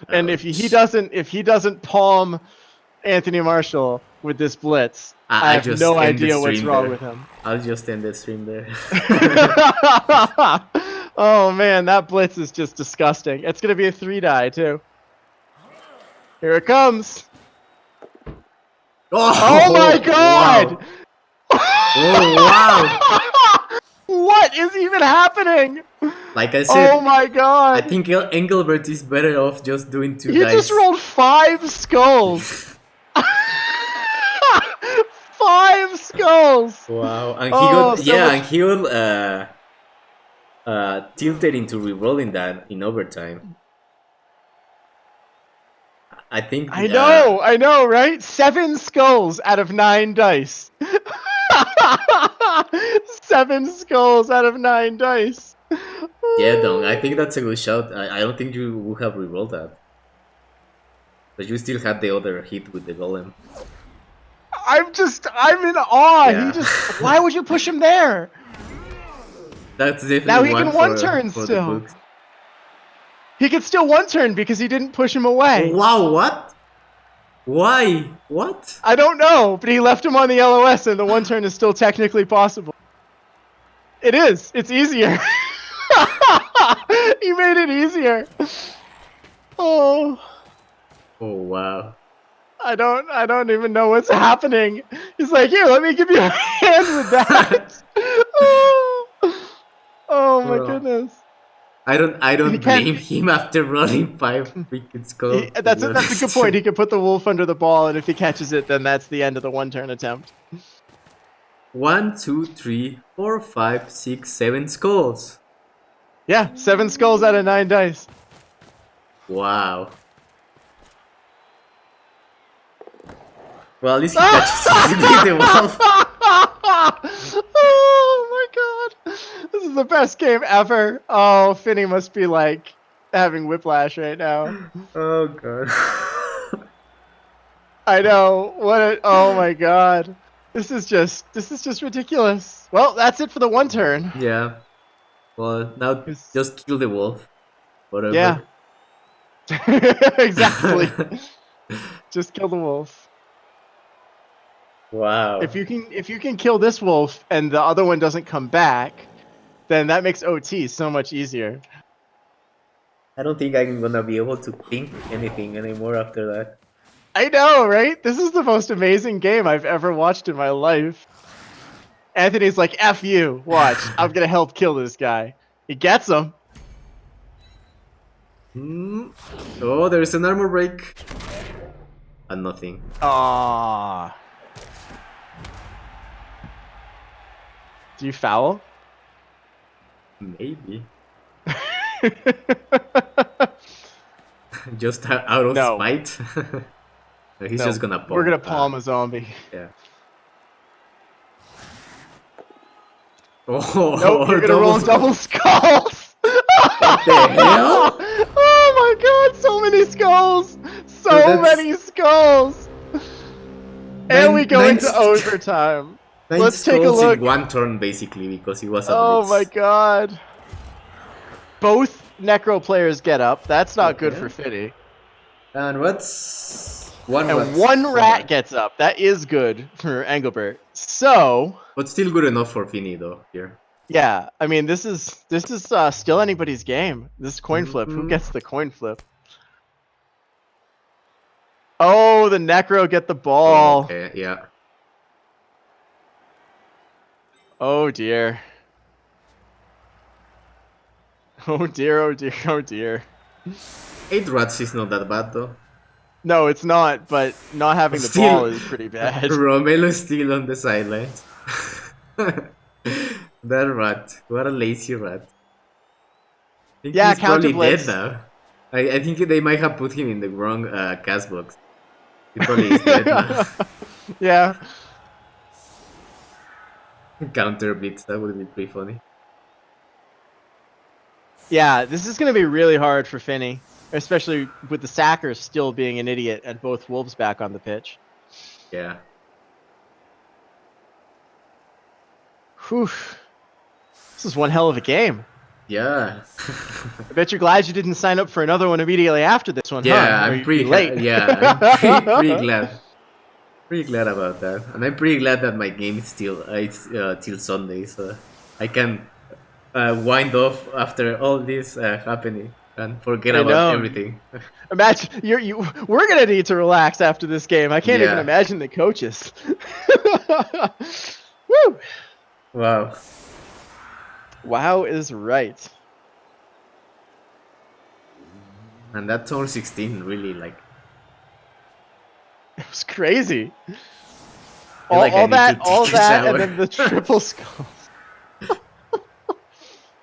And if he doesn't palm Anthony Marshall with this blitz, I have just no end the idea what's stream wrong there. with him. I'll just end the stream there. Oh man, that blitz is just disgusting. It's gonna be a 3 die too. Here it comes. Oh my god! Wow. Oh wow! What is even happening? Like I said, oh my god! I think Engelbert is better off just doing 2 He dice. just rolled 5 skulls. 5 skulls. Wow, and he got tilted into re-rolling that in overtime. I think. I know, right? 7 skulls out of 9 dice. 7 skulls out of 9 dice. Yeah, Dong, I think that's a good shot. I don't think you would have re-rolled that. But you still had the other hit with the golem. I'm in awe. Yeah. Why would you push him there? That's definitely now he one can 1-turn for still. the books. He can still 1-turn because he didn't push him away. Wow, what? Why? What? I don't know, but he left him on the LOS and the 1-turn is still technically possible. It is. It's easier. He made it easier. Oh. Oh wow. I don't even know what's happening. He's like, here, let me give you a hand with that. Oh my goodness. I don't blame him after rolling 5 freaking skulls. That's a good point. He can put the wolf under the ball, and if he catches it, then that's the end of the 1-turn attempt. 1, 2, 3, 4, 5, 6, 7 skulls. Yeah, 7 skulls out of 9 dice. Wow. Well, at least he catches the wolf. Oh my god. This is the best game ever. Oh, Finny must be like having whiplash right now. Oh god. I know. Oh my god. This is just ridiculous. Well, that's it for the 1-turn. Yeah. Well, now just kill the wolf. Whatever. Yeah. Exactly. Just kill the wolf. Wow. If you can kill this wolf and the other one doesn't come back, then that makes OT so much easier. I don't think I'm gonna be able to think anything anymore after that. I know, right? This is the most amazing game I've ever watched in my life. Anthony's like, F you, watch. I'm going to help kill this guy. He gets him. Oh, there's an armor break. And nothing. Aww. Do you foul? Maybe. Just out of spite. He's just gonna palm. We're gonna palm a zombie. Yeah. Oh, nope, you're gonna roll double skulls. What the hell? Oh my god, so many skulls! So many skulls! And we go into overtime. Let's take a look. In one turn, basically, because he was a Oh blitz. my god. Both Necro players get up. That's not good for Finny. And what's one rat gets up. That is good for Engelbert. So, but still good enough for Finny though here. Yeah, I mean this is still anybody's game. This coin flip. Who gets the coin flip? Oh, the Necro get the ball. Oh, okay, yeah. Oh dear. Oh dear, oh dear, oh dear. 8 rats is not that bad though. No, it's not, but not having the ball is pretty bad. Romelo is still on the sidelines. That rat. What a lazy rat. I think he's probably dead now. I think they might have put him in the wrong cast box. He probably is dead now. Yeah. Counter blitz, that would be pretty funny. Yeah, this is going to be really hard for Finny. Especially with the Sacker still being an idiot and both Wolves back on the pitch. Yeah. Whew. This is one hell of a game. Yeah. I bet you're glad you didn't sign up for another one immediately after this one. Yeah, huh? I'm pretty late. Yeah, I'm pretty glad. Pretty glad about that, and I'm pretty glad that my game is still till Sunday, so I can wind off after all this happening and forget about everything. Imagine we're gonna need to relax after this game. I can't even imagine the coaches. Woo! Wow. Wow is right. And that turn 16 really it was crazy. All that, and then the triple skulls.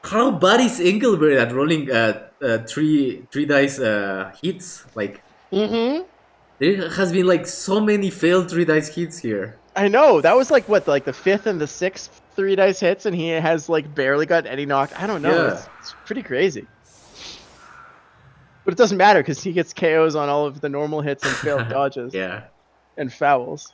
How bad is Engelbert at rolling three dice hits? There has been so many failed 3 dice hits here. I know, that was what, the 5th and the 6th 3 dice hits, and he has barely got any knock. I don't know. Yeah. It's pretty crazy. But it doesn't matter because he gets KOs on all of the normal hits and failed dodges. Yeah. And fouls.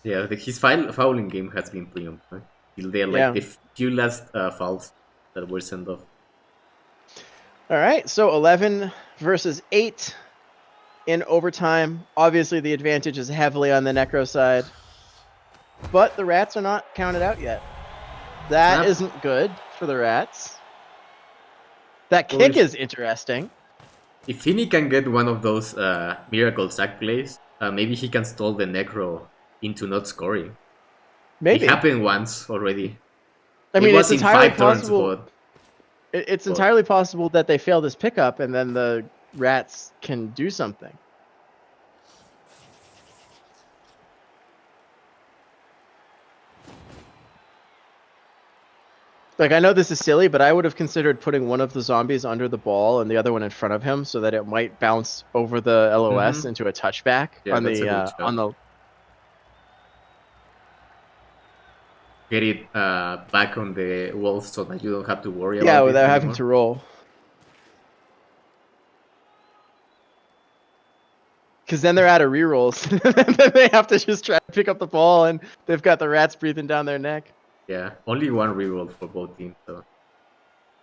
Yeah, his fouling game has been pretty on point. There the few last fouls that were sent off. All right, so 11 versus 8 in overtime. Obviously, the advantage is heavily on the Necro side. But the Rats are not counted out yet. That isn't good for the Rats. That kick is interesting. If Finny can get one of those miracle sack plays, maybe he can stall the Necro into not scoring. Maybe. It happened once already. I mean, it was it's in entirely 5 possible. turns, It's entirely possible that they fail this pickup and then the Rats can do something. I know this is silly, but I would have considered putting one of the zombies under the ball and the other one in front of him so that it might bounce over the LOS into a touchback on the get it back on the wall so that you don't have to worry about it. Yeah, without having to roll. Because then they're out of rerolls. Then they have to just try to pick up the ball and they've got the Rats breathing down their neck. Yeah, only one reroll for both teams. So.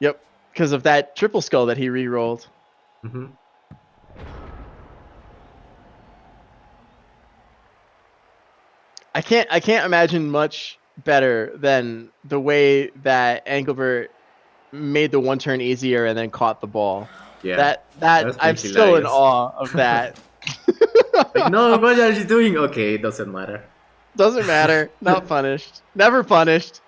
Yep, because of that triple skull that he rerolled. I can't imagine much better than the way that Engelbert made the one turn easier and then caught the ball. Yeah, That that's I'm pretty still in hilarious. awe of that. Like, no, what are you doing? Okay, it doesn't matter. Doesn't matter. Not punished. Never punished.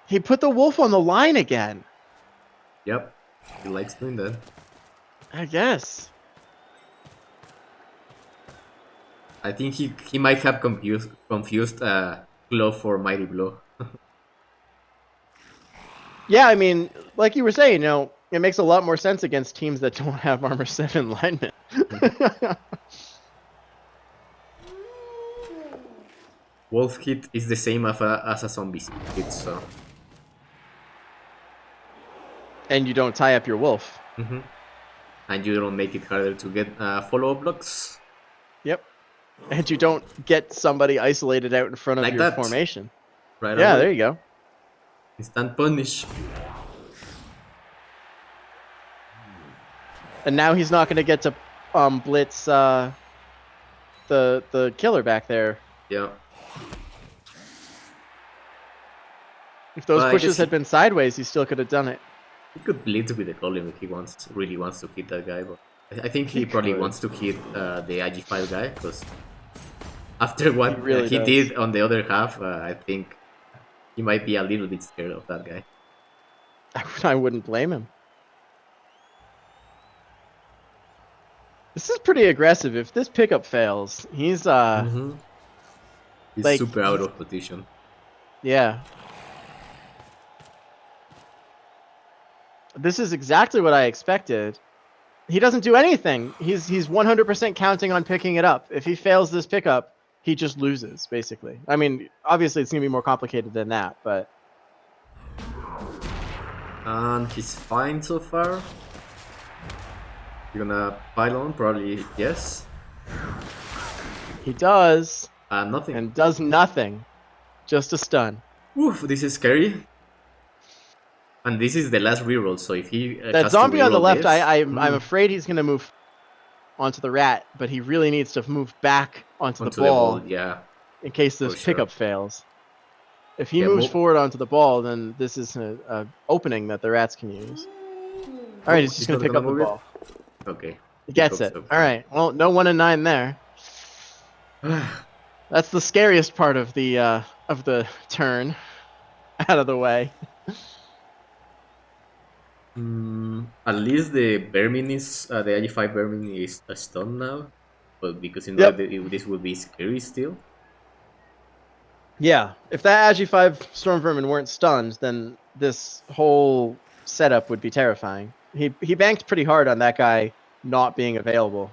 He put the wolf on the line again. Yep, he likes doing that. I guess. I think he might have confused Glove for Mighty Blow. Yeah, I mean, like you were saying, it makes a lot more sense against teams that don't have armor 7 linemen. Wolf hit is the same as a zombie hit, so. And you don't tie up your wolf. Mm-hmm. And you don't make it harder to get follow-up blocks. Yep. And you don't get somebody isolated out in front of Like your that. formation. Right Yeah, away. there you go. Instant punish. And now he's not going to get to blitz the killer back there. Yeah. If those Well, pushes had been sideways, he still could have done it. he could blitz with the golem if he really wants to hit that guy, but I think he probably wants to hit the IG5 guy, because after what He really he does. did on the other half, I think he might be a little bit scared of that guy. I wouldn't blame him. This is pretty aggressive. If this pickup fails, he's He's like, super out of position. Yeah. This is exactly what I expected. He doesn't do anything. He's 100% counting on picking it up. If he fails this pickup, he just loses, basically. I mean, obviously it's going to be more complicated than that, but... And he's fine so far. You're gonna pile on? Probably yes. He does. Nothing. And does nothing. Just a stun. Oof, this is scary. And this is the last reroll, so if he that zombie on the left, I'm Hmm. afraid he's going to move onto the rat, but he really needs to move back onto the ball, yeah. in case this For sure. pickup fails. If he moves forward onto the ball, then this is an opening that the rats can use. All right, he's just going to pick up the ball. Okay. He gets it. All right. Well, no 1 and 9 there. That's the scariest part of the turn out of the way. At least the Vermin is the IG5 Vermin is a stun now, but because this would be scary still. Yeah, if that Agi5 Storm Vermin weren't stunned, then this whole setup would be terrifying. He banked pretty hard on that guy not being available.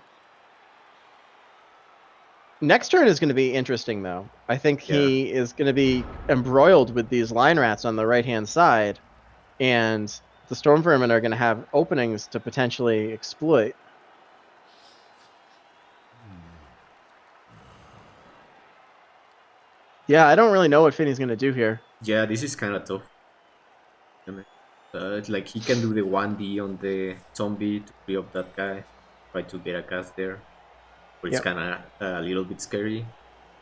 Next turn is going to be interesting, though. I think he is going to be embroiled with these line rats on the right-hand side, and the Storm Vermin are going to have openings to potentially exploit. Yeah, I don't really know what Finney's going to do here. Yeah, this is kind of tough. Like, he can do the 1D on the zombie to free up that guy, try to get a cast there, but it's kind of a little bit scary.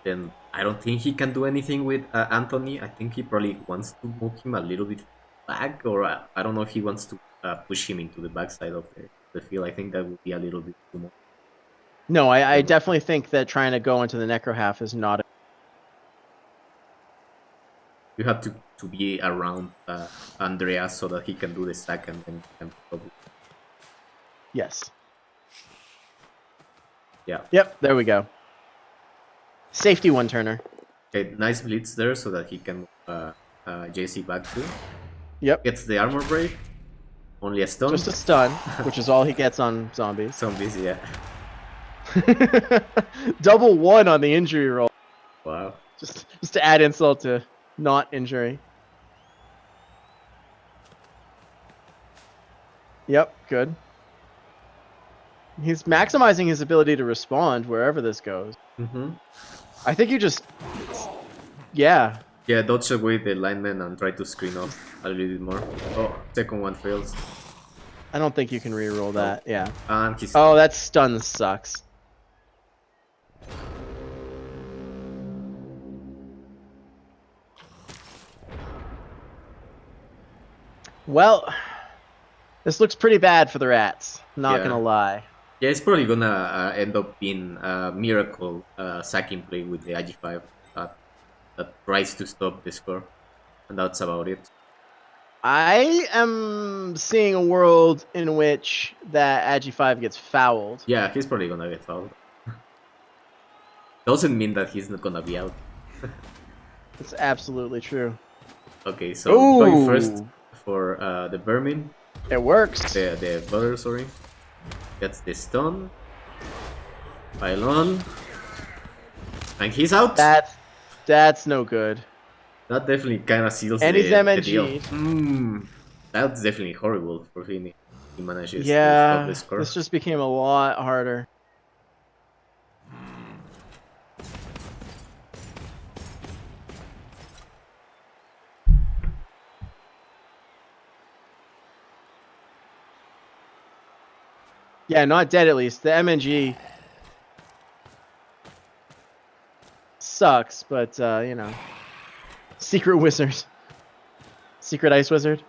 Then I don't think he can do anything with Anthony. I think he probably wants to move him a little bit back, or I don't know if he wants to push him into the backside of the field. I think that would be a little bit too much. No, I definitely think that trying to go into the Necro half is not... You have to be around Andreas so that he can do the stack and then probably... Yes. Yeah. Yep, there we go. Safety one-turner. Okay, nice blitz there so that he can JC back too. Yep. Gets the armor break. Only a stun. Just a stun, which is all he gets on zombies. Zombies, yeah. Double 1 on the injury roll. Wow. Just to add insult to not injury. Yep, good. He's maximizing his ability to respond wherever this goes. I think you just... Yeah. Yeah, dodge away the lineman and try to screen off a little bit more. Oh, second one fails. I don't think you can reroll that, yeah. And he's... Oh, that stun sucks. Well, this looks pretty bad for the rats. Not gonna Yeah. lie. Yeah, it's probably gonna end up being a miracle sacking play with the Agi5 that tries to stop the score, and that's about it. I am seeing a world in which that Agi5 gets fouled. Yeah, he's probably gonna get fouled. Doesn't mean that he's not gonna be out. It's absolutely true. Okay, so going first Ooh, for the Vermin, it works. the butter, sorry. Gets the stun. Pile on. And he's out! That's no good. That definitely kind of seals And he's the deal. MNG'd. That's definitely horrible for Fini. He manages to stop the Yeah, this score. just became a lot harder. Yeah, not dead at least. The MNG sucks, but you know, secret wizard, secret ice wizard.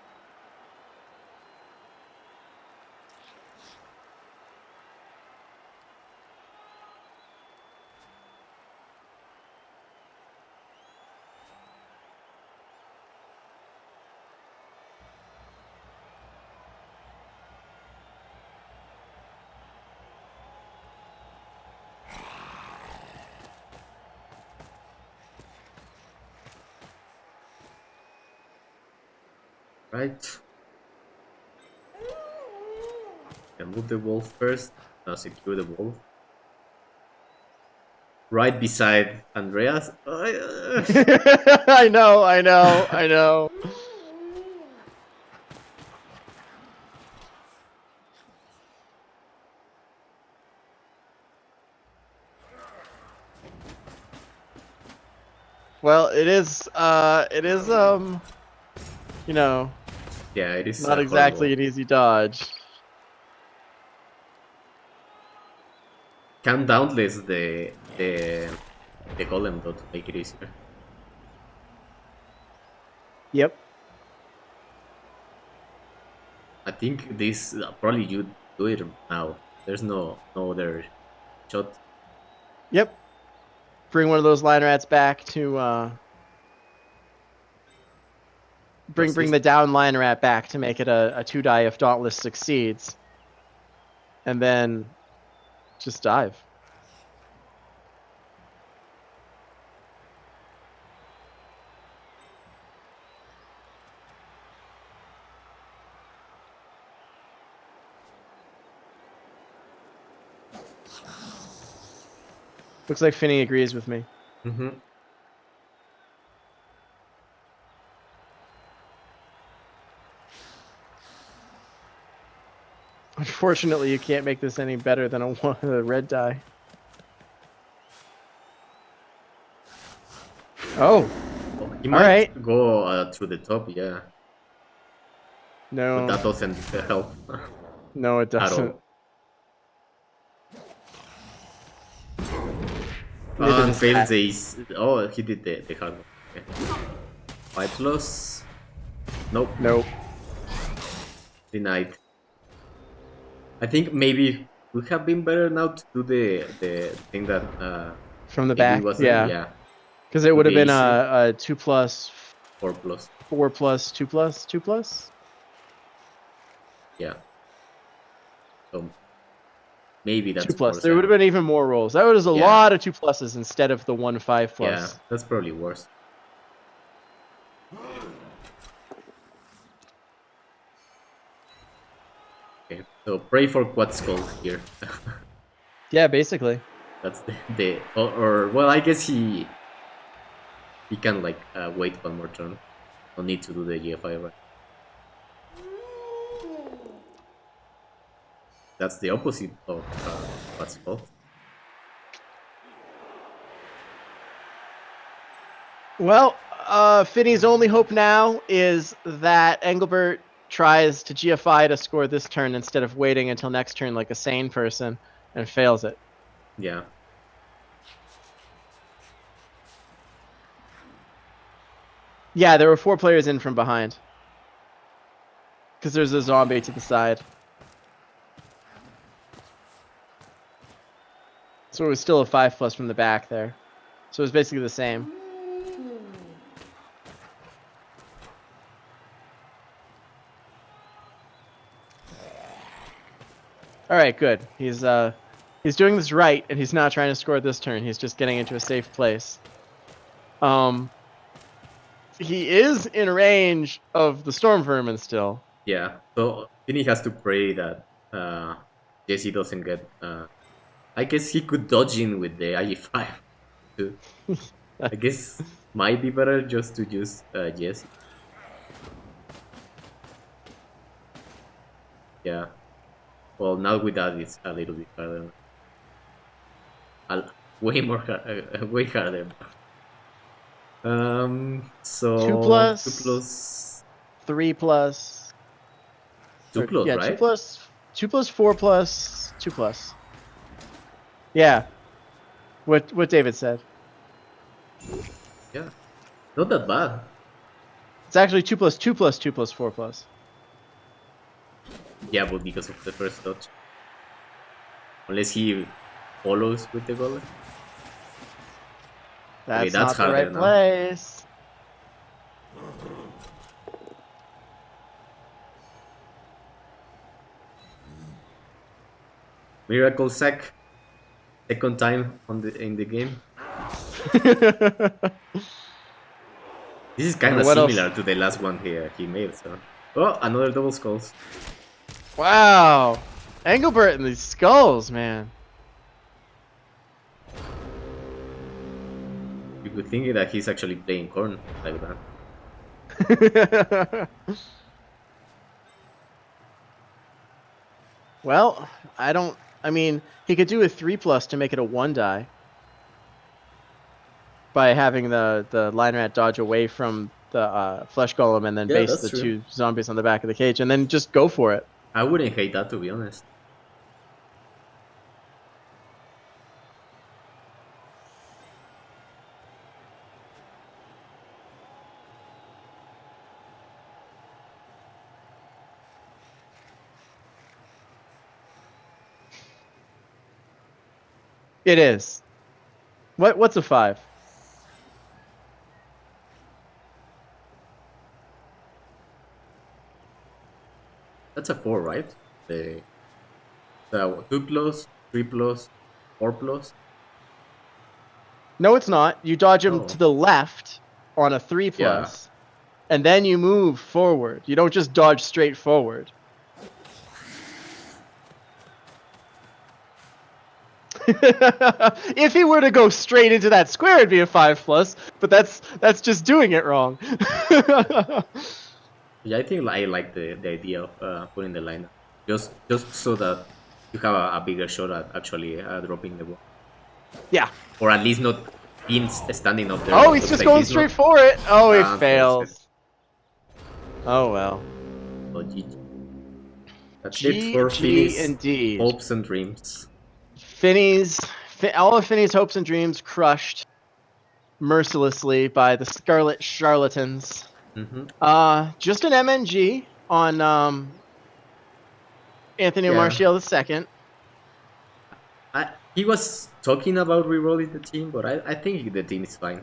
Right. Can move the wolf first. Now secure the wolf. Right beside Andreas. I know, I know, I know. Well, it is, you know, Yeah, it is not exactly horrible. an easy dodge. Can downless the golem though to make it easier. Yep. I think this probably you do it now. There's no other shot. Yep. Bring one of those line rats back to bring Assist. the down line rat back to make it a 2-die if Dauntless succeeds. And then just dive. Looks like Finny agrees with me. Mm-hmm. Unfortunately, you can't make this any better than a red die. Oh, He all might right. go through the top, yeah, but No, that doesn't help no, it at doesn't. all. Neither And does fails that. ace. Oh, he did the hard one. Okay. 5 plus. Nope, Nope. denied. I think maybe would have been better now to do the thing that From the AB back, was doing. yeah. Yeah, Because it would would have be been easier. a 2 plus, 4 plus. 4 plus, 2 plus, 2 plus. Yeah. So maybe 2 that's plus. worse. There would have been even more rolls. That was a Yeah, lot of 2 pluses instead of the 1 5 yeah, plus. that's probably worse. Okay, so pray for quad skull here. Yeah, basically. That's the or well, I guess he can like wait one more turn. No need to do the GFI, right? That's the opposite of what's called. Well, Finny's only hope now is that Engelbert tries to GFI to score this turn instead of waiting until next turn like a sane person and fails it. Yeah. Yeah, there were 4 players in from behind. Because there's a zombie to the side. So it was still a 5+ from the back there. So it was basically the same. All right, good. He's doing this right, and he's not trying to score this turn. He's just getting into a safe place. He is in range of the storm vermin still. Yeah, so Finny has to pray that Jesse doesn't get. I guess he could dodge in with the IE5 too. I guess might be better just to use Jesse. Yeah. Well, now with that, it's a little bit harder. Way more way harder. So 2+, 2+, 3+, 2+, yeah, right? 2+, 2+, 4+, 2+. Yeah. What David said. Yeah, not that bad. It's actually 2+, 2+, 2+, 4+. Yeah, but because of the first dodge. Unless he follows with the golem. Okay, That's that's not the harder right now. place. Miracle sack. Second time in the game. This is kind of What similar else? to the last one he made. So, oh, another double skulls. Wow. Engelbert and these skulls, man. You could think that he's actually playing corn like that. Well, I mean, he could do a 3+ to make it a 1 die. By having the line rat dodge away from the flesh golem and then Yeah, base that's the true. 2 zombies on the back of the cage and then just go for it. I wouldn't hate that, to be honest. It is. What's a 5? That's a 4, right? The 2+, 3+, 4+. No, it's not. You dodge him Oh, to the left on a 3+, yeah. and then you move forward. You don't just dodge straight forward. If he were to go straight into that square, it'd be a 5+, but that's just doing it wrong. Yeah, I think I like the idea of putting the line just so that you have a bigger shot at actually dropping the ball, Yeah. or at least not being standing up there. Oh, But he's looks just like going he's straight not. for it. Oh, he Unfortunate. fails. Oh well. Oh, GG. That's it for GG Finney's indeed. hopes and dreams. All of Finney's hopes and dreams crushed mercilessly by the Scarlet Charlatans. Just an MNG on Anthony Yeah. Martial II. He was talking about re-rolling the team, but I think the team is fine.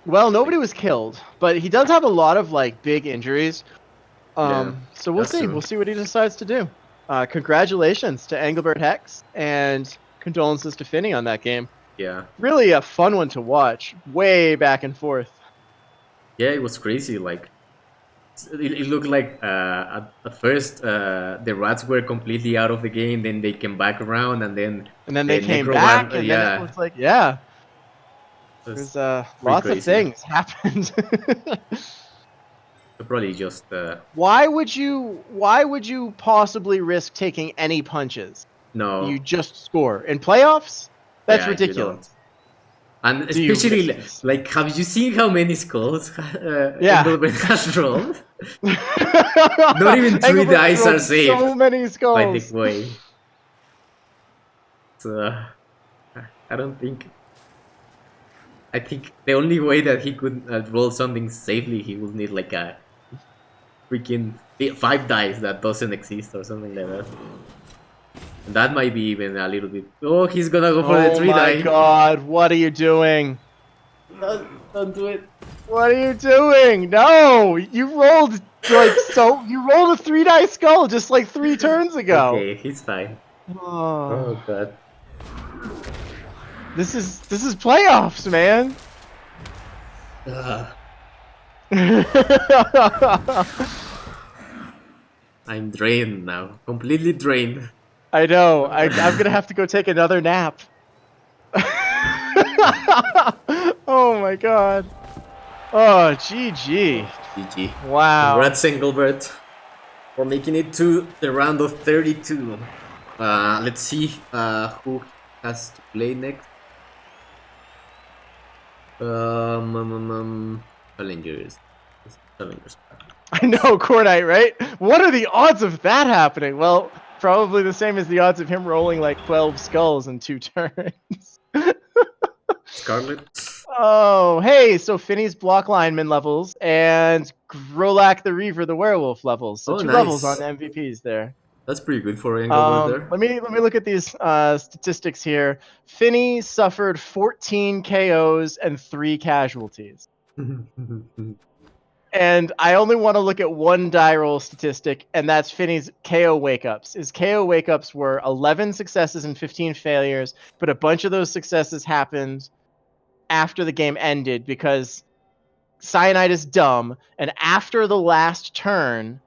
Well, nobody was killed, but he does have a lot of like big injuries. Yeah, So we'll see. true. We'll see what he decides to do. Congratulations to Engelbert Hex and condolences to Finney on that game. Yeah. Really a fun one to watch. Way back and forth. Yeah, it was crazy. Like, it looked like at first the rats were completely out of the game, then they came back around, and then they came back, and then it was like, yeah, there's lots crazy. of things happened. Probably just. Why would you possibly risk taking any punches? No. You just score in playoffs. That's Yeah, ridiculous. And especially, like, have you seen how many skulls Engelbert has rolled? Not even 3 dice are saved. So many skulls. By the way. So, I don't think. I think the only way that he could roll something safely, he would need like a freaking 5 dice that doesn't exist or something like that. That might be even a little bit. Oh, he's gonna go for the 3 Oh my die. god, what are you doing? Don't do it. What are you doing? No! You rolled you rolled a 3-die skull just like 3 turns ago. Okay, he's fine. Oh, Oh god. this is playoffs, man. I'm drained now. Completely drained. I know. I'm gonna have to go take another nap. Oh my god. Oh, GG. GG. Wow. Congrats, Engelbert, for making it to the round of 32. Let's see who has to play next. Challengers. Challengers. I know, Cornite, right? What are the odds of that happening? Well, probably the same as the odds of him rolling like 12 skulls in 2 turns. Scarlet. Oh, hey, so Finny's block lineman levels and Grolak the Reaver the werewolf levels. So Oh, 2 nice. levels on MVPs there. That's pretty good for Engelbert there. Let me look at these statistics here. Finny suffered 14 KOs and 3 casualties. And I only want to look at one die roll statistic, and that's Finny's KO wake-ups. His KO wake-ups were 11 successes and 15 failures, but a bunch of those successes happened after the game ended because Cyanide is dumb, and after the last turn,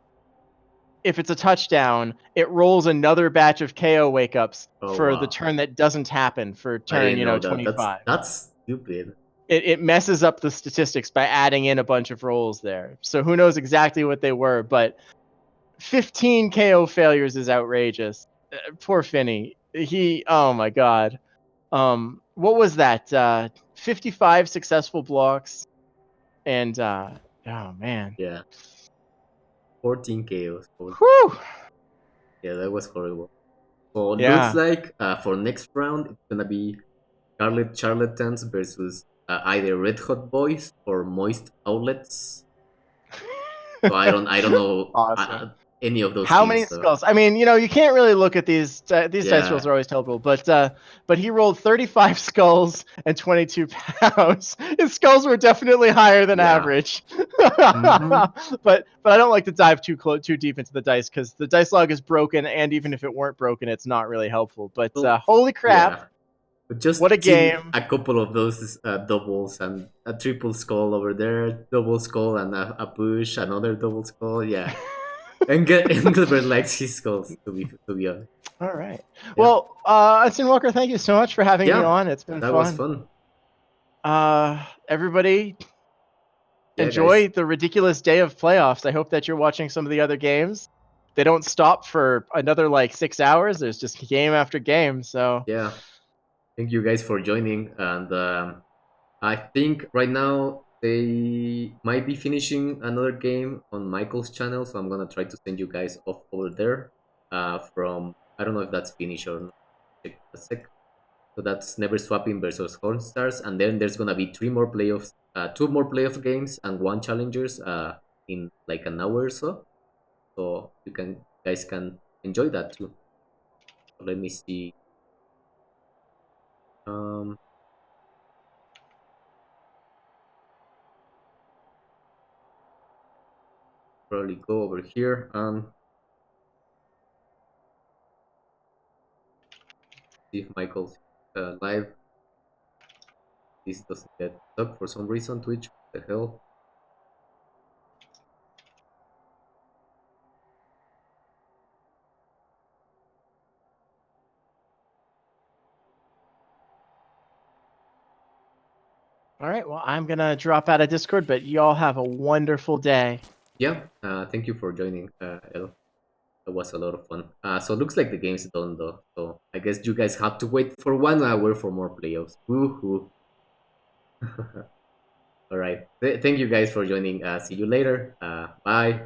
if it's a touchdown, it rolls another batch of KO wake-ups for the turn that doesn't happen for turn, 25. That's stupid. It messes up the statistics by adding in a bunch of rolls there. So who knows exactly what they were, but 15 KO failures is outrageous. Poor Finny. Oh my god. What was that? 55 successful blocks and oh man. Yeah. 14 KOs. Whew. Yeah, that was horrible. So looks like for next round it's gonna be Scarlet Charlatans versus either Red Hot Boys or Moist Outlets. So I don't know Awesome. any of those. How teams, many so. skulls? I mean, you can't really look at these dice rolls are always terrible, but he rolled 35 skulls and 22 pounds. His skulls were definitely higher than average. But I don't like to dive too deep into the dice because the dice log is broken, and even if it weren't broken, it's not really helpful. But holy crap! Yeah. But just what a game! A couple of those doubles and a triple skull over there, double skull and a push, another double skull. Yeah. Engelbert likes his skulls, to be honest. All right. Yeah. Well, Hudson Walker, thank you so much for having me on. It's been fun. That was fun. Everybody, enjoy the ridiculous day of playoffs. I hope that you're watching some of the other games. They don't stop for another 6 hours. There's just game after game. So yeah, thank you guys for joining. And I think right now they might be finishing another game on Michael's channel, so I'm gonna try to send you guys off over there. From I don't know if that's finished or not. Check a sec. So that's Never Swapping versus Hornstars, and then there's gonna be 2 more playoff games and 1 challengers in an hour or so. So you guys can enjoy that too. So let me see. Probably go over here and see if Michael's live. This doesn't get stuck for some reason. Twitch, what the hell? all right, well, I'm gonna drop out of Discord, but y'all have a wonderful day. Yeah, thank you for joining, El. That was a lot of fun. So it looks like the game's done though. So I guess you guys have to wait for 1 hour for more playoffs. Woohoo! All right. Thank you guys for joining. See you later. Bye.